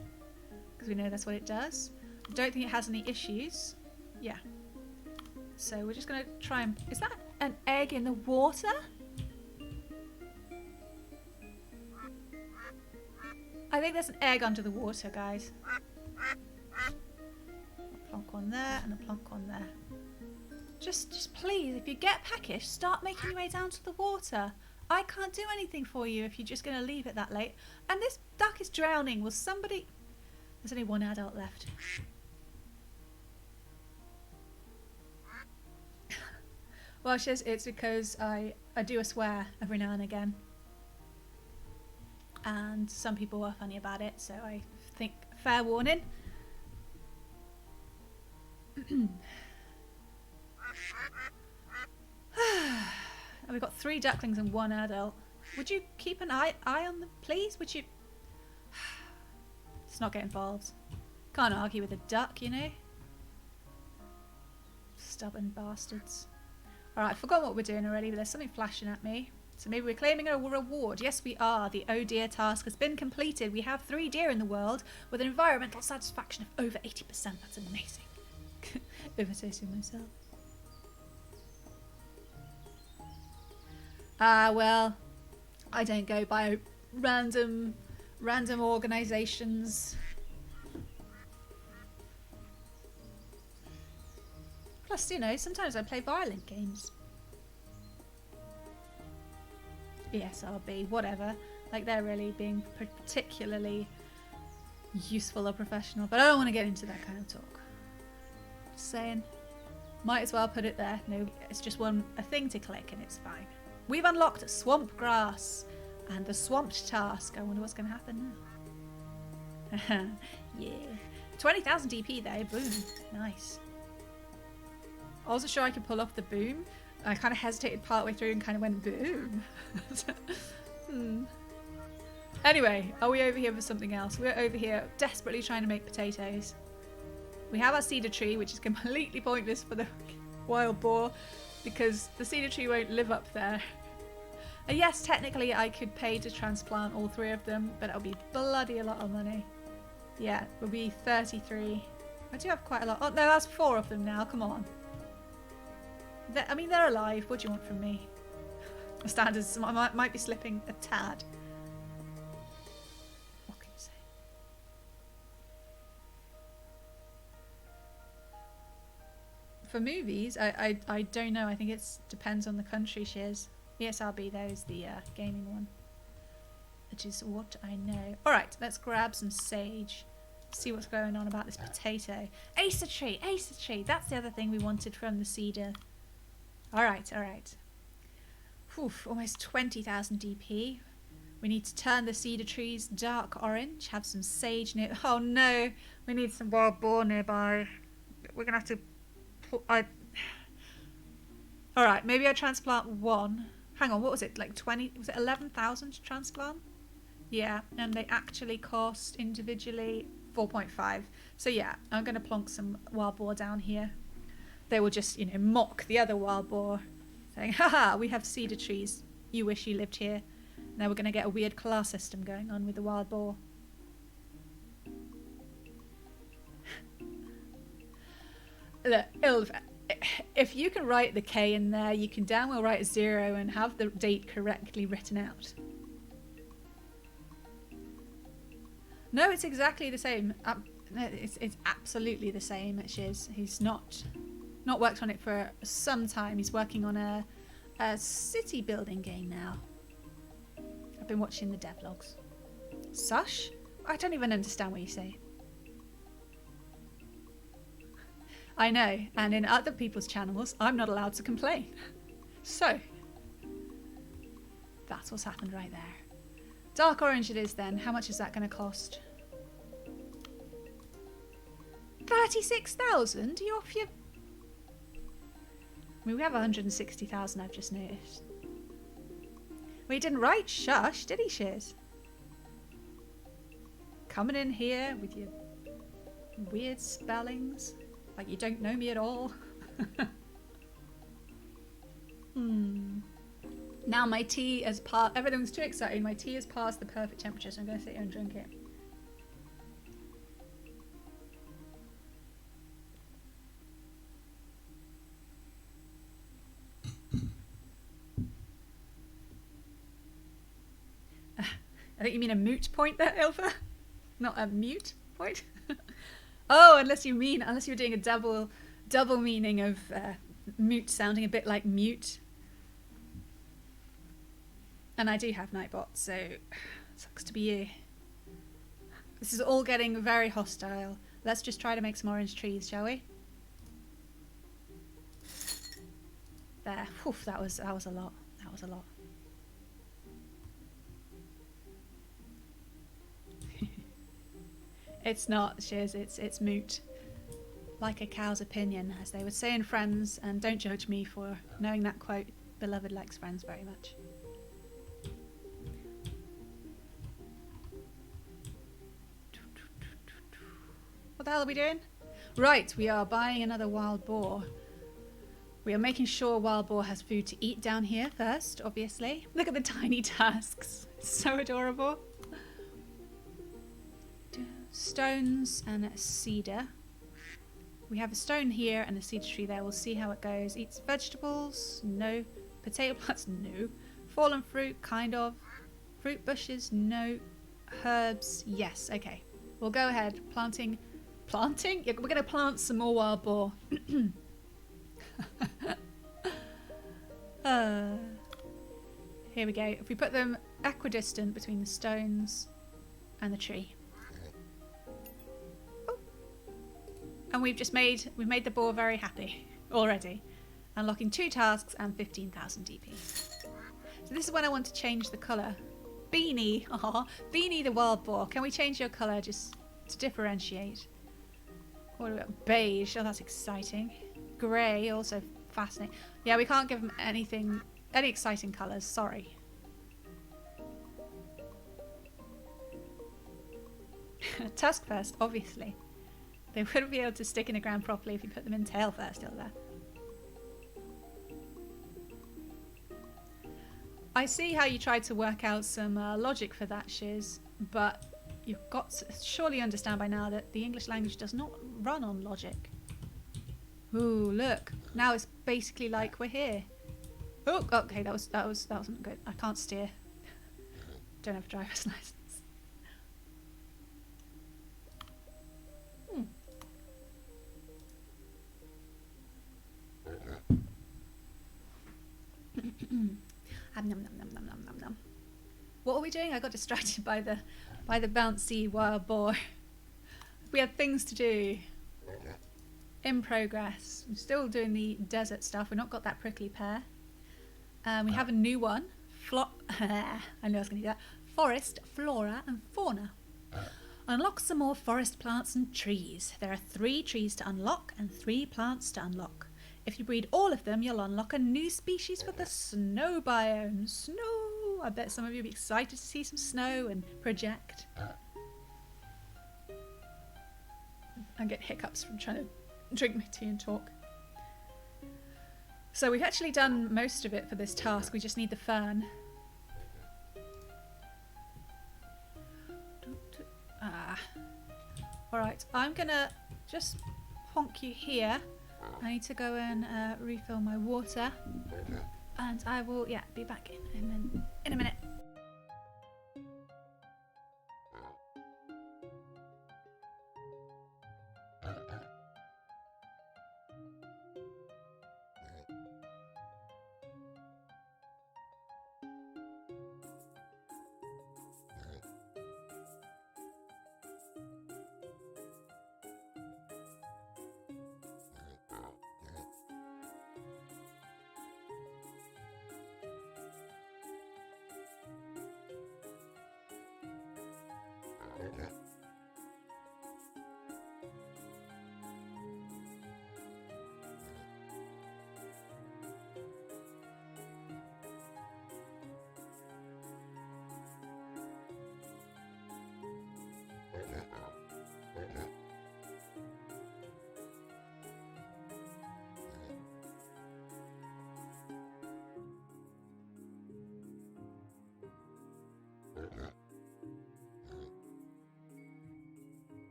because we know that's what it does. I don't think it has any issues. Yeah. So we're just going to try and... Is that an egg in the water? I think there's an egg under the water, guys. A plonk one there and a plonk one there. Just please, if you get peckish, start making your way down to the water. I can't do anything for you if you're just going to leave it that late. And this duck is drowning. Will somebody... There's only one adult left. Well, it's because I do a swear every now and again. And some people are funny about it, so I think fair warning. We've got 3 ducklings and 1 adult. Would you keep an eye on them, please? Would you... Let's not get involved. Can't argue with a duck, you know? Stubborn bastards. Alright, I forgot what we're doing already, but there's something flashing at me. So maybe we're claiming a reward. Yes, we are. The oh dear task has been completed. We have 3 deer in the world with an environmental satisfaction of over 80%. That's amazing. Overtasting myself. Ah, well, I don't go by random organisations. Plus, you know, sometimes I play violent games. ESRB, whatever. Like, they're really being particularly useful or professional. But I don't want to get into that kind of talk. Just saying. Might as well put it there. No, it's just a thing to click and it's fine. We've unlocked swamp grass and the swamped task. I wonder what's going to happen now. Yeah. 20,000 DP there. Boom. Nice. I wasn't sure I could pull off the boom. I kind of hesitated partway through and kind of went boom. Anyway, are we over here for something else? We're over here desperately trying to make potatoes. We have our cedar tree, which is completely pointless for the wild boar because the cedar tree won't live up there. And yes, technically I could pay to transplant all 3 of them, but it'll be bloody a lot of money. Yeah, it will be 33. I do have quite a lot. Oh no, that's 4 of them now. Come on. I mean, they're alive. What do you want from me? The standards might be slipping a tad. What can you say? For movies, I don't know. I think it depends on the country, Shiz. ESRB, though, is the gaming one. Which is what I know. Alright, let's grab some sage. See what's going on about this potato. Acer tree! Acer tree! That's the other thing we wanted from the cedar. Alright, alright. Almost 20,000 DP. We need to turn the cedar trees dark orange. Have some sage near... Oh no! We need some wild boar nearby. We're going to have to... Alright, maybe I transplant 1. Hang on, what was it? Like 20... Was it 11,000 to transplant? Yeah, and they actually cost individually 4.5. So yeah, I'm going to plonk some wild boar down here. They will just, you know, mock the other wild boar, saying, haha, we have cedar trees. You wish you lived here. Now we're going to get a weird class system going on with the wild boar. Look, Ilv, if you can write the K in there, you can damn well write a 0 and have the date correctly written out. No, it's exactly the same. It's absolutely the same, Shiz. He's not worked on it for some time. He's working on a city building game now. I've been watching the devlogs. Sush? I don't even understand what you say. I know, and in other people's channels, I'm not allowed to complain. So, that's what's happened right there. Dark orange it is then. How much is that going to cost? 36,000? Are you off your... I mean, we have 160,000, I've just noticed. Well, he didn't write shush, did he, Shiz? Coming in here with your weird spellings. Like you don't know me at all. Now my tea has passed... Everything's too exciting. My tea has passed the perfect temperature, so I'm going to sit here and drink it. I think you mean a moot point there, Ilva? Not a mute point? Oh, unless you're doing a double meaning of moot sounding a bit like mute. And I do have Nightbot, so sucks to be you. This is all getting very hostile. Let's just try to make some orange trees, shall we? There. Whew, that was a lot. That was a lot. It's not, Shiz, it's moot. Like a cow's opinion, as they would say in Friends, and don't judge me for knowing that quote. Beloved likes Friends very much. What the hell are we doing? Right, we are buying another wild boar. We are making sure Wild Boar has food to eat down here first, obviously. Look at the tiny tusks. It's so adorable. Stones and a cedar. We have a stone here and a cedar tree there. We'll see how it goes. Eats vegetables? No. Potato plants? No. Fallen fruit? Kind of. Fruit bushes? No. Herbs? Yes. Okay. We'll go ahead. Planting? Yeah, we're going to plant some more Wild Boar. Here we go. If we put them equidistant between the stones and the tree. Oh. And we've made the boar very happy already. Unlocking 2 tasks and 15,000 DP. So this is when I want to change the colour. Beanie, Beanie the Wild Boar. Can we change your colour just to differentiate? What do we got? Beige. Oh, that's exciting. Grey, also fascinating. Yeah, we can't give them any exciting colours. Sorry. Tusk first, obviously. They wouldn't be able to stick in the ground properly if you put them in tail first, over. I see how you tried to work out some logic for that, Shiz, but you've got to surely understand by now that the English language does not run on logic. Ooh, look. Now it's basically like we're here. Oh, okay, that wasn't good. I can't steer. Don't have a driver's license. What are we doing? I got distracted by the bouncy Wild Boar. We had things to do. In progress. I'm still doing the desert stuff. We've not got that prickly pear. We have a new one. I knew I was going to do that. Forest, flora and fauna. Unlock some more forest plants and trees. There are 3 trees to unlock and 3 plants to unlock. If you breed all of them, you'll unlock a new species for the snow biome. Snow! I bet some of you will be excited to see some snow and project. I get hiccups from trying to drink my tea and talk. So we've actually done most of it for this task. We just need the fern. Alright, I'm gonna just honk you here. I need to go and refill my water. And I will, be back in a minute.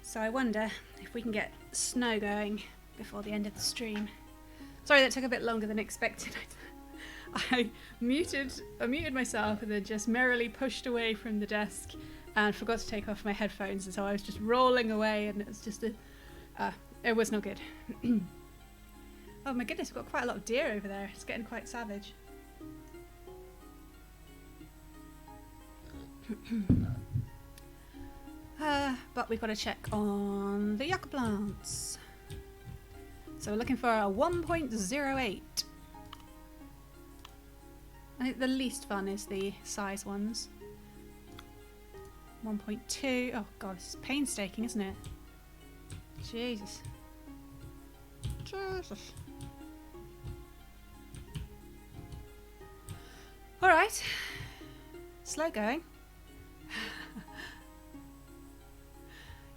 So I wonder if we can get snow going before the end of the stream. Sorry that took a bit longer than expected. I muted myself and then just merrily pushed away from the desk and forgot to take off my headphones, and so I was just rolling away, and it was just it was not good. Oh my goodness, we've got quite a lot of deer over there. It's getting quite savage. But we've got to check on the yucca plants. So we're looking for a 1.08. I think the least fun is the size ones. 1.2. Oh god, this is painstaking, isn't it? Jesus. Jesus. Alright. Slow going.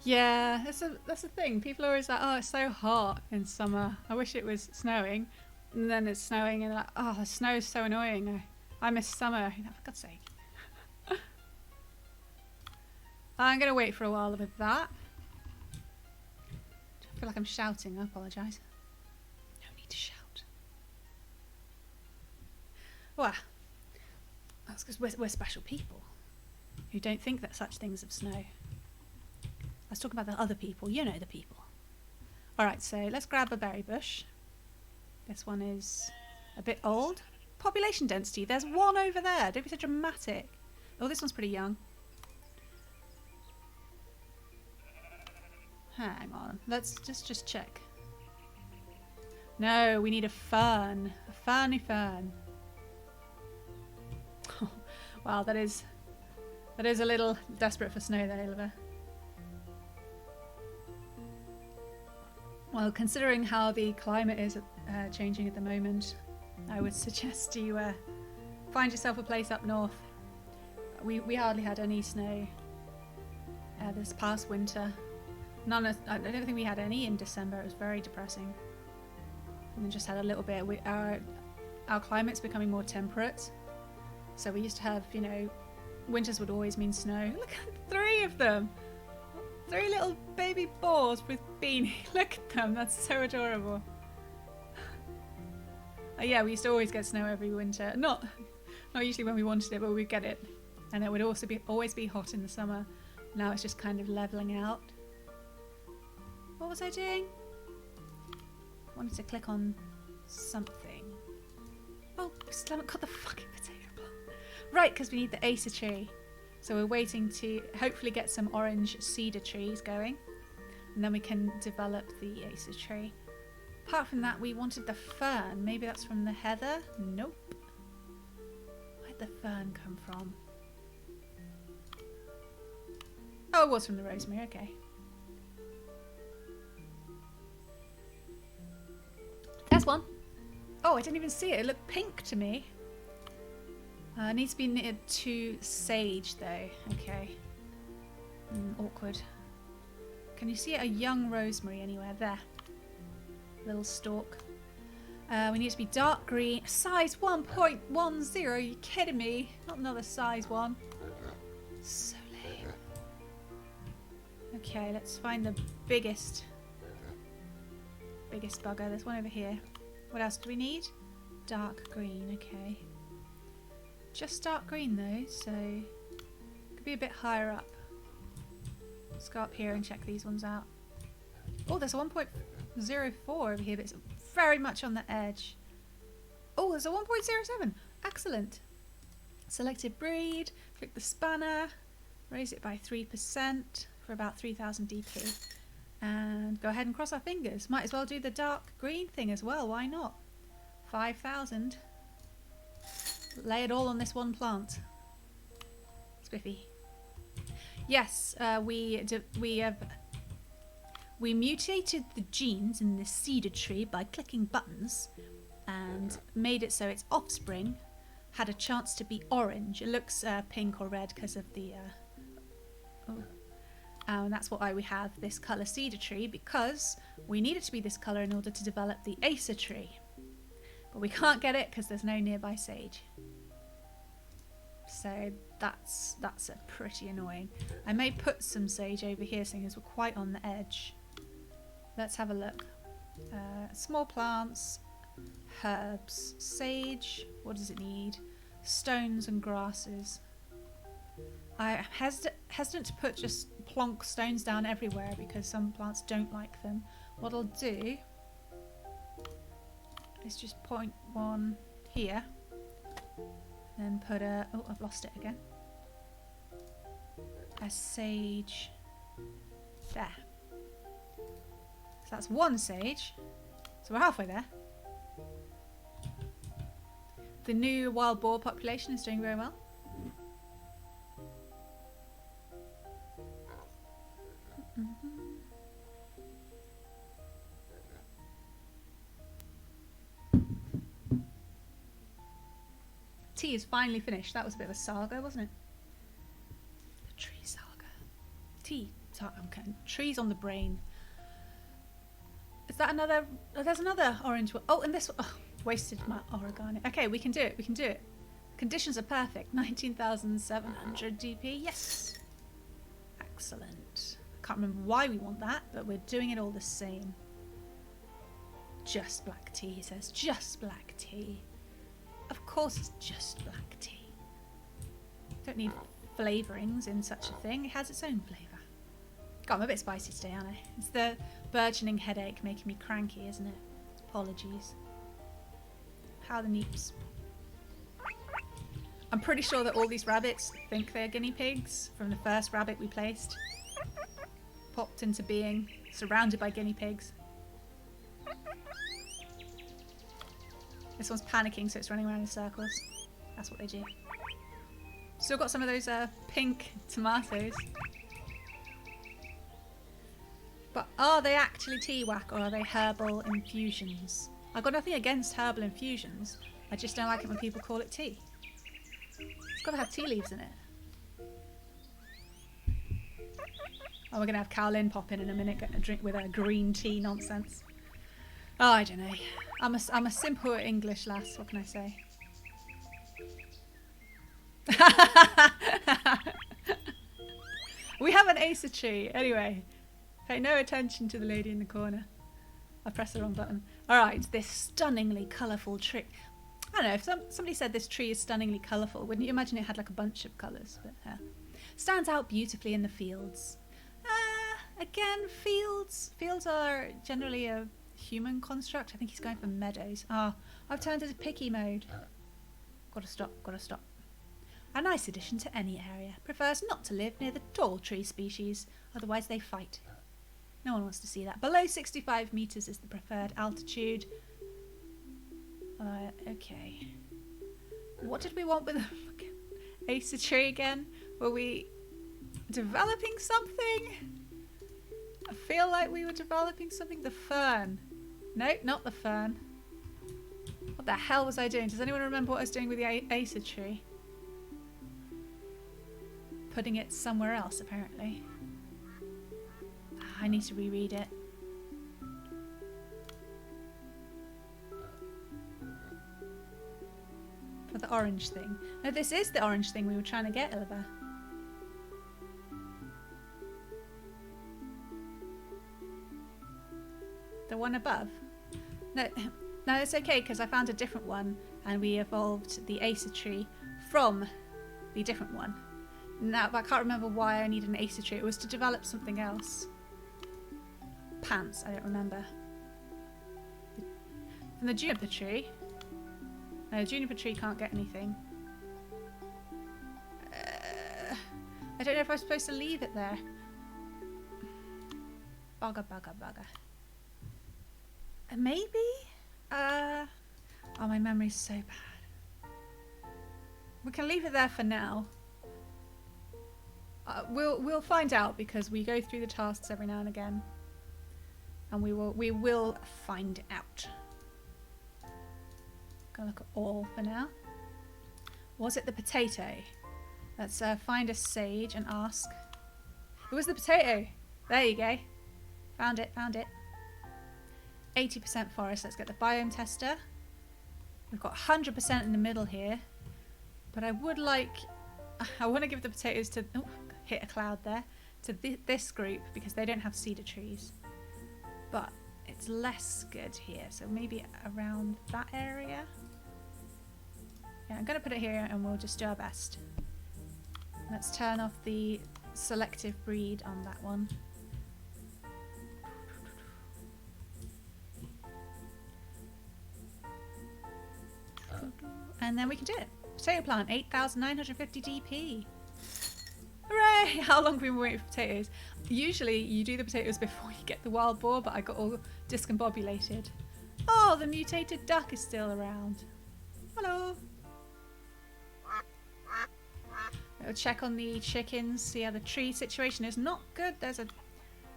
Yeah, that's the thing. People are always like, oh, it's so hot in summer. I wish it was snowing. And then it's snowing and like, oh, the snow is so annoying. I miss summer. You know, for God's sake. I'm going to wait for a while with that. I feel like I'm shouting. I apologise. No need to shout. Well, that's because we're special people who don't think that such things of snow. Let's talk about the other people. You know the people. Alright, so let's grab a berry bush. This one is a bit old. Population density. There's one over there. Don't be so dramatic. Oh, this one's pretty young. Hang on. Let's just check. No, we need a fern. A ferny fern. Wow, that is a little desperate for snow there, Oliver. Well, considering how the climate is changing at the moment, I would suggest you find yourself a place up north. We hardly had any snow this past winter. I don't think we had any in December. It was very depressing. And then just had a little bit. Our climate's becoming more temperate. So we used to have, you know, winters would always mean snow. Look at 3 of them. 3 little baby boars with beanie. Look at them. That's so adorable. Yeah, we used to always get snow every winter. Not usually when we wanted it, but we'd get it. And it would also always be hot in the summer. Now it's just kind of leveling out. What was I doing? I wanted to click on something. Oh, I still haven't got the fucking potato plant. Right, because we need the acer tree. So we're waiting to hopefully get some orange cedar trees going. And then we can develop the acer tree. Apart from that, we wanted the fern. Maybe that's from the heather? Nope. Where'd the fern come from? Oh, it was from the rosemary, okay. There's one. Oh, I didn't even see it. It looked pink to me. It needs to be knitted to sage though. Okay. Awkward. Can you see a young rosemary anywhere? There. Little stalk. We need it to be dark green. Size 1.10. Are you kidding me? Not another size 1. So lame. Okay, let's find the biggest bugger. There's one over here. What else do we need? Dark green. Okay. Just dark green though, so could be a bit higher up. Let's go up here and check these ones out. Oh, there's a 1.04 over here, but it's very much on the edge. Oh, there's a 1.07. Excellent. Selected breed. Click the spanner. Raise it by 3% for about 3000 DP. And go ahead and cross our fingers. Might as well do the dark green thing as well. Why not? 5,000. Lay it all on this one plant. Spiffy. Yes, we mutated the genes in this cedar tree by clicking buttons and made it so its offspring had a chance to be orange. It looks pink or red because of the... and that's why we have this colour cedar tree, because we need it to be this colour in order to develop the acer tree. But we can't get it because there's no nearby sage. So that's pretty annoying. I may put some sage over here seeing as we're quite on the edge. Let's have a look. Small plants. Herbs. Sage. What does it need? Stones and grasses. I'm hesitant to put just plonk stones down everywhere because some plants don't like them. What I'll do is just point one here. Then put a... Oh, I've lost it again. A sage there. So that's one sage. So we're halfway there. The new wild boar population is doing very well. Tea is finally finished. That was a bit of a saga, wasn't it? The tree saga. Tea. Okay. Trees on the brain. Is that another? Oh, there's another orange one. Oh, and this one. Oh, wasted my oregano. Okay, we can do it. We can do it. Conditions are perfect. 19,700 DP. Yes. Excellent. I can't remember why we want that, but we're doing it all the same. Just black tea, he says. Just black tea. Of course it's just black tea. Don't need flavourings in such a thing. It has its own flavour. God, I'm a bit spicy today, aren't I? It's the burgeoning headache making me cranky, isn't it? Apologies. How the neeps. I'm pretty sure that all these rabbits think they're guinea pigs from the first rabbit we placed. Popped into being, surrounded by guinea pigs. This one's panicking, so it's running around in circles. That's what they do. Still got some of those pink tomatoes. But are they actually tea whack or are they herbal infusions? I've got nothing against herbal infusions. I just don't like it when people call it tea. It's got to have tea leaves in it. Oh, we're going to have Cowlin pop in a minute, get a drink with her green tea nonsense. Oh, I don't know. I'm a simple English lass, what can I say? We have an Acer tree. Anyway, pay no attention to the lady in the corner. I pressed the wrong button. Alright, this stunningly colourful tree. I don't know, if somebody said this tree is stunningly colourful, wouldn't you imagine it had like a bunch of colours? But stands out beautifully in the fields. Again, fields. Fields are generally a human construct. I think he's going for meadows. Ah, I've turned into picky mode. Gotta stop, gotta stop. A nice addition to any area. Prefers not to live near the tall tree species, otherwise they fight. No one wants to see that. Below 65 metres is the preferred altitude. Okay. What did we want with the Acer tree again? Were we developing something? I feel like we were developing something. The fern. No, not the fern. What the hell was I doing? Does anyone remember what I was doing with the Acer tree? Putting it somewhere else, apparently. I need to reread it. For the orange thing. No, this is the orange thing we were trying to get, Oliver. The one above? No, it's okay because I found a different one and we evolved the Acer tree from the different one. Now, I can't remember why I needed an Acer tree. It was to develop something else. Pants, I don't remember. From the juniper tree. No, the juniper tree can't get anything. I don't know if I'm supposed to leave it there. Bugger, bugger, bugger. Maybe? Oh, my memory's so bad. We can leave it there for now. We'll find out because we go through the tasks every now and again. And we will find out. Gonna look at all for now. Was it the potato? Let's find a sage and ask. It was the potato. There you go. Found it, found it. 80% forest. Let's get the biome tester. We've got 100% in the middle here. But I would like... I want to give the potatoes to... Oh, hit a cloud there. To this group because they don't have cedar trees. But it's less good here. So maybe around that area. Yeah, I'm going to put it here and we'll just do our best. Let's turn off the selective breed on that one. And then we can do it. Potato plant, 8,950 DP. Hooray! How long have we been waiting for potatoes? Usually you do the potatoes before you get the wild boar, but I got all discombobulated. Oh, the mutated duck is still around. Hello. We'll check on the chickens, see how the tree situation is. Not good. There's an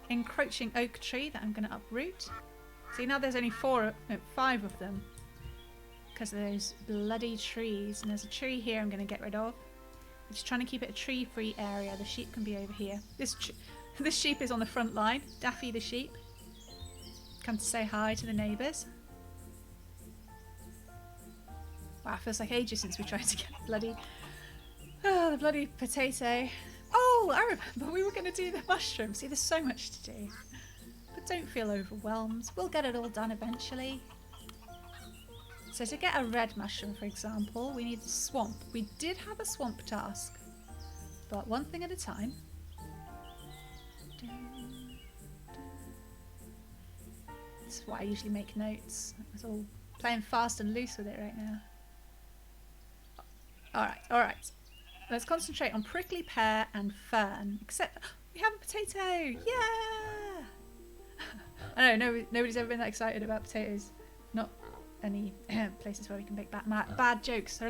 encroaching oak tree that I'm going to uproot. See, now there's only 5 of them. Because of those bloody trees. And there's a tree here I'm going to get rid of. I'm just trying to keep it a tree-free area. The sheep can be over here. This sheep is on the front line. Daffy the sheep. Come to say hi to the neighbours. Wow, it feels like ages since we tried to get the bloody potato. Oh, I remember we were going to do the mushroom. See, there's so much to do. But don't feel overwhelmed. We'll get it all done eventually. So to get a red mushroom, for example, we need a swamp. We did have a swamp task, but one thing at a time. This is why I usually make notes. I was all playing fast and loose with it right now. Alright. Let's concentrate on prickly pear and fern. Except we have a potato! Yeah! I know, nobody's ever been that excited about potatoes. Not any places where we can make bad jokes.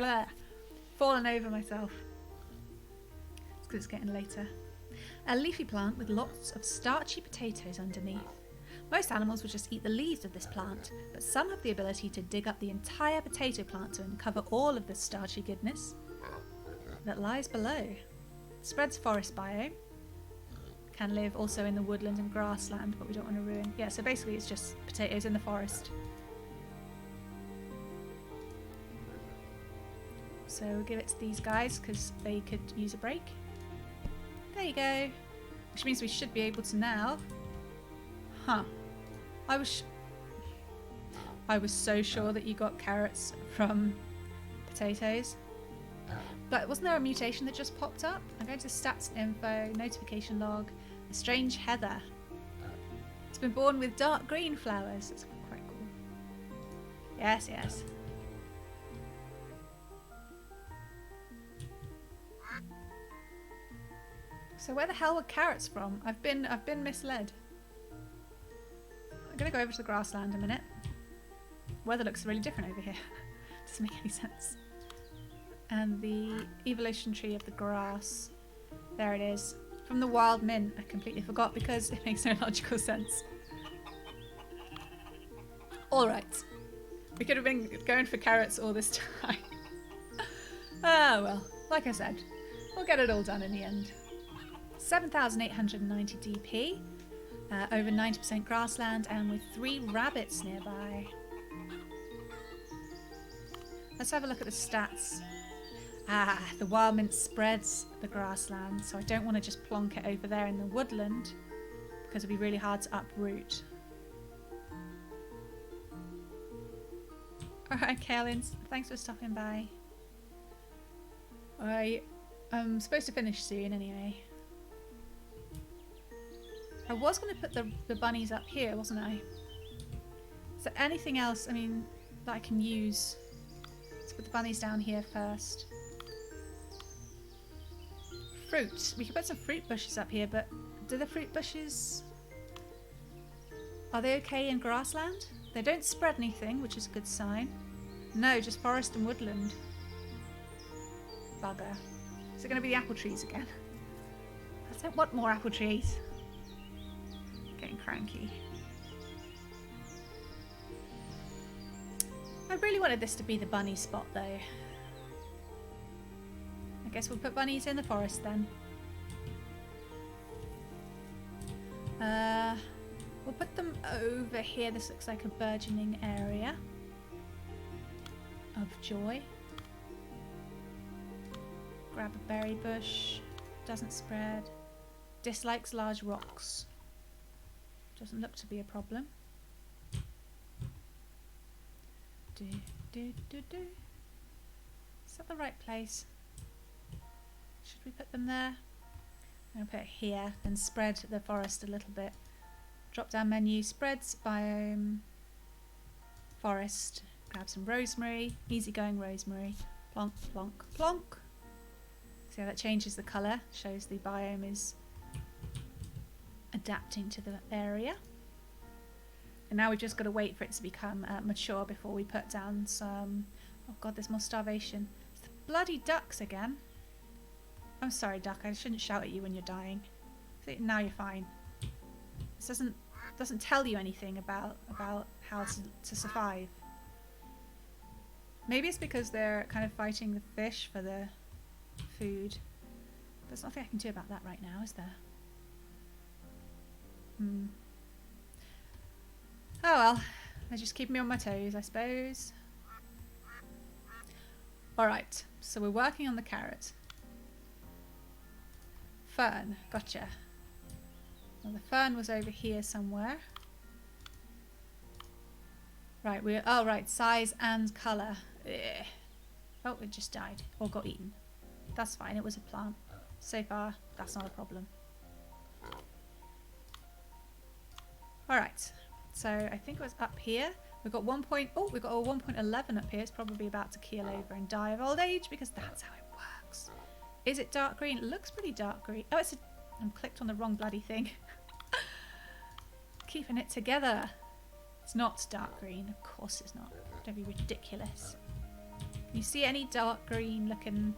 Fallen over myself. It's because it's getting later. A leafy plant with lots of starchy potatoes underneath. Most animals will just eat the leaves of this plant, but some have the ability to dig up the entire potato plant to uncover all of the starchy goodness that lies below. Spreads forest biome. Can live also in the woodland and grassland, but we don't want to ruin. Yeah, so basically it's just potatoes in the forest. So we'll give it to these guys because they could use a break. There you go. Which means we should be able to now. Huh. I was so sure that you got carrots from potatoes. But wasn't there a mutation that just popped up? I'm going to stats info, notification log. A strange heather. It's been born with dark green flowers. It's quite cool. Yes. So where the hell were carrots from? I've been misled. I'm gonna go over to the grassland a minute. Weather looks really different over here. Doesn't make any sense. And the evolution tree of the grass. There it is. From the wild mint. I completely forgot because it makes no logical sense. Alright. We could have been going for carrots all this time. Ah well, like I said, we'll get it all done in the end. 7,890 DP, over 90% grassland, and with 3 rabbits nearby. Let's have a look at the stats. Ah, the wild mint spreads the grassland, so I don't want to just plonk it over there in the woodland because it'll be really hard to uproot. Alright, Kaelin, thanks for stopping by. I'm supposed to finish soon anyway. I was going to put the bunnies up here, wasn't I? Is there anything else, I mean, that I can use? Let's put the bunnies down here first. Fruit. We could put some fruit bushes up here, but do the fruit bushes... Are they okay in grassland? They don't spread anything, which is a good sign. No, just forest and woodland. Bugger. Is it going to be the apple trees again? I don't want more apple trees. Getting cranky. I really wanted this to be the bunny spot though. I guess we'll put bunnies in the forest then. We'll put them over here. This looks like a burgeoning area of joy. Grab a berry bush. Doesn't spread. Dislikes large rocks. Doesn't look to be a problem. Do, do, do, do. Is that the right place? Should we put them there? I'm going to put it here and spread the forest a little bit. Drop down menu, spreads, biome, forest. Grab some rosemary, easygoing rosemary. Plonk, plonk, plonk. See how that changes the colour? Shows the biome is adapting to the area. And now we've just got to wait for it to become mature before we put down some... Oh god, there's more starvation. It's the bloody ducks again. I'm sorry, duck. I shouldn't shout at you when you're dying. See, now you're fine. This doesn't tell you anything about how to survive. Maybe it's because they're kind of fighting the fish for the food. There's nothing I can do about that right now, is there? Oh well, they just keep me on my toes, I suppose. Alright, so we're working on the carrot. Fern, gotcha. Well, the fern was over here somewhere. Right, oh right, size and colour. Ugh. Oh, it just died, or got eaten. That's fine, it was a plant. So far, that's not a problem. Alright, so I think it was up here. We've got we've got a 1.11 up here. It's probably about to keel over and die of old age because that's how it works. Is it dark green? It looks pretty dark green. Oh, I'm clicked on the wrong bloody thing. Keeping it together. It's not dark green. Of course it's not. Don't be ridiculous. Can you see any dark green looking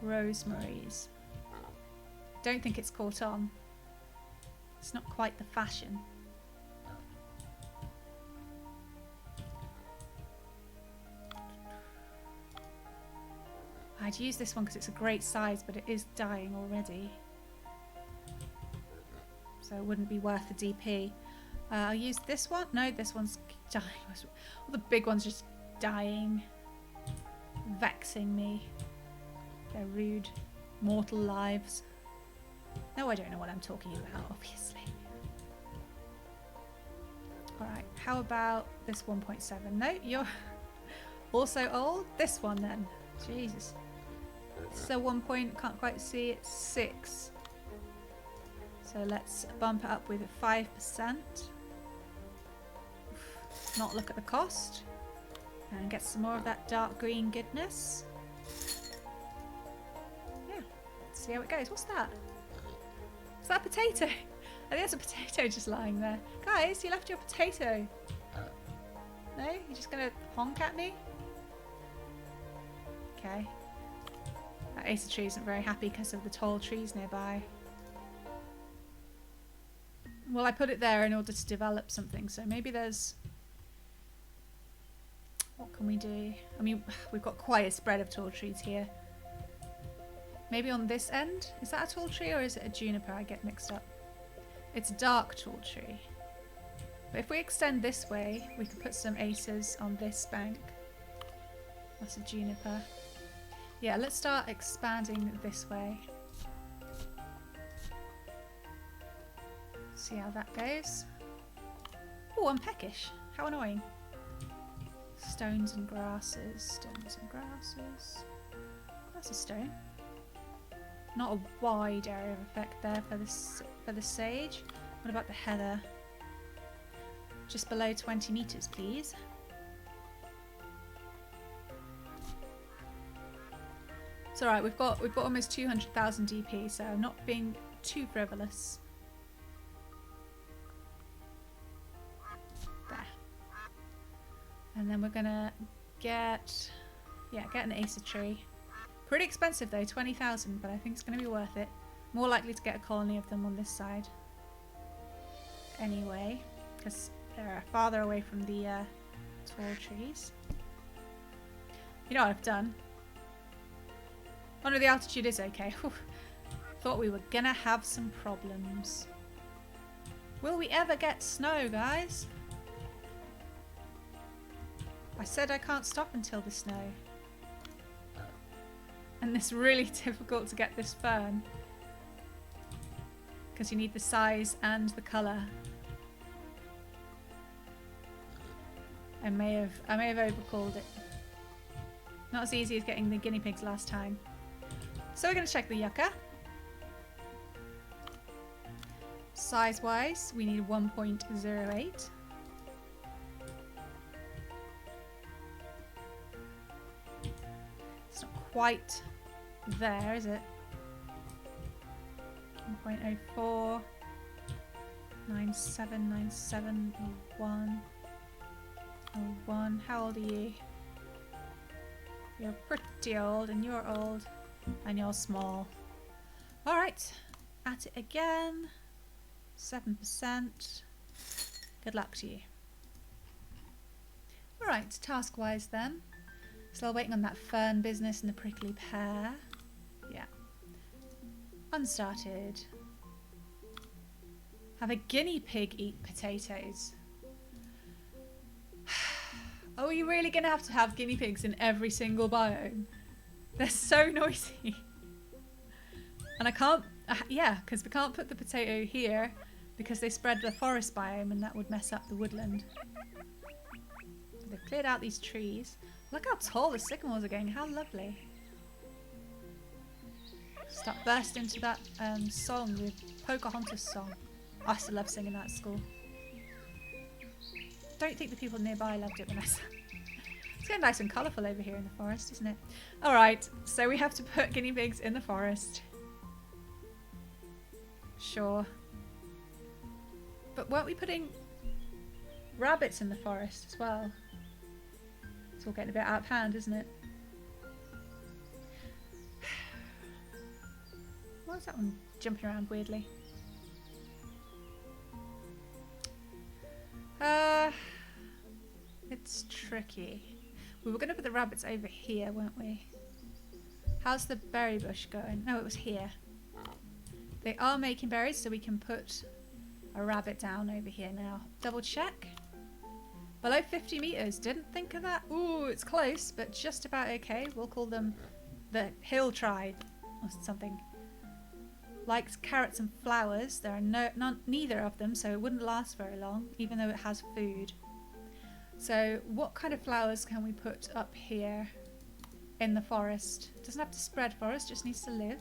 rosemaries? Don't think it's caught on. It's not quite the fashion. I'd use this one because it's a great size, but it is dying already. So it wouldn't be worth the DP. I'll use this one. No, this one's dying. All the big ones just dying. Vexing me. Their rude mortal lives. No, I don't know what I'm talking about, obviously. Alright, how about this 1.7? No, you're also old. This one then. Jesus. So 1 point, can't quite see, it's 6. So let's bump it up with 5%. Not look at the cost. And get some more of that dark green goodness. Yeah, let's see how it goes. What's that? Is that a potato? I think there's a potato just lying there. Guys, you left your potato. No? You're just gonna honk at me? Okay. That acer tree isn't very happy because of the tall trees nearby. Well, I put it there in order to develop something, so maybe there's... What can we do? I mean, we've got quite a spread of tall trees here. Maybe on this end? Is that a tall tree or is it a juniper? I get mixed up. It's a dark tall tree. But if we extend this way, we could put some acers on this bank. That's a juniper. Yeah, let's start expanding this way. See how that goes. Oh, I'm peckish. How annoying. Stones and grasses. Stones and grasses. That's a stone. Not a wide area of effect there for the sage. What about the heather? Just below 20 meters, please. It's alright, we've got almost 200,000 DP, so I'm not being too frivolous. There. And then we're gonna get an acer tree. Pretty expensive though, 20,000, but I think it's gonna be worth it. More likely to get a colony of them on this side. Anyway, because they're farther away from the tall trees. You know what I've done? Oh no, the altitude is okay. Whew. Thought we were gonna have some problems. Will we ever get snow, guys? I said I can't stop until the snow. And it's really difficult to get this fern. Because you need the size and the colour. I may have overcalled it. Not as easy as getting the guinea pigs last time. So we're going to check the yucca. Size-wise, we need 1.08. It's not quite there, is it? 1.04. 979701. 01. How old are you? You're pretty old, and you're old, and you're small. Alright, at it again. 7%. Good luck to you. Alright, task-wise then. Still waiting on that fern business and the prickly pear. Yeah. Unstarted. Have a guinea pig eat potatoes. Are we really going to have guinea pigs in every single biome? They're so noisy. And I can't... yeah, because we can't put the potato here because they spread the forest biome and that would mess up the woodland. So they've cleared out these trees. Look how tall the sycamores are getting. How lovely. Start burst into that song, the Pocahontas song. I used to love singing that at school. Don't think the people nearby loved it when I sang. It's getting nice and colourful over here in the forest, isn't it? Alright, so we have to put guinea pigs in the forest. Sure. But weren't we putting rabbits in the forest as well? It's all getting a bit out of hand, isn't it? Why is that one jumping around weirdly? It's tricky. We were going to put the rabbits over here, weren't we? How's the berry bush going? No, it was here. They are making berries, so we can put a rabbit down over here now. Double check. Below 50 meters. Didn't think of that. Ooh, it's close, but just about okay. We'll call them the hill tribe or something. Likes carrots and flowers. There are neither of them, so it wouldn't last very long, even though it has food. So what kind of flowers can we put up here in the forest? Doesn't have to spread forest, just needs to live.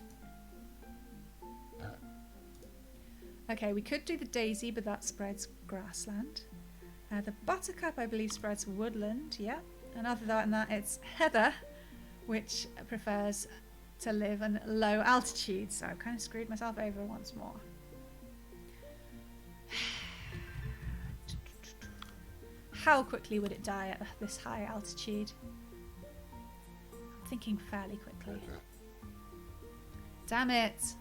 Okay, we could do the daisy, but that spreads grassland. The buttercup, I believe, spreads woodland, yeah. And other than that, it's heather, which prefers to live in low altitude. So I've kind of screwed myself over once more. How quickly would it die at this high altitude? I'm thinking fairly quickly. Damn it!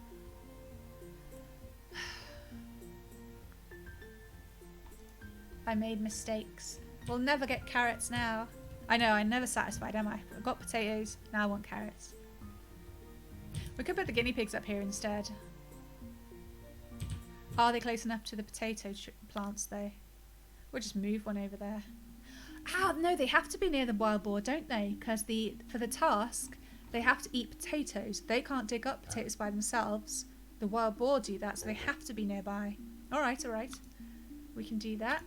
I made mistakes. We'll never get carrots now. I know, I'm never satisfied, am I? I've got potatoes, now I want carrots. We could put the guinea pigs up here instead. Are they close enough to the potato plants though? We'll just move one over there. Ah, no, they have to be near the wild boar, don't they? Because for the task, they have to eat potatoes. They can't dig up potatoes by themselves. The wild boar do that, so they have to be nearby. Alright, alright. We can do that.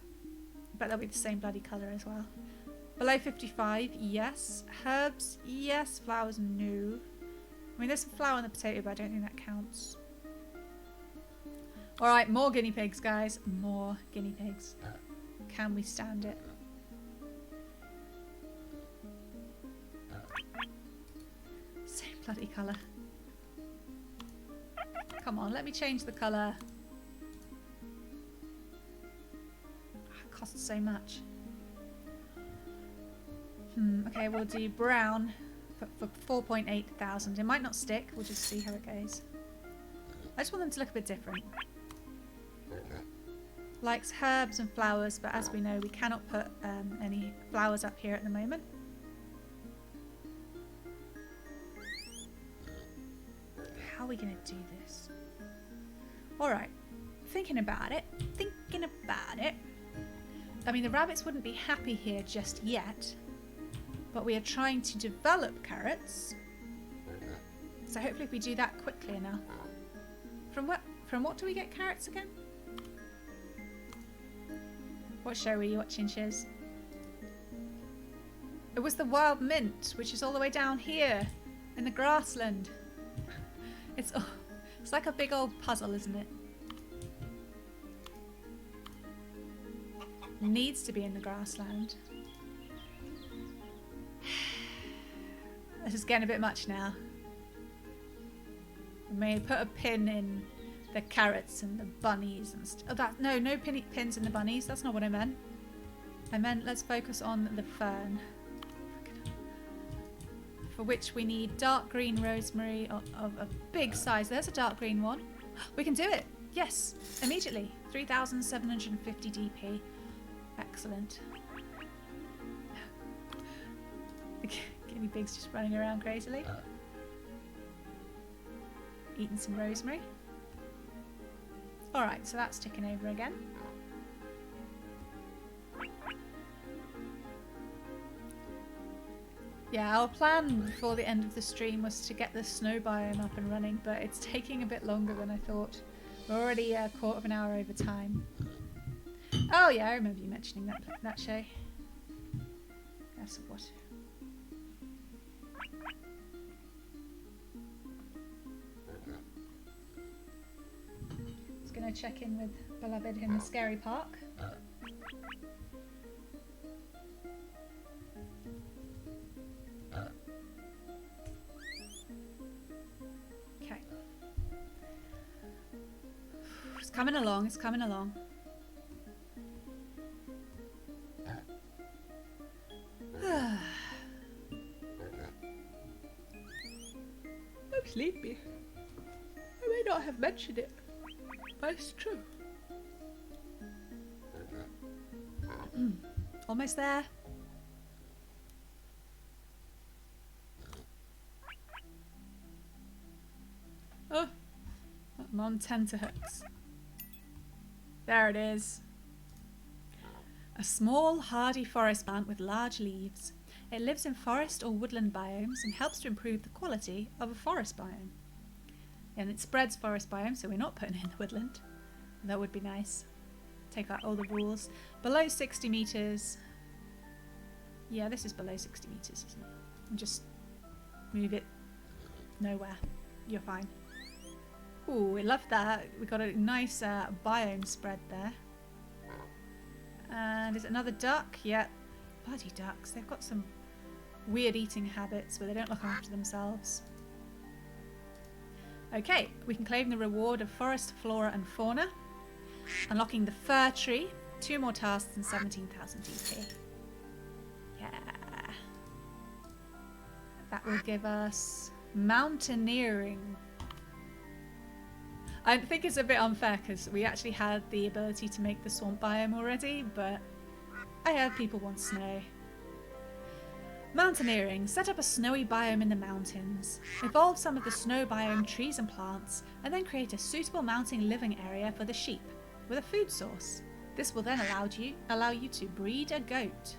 But they'll be the same bloody colour as well. Below 55, yes. Herbs, yes. Flowers, no. I mean, there's some flour on the potato, but I don't think that counts. Alright, more guinea pigs, guys. More guinea pigs. Can we stand it? Same bloody colour. Come on, let me change the colour. It costs so much. Okay, we'll do brown for 4.8 thousand. It might not stick. We'll just see how it goes. I just want them to look a bit different. Likes herbs and flowers, but as we know, we cannot put any flowers up here at the moment. How are we going to do this? Alright, thinking about it. I mean, the rabbits wouldn't be happy here just yet, but we are trying to develop carrots. So hopefully if we do that quickly enough. From what do we get carrots again? What show were you watching, Shiz? It was the wild mint, which is all the way down here in the grassland. It's like a big old puzzle, isn't it? Needs to be in the grassland. This is getting a bit much now. We may put a pin in the carrots and the bunnies and no pins in the bunnies. That's not what I meant. I meant let's focus on the fern. For which we need dark green rosemary of a big size. There's a dark green one. We can do it. Yes, immediately. 3,750 DP. Excellent. The guinea pig's just running around crazily. Eating some rosemary. Alright, so that's ticking over again. Yeah, our plan before the end of the stream was to get the snow biome up and running, but it's taking a bit longer than I thought. We're already a quarter of an hour over time. Oh yeah, I remember you mentioning that show. Glass of water. Just gonna check in with Beloved in the scary park. Okay. It's coming along, it's coming along. I'm sleepy. I may not have mentioned it, but it's true. Almost there. Oh, I'm on tenterhooks. There it is. A small, hardy forest plant with large leaves. It lives in forest or woodland biomes and helps to improve the quality of a forest biome. And it spreads forest biome, so we're not putting it in the woodland. That would be nice. Take out all the walls. Below 60 meters. Yeah, this is below 60 meters, isn't it? And just move it nowhere. You're fine. Ooh, we love that. We got a nice biome spread there. And is it another duck? Yeah. Bloody ducks. They've got some weird eating habits where they don't look after themselves. Okay, we can claim the reward of forest flora and fauna. Unlocking the fir tree. 2 more tasks and 17,000 DP. Yeah. That will give us mountaineering. I think it's a bit unfair because we actually had the ability to make the swamp biome already, but I heard people want snow. Mountaineering. Set up a snowy biome in the mountains. Evolve some of the snow biome trees and plants, and then create a suitable mountain living area for the sheep, with a food source. This will then allow you to breed a goat,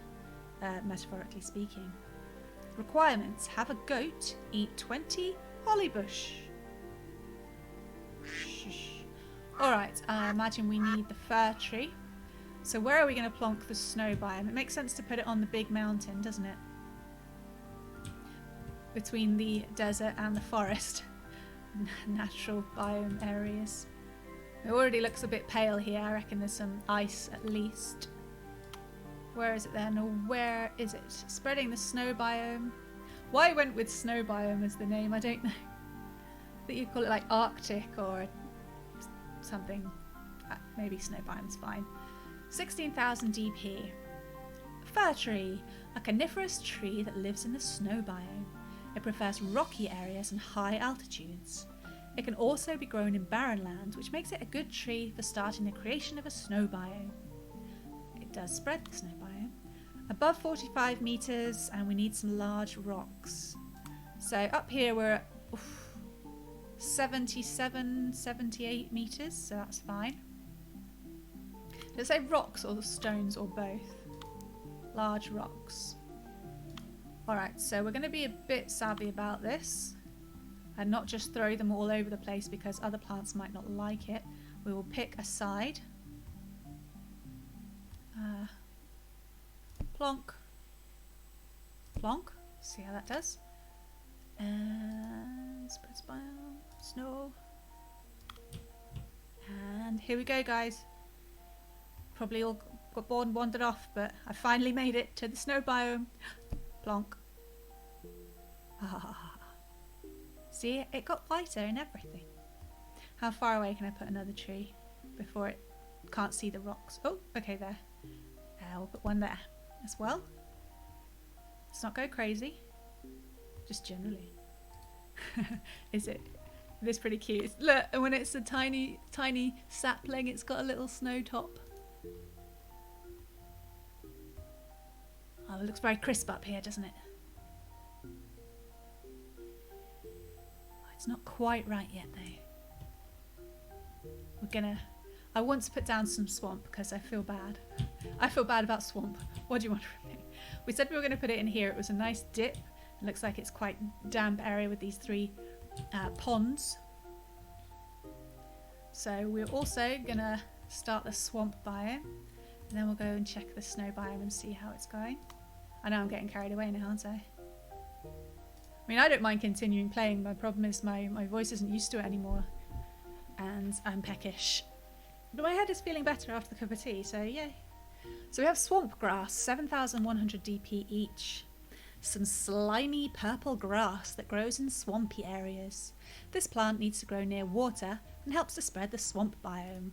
metaphorically speaking. Requirements. Have a goat, eat 20 hollybush. Alright, I imagine we need the fir tree. So where are we going to plonk the snow biome? It makes sense to put it on the big mountain, doesn't it? Between the desert and the forest. Natural biome areas. It already looks a bit pale here. I reckon there's some ice at least. Where is it then? Or where is it? Spreading the snow biome. Why I went with snow biome as the name, I don't know. I think you'd call it like Arctic or something. Maybe snow biome's fine. 16,000 DP. Fir tree. A coniferous tree that lives in the snow biome. It prefers rocky areas and high altitudes. It can also be grown in barren land, which makes it a good tree for starting the creation of a snow biome. It does spread the snow biome. Above 45 meters, and we need some large rocks. So up here we're at 77, 78 meters, so that's fine. Let's say rocks or stones or both. Large rocks. Alright, so we're going to be a bit savvy about this and not just throw them all over the place because other plants might not like it. We will pick a side. Plonk. Plonk. See how that does. And spreads biome, snow. And here we go, guys. Probably all got bored and wandered off, but I finally made it to the snow biome. Plonk. Ah. See, it got lighter and everything. How far away can I put another tree before it can't see the rocks? Oh, okay, there. We'll put one there as well. Let's not go crazy. Just generally. Is it? It is pretty cute. Look, and when it's a tiny, tiny sapling, it's got a little snow top. Oh, it looks very crisp up here, doesn't it? It's not quite right yet, though. We're gonna... I want to put down some swamp because I feel bad. I feel bad about swamp. What do you want from me? We said we were going to put it in here. It was a nice dip. It looks like it's quite damp area with these 3 ponds. So we're also going to start the swamp biome. And then we'll go and check the snow biome and see how it's going. I know I'm getting carried away now, aren't I? I mean, I don't mind continuing playing. My problem is my voice isn't used to it anymore. And I'm peckish. But my head is feeling better after the cup of tea, so yay. So we have swamp grass, 7,100 DP each. Some slimy purple grass that grows in swampy areas. This plant needs to grow near water and helps to spread the swamp biome.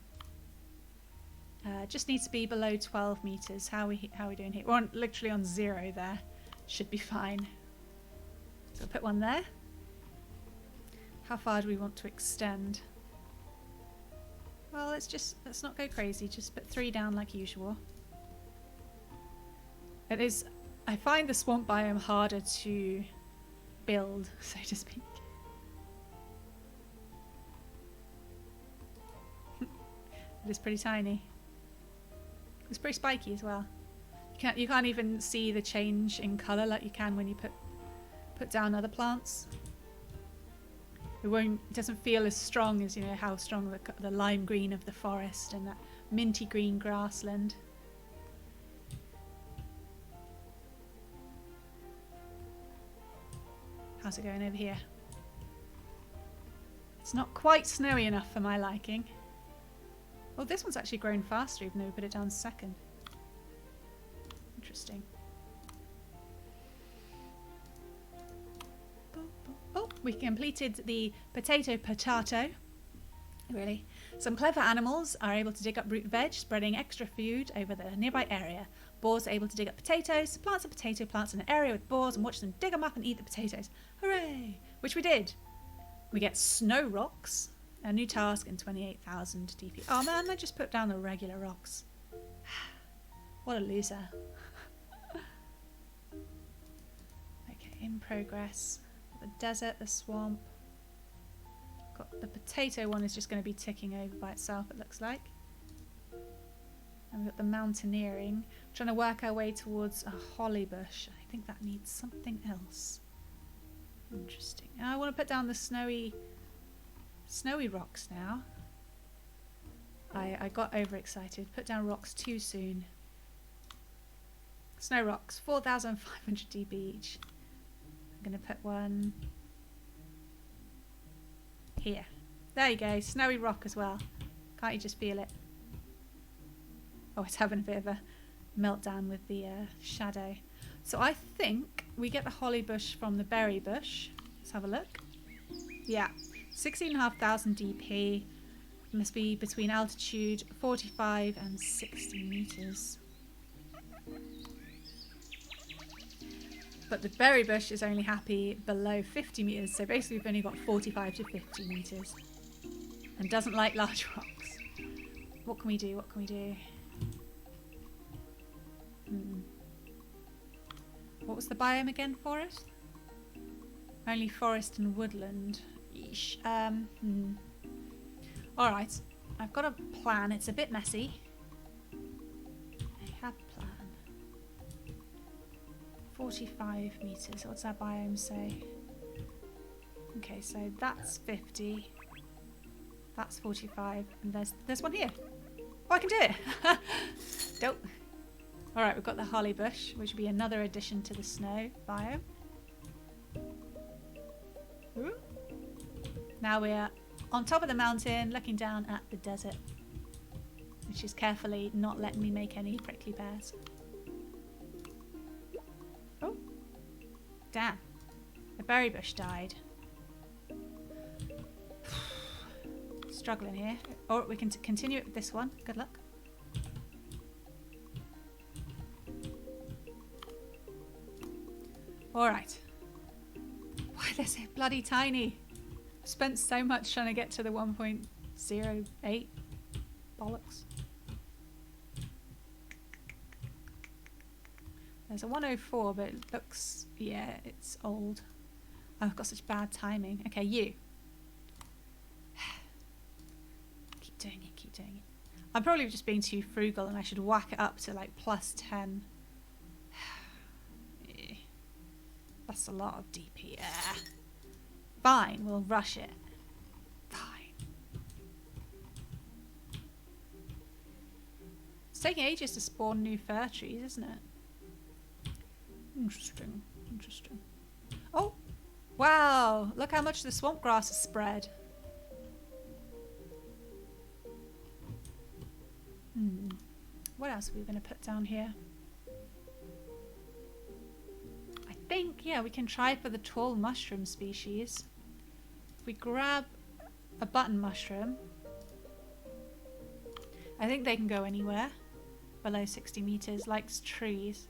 Just needs to be below 12 meters. How are we doing here? We're literally on 0 there. Should be fine. So I'll put one there. How far do we want to extend? Well, let's not go crazy. Just put 3 down like usual. It is. I find the swamp biome harder to build, so to speak. It is pretty tiny. It's pretty spiky as well. You can't even see the change in colour like you can when you put down other plants. It doesn't feel as strong as, you know, how strong the lime green of the forest and that minty green grassland. How's it going over here? It's not quite snowy enough for my liking. Oh, this one's actually grown faster even though we put it down second. Interesting. Oh, we completed the potato. Really. Some clever animals are able to dig up root veg, spreading extra food over the nearby area. Boars are able to dig up potatoes. Plants are potato plants in an area with boars and watch them dig them up and eat the potatoes. Hooray! Which we did. We get snow rocks. A new task and 28,000 DP. Oh man, I just put down the regular rocks. What a loser. Okay, in progress. The desert, the swamp. Got the potato one is just going to be ticking over by itself, it looks like. And we've got the mountaineering. We're trying to work our way towards a holly bush. I think that needs something else. Interesting. And I want to put down the snowy rocks now. I got overexcited. Put down rocks too soon. Snow rocks, 4,500 DB each. I'm going to put one here. There you go, snowy rock as well. Can't you just feel it? Oh, it's having a bit of a meltdown with the shadow. So I think we get the holly bush from the berry bush. Let's have a look. Yeah, 16,500 DP. Must be between altitude 45 and 60 meters. But the berry bush is only happy below 50 meters, so basically we've only got 45 to 50 meters. And doesn't like large rocks. What can we do? What can we do? What was the biome again? Forest? Only forest and woodland. Yeesh. Alright, I've got a plan. It's a bit messy. I have a plan. 45 meters. What's our biome say? Okay, so that's 50. That's 45. And there's one here. Oh, I can do it! Dope. Alright, we've got the holly bush, which will be another addition to the snow biome. Ooh. Now we're on top of the mountain, looking down at the desert, which is carefully not letting me make any prickly pears. Oh, damn. The berry bush died. Struggling here. Or we can continue it with this one. Good luck. Alright. Why they're so bloody tiny. Spent so much trying to get to the 1.08. Bollocks. There's a 104, but it looks... yeah, it's old. I've got such bad timing. Okay, you. Keep doing it, keep doing it. I'm probably just being too frugal and I should whack it up to like plus 10. That's a lot of DP. Fine, we'll rush it. Fine. It's taking ages to spawn new fir trees, isn't it? Interesting. Interesting. Oh! Wow! Look how much the swamp grass has spread. What else are we going to put down here? I think, yeah, we can try for the tall mushroom species. If we grab a button mushroom, I think they can go anywhere below 60 meters, likes trees.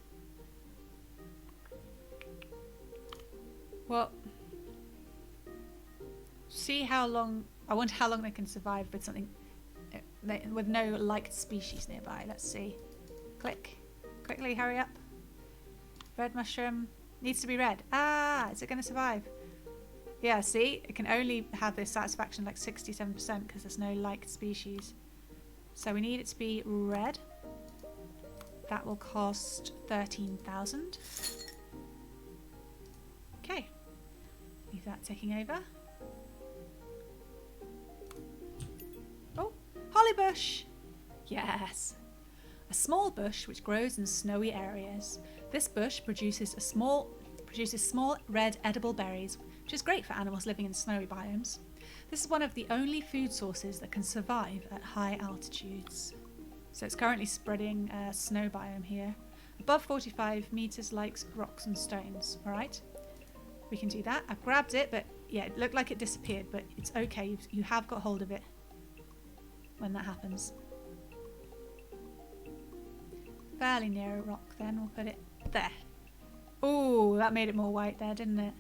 Well, see how long, I wonder how long they can survive with something, with no liked species nearby. Let's see. Click. Quickly, hurry up. Red mushroom. Needs to be red. Ah, is it going to survive? Yeah, see? It can only have this satisfaction like 67% because there's no liked species. So we need it to be red. That will cost 13,000. Okay. Leave that ticking over. Oh, holly bush! Yes. A small bush which grows in snowy areas. This bush produces small red edible berries, which is great for animals living in snowy biomes. This is one of the only food sources that can survive at high altitudes. So it's currently spreading a snow biome here. Above 45 meters likes rocks and stones. Alright, we can do that. I've grabbed it, but yeah, it looked like it disappeared, but it's okay. You have got hold of it when that happens. Fairly near a rock then, we'll put it there. Oh, that made it more white there, didn't it?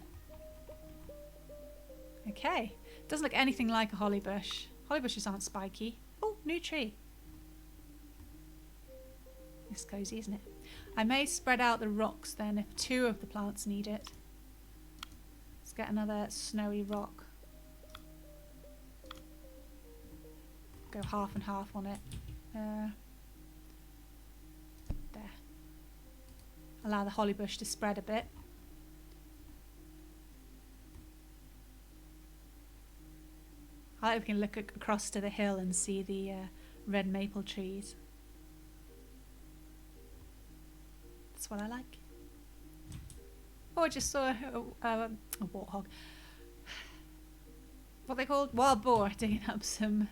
Okay. Doesn't look anything like a holly bush. Holly bushes aren't spiky. Oh, new tree. It's cozy, isn't it? I may spread out the rocks then if two of the plants need it. Let's get another snowy rock. Go half and half on it. There. Allow the holly bush to spread a bit. I like we can look across to the hill and see the red maple trees. That's what I like. Oh, I just saw a warthog. What they called? Wild boar digging up some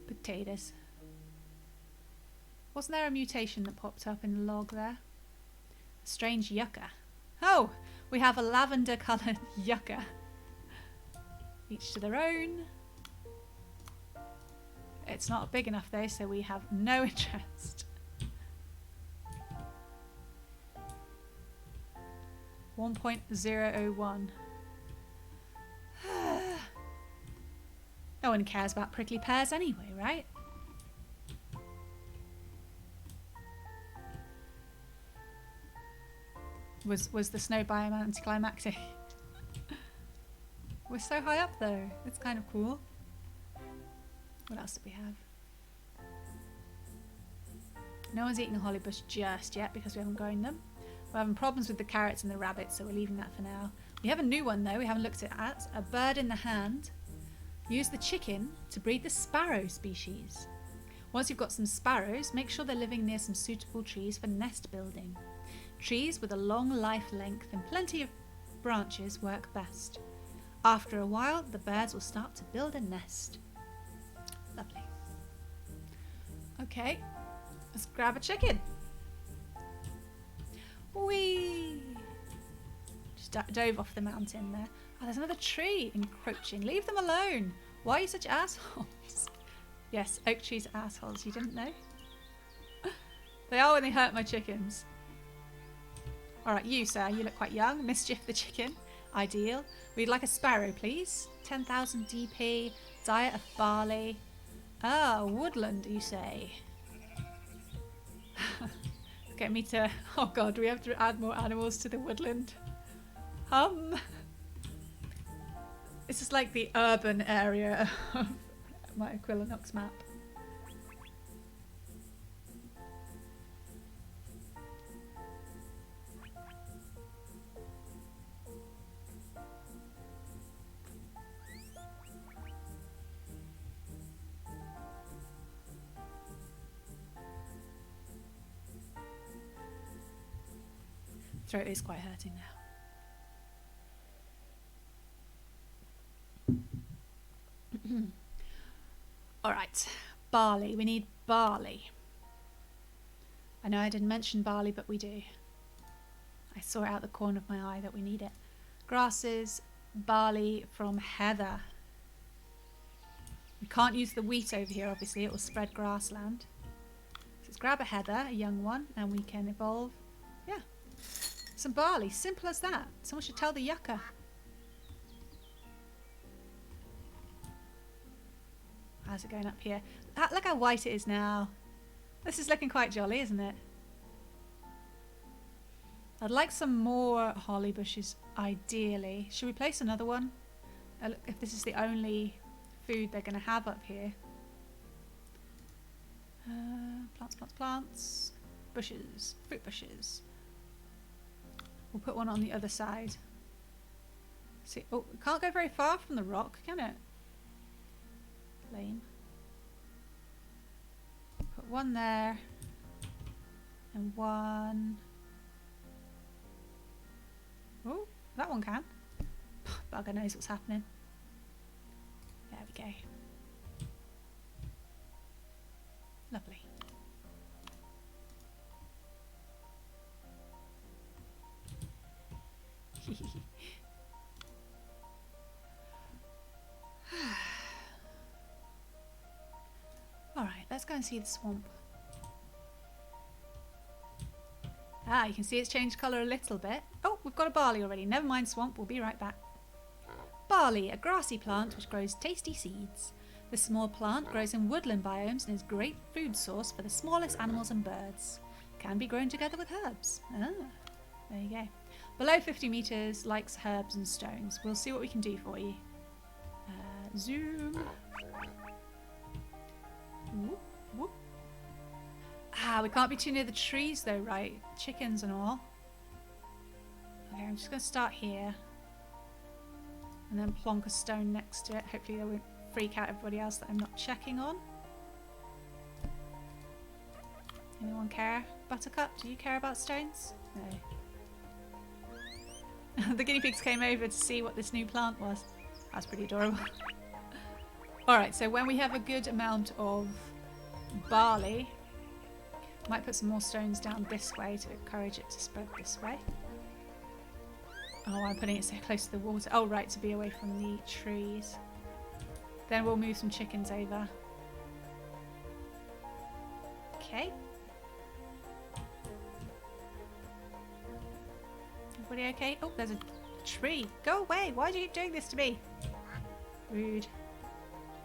potatoes. Wasn't there a mutation that popped up in the log there? A strange yucca. Oh, we have a lavender coloured yucca. Each to their own. It's not big enough though, so we have no interest. 1.001. No one cares about prickly pears anyway, right? Was the snow biome anticlimactic? We're so high up though. It's kind of cool. What else do we have? No one's eating a holly bush just yet because we haven't grown them. We're having problems with the carrots and the rabbits, so we're leaving that for now. We have a new one though we haven't looked at. A bird in the hand. Use the chicken to breed the sparrow species. Once you've got some sparrows, make sure they're living near some suitable trees for nest building. Trees with a long life length and plenty of branches work best. After a while, the birds will start to build a nest. Lovely. Okay, let's grab a chicken. Whee! Just dove off the mountain there. Oh, there's another tree encroaching. Leave them alone. Why are you such assholes? Yes, oak trees are assholes. You didn't know? They are when they hurt my chickens. Alright, you, sir. You look quite young. Mischief the chicken. Ideal. We'd like a sparrow, please. 10,000 DP. Diet of barley. Ah, woodland, you say? Get me to... Oh god, do we have to add more animals to the woodland? This is like the urban area of my Equilinox map. Throat is quite hurting now. Alright, barley. We need barley. I know I didn't mention barley, but we do. I saw it out the corner of my eye that we need it. Grasses, barley from heather. We can't use the wheat over here, obviously. It will spread grassland. So let's grab a heather, a young one, and we can evolve. Yeah. Some barley. Simple as that. Someone should tell the yucca. How's it going up here? Look how white it is now. This is looking quite jolly, isn't it? I'd like some more holly bushes, ideally. Should we place another one? Look, if this is the only food they're going to have up here. Plants, plants, plants. Bushes. Fruit bushes. We'll put one on the other side. See, oh, it can't go very far from the rock, can it? Lame. Put one there. And one. Oh, that one can. Bugger knows what's happening. There we go. Lovely. Alright, let's go and see the swamp. Ah, you can see it's changed colour a little bit. Oh, we've got a barley already. Never mind swamp, we'll be right back. Barley, a grassy plant which grows tasty seeds. This small plant grows in woodland biomes and is a great food source for the smallest animals and birds. Can be grown together with herbs. Ah, there you go. Below 50 metres, likes herbs and stones. We'll see what we can do for you. Zoom. Whoop, whoop. Ah, we can't be too near the trees though, right? Chickens and all. Okay, I'm just going to start here. And then plonk a stone next to it. Hopefully they won't freak out everybody else that I'm not checking on. Anyone care? Buttercup, do you care about stones? No. The guinea pigs came over to see what this new plant was. That's pretty adorable. Alright, so when we have a good amount of barley, might put some more stones down this way to encourage it to spread this way. Oh, I'm putting it so close to the water. Oh, right, to be away from the trees. Then we'll move some chickens over. Okay. Everybody okay? Oh, there's a tree. Go away. Why do you keep doing this to me? Rude.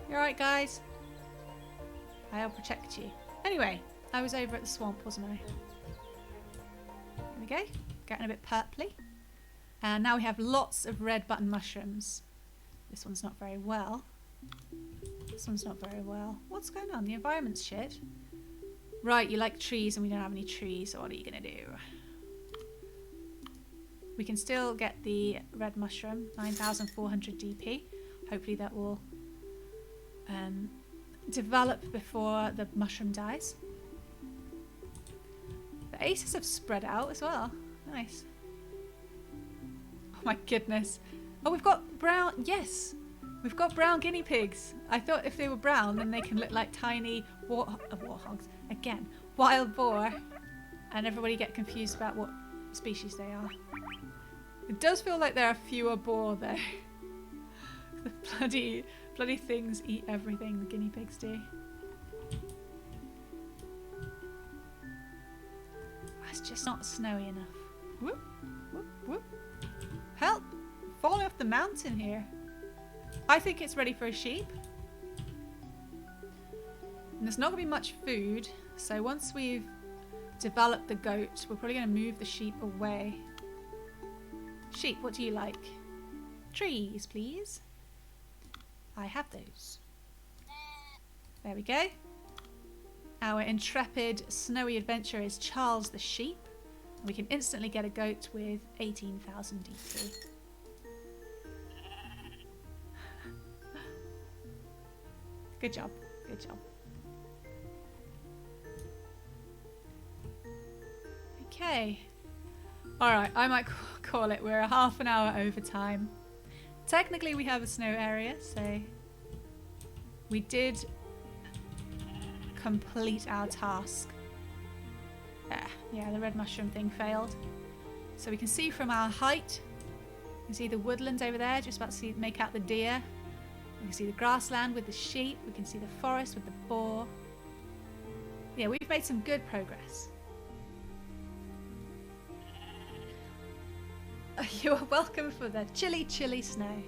You alright, guys? I'll protect you. Anyway, I was over at the swamp, wasn't I? There we go. Getting a bit purpley. And now we have lots of red button mushrooms. This one's not very well. This one's not very well. What's going on? The environment's shit. Right, you like trees and we don't have any trees, so what are you going to do? We can still get the red mushroom, 9,400 DP. Hopefully that will develop before the mushroom dies. The aces have spread out as well. Nice. Oh my goodness. Oh, we've got brown. Yes, we've got brown guinea pigs. I thought if they were brown, then they can look like tiny warthogs. Again, wild boar. And everybody get confused about what species they are. It does feel like there are fewer boar there. The bloody things eat everything, the guinea pigs do. It's just not snowy enough. Whoop, whoop, whoop. Help! Falling off the mountain here. I think it's ready for a sheep. And there's not going to be much food, so once we've developed the goat, we're probably going to move the sheep away. Sheep, what do you like? Trees, please. I have those. There we go. Our intrepid, snowy adventurer is Charles the sheep. We can instantly get a goat with 18,000 DT. Good job. Good job. Okay. Alright, I might call it. We're a half an hour over time. Technically we have a snow area, so we did complete our task. Yeah, the red mushroom thing failed. So we can see from our height, you can see the woodland over there, just about to make out the deer. We can see the grassland with the sheep. We can see the forest with the boar. Yeah, we've made some good progress. You are welcome for the chilly, chilly snow.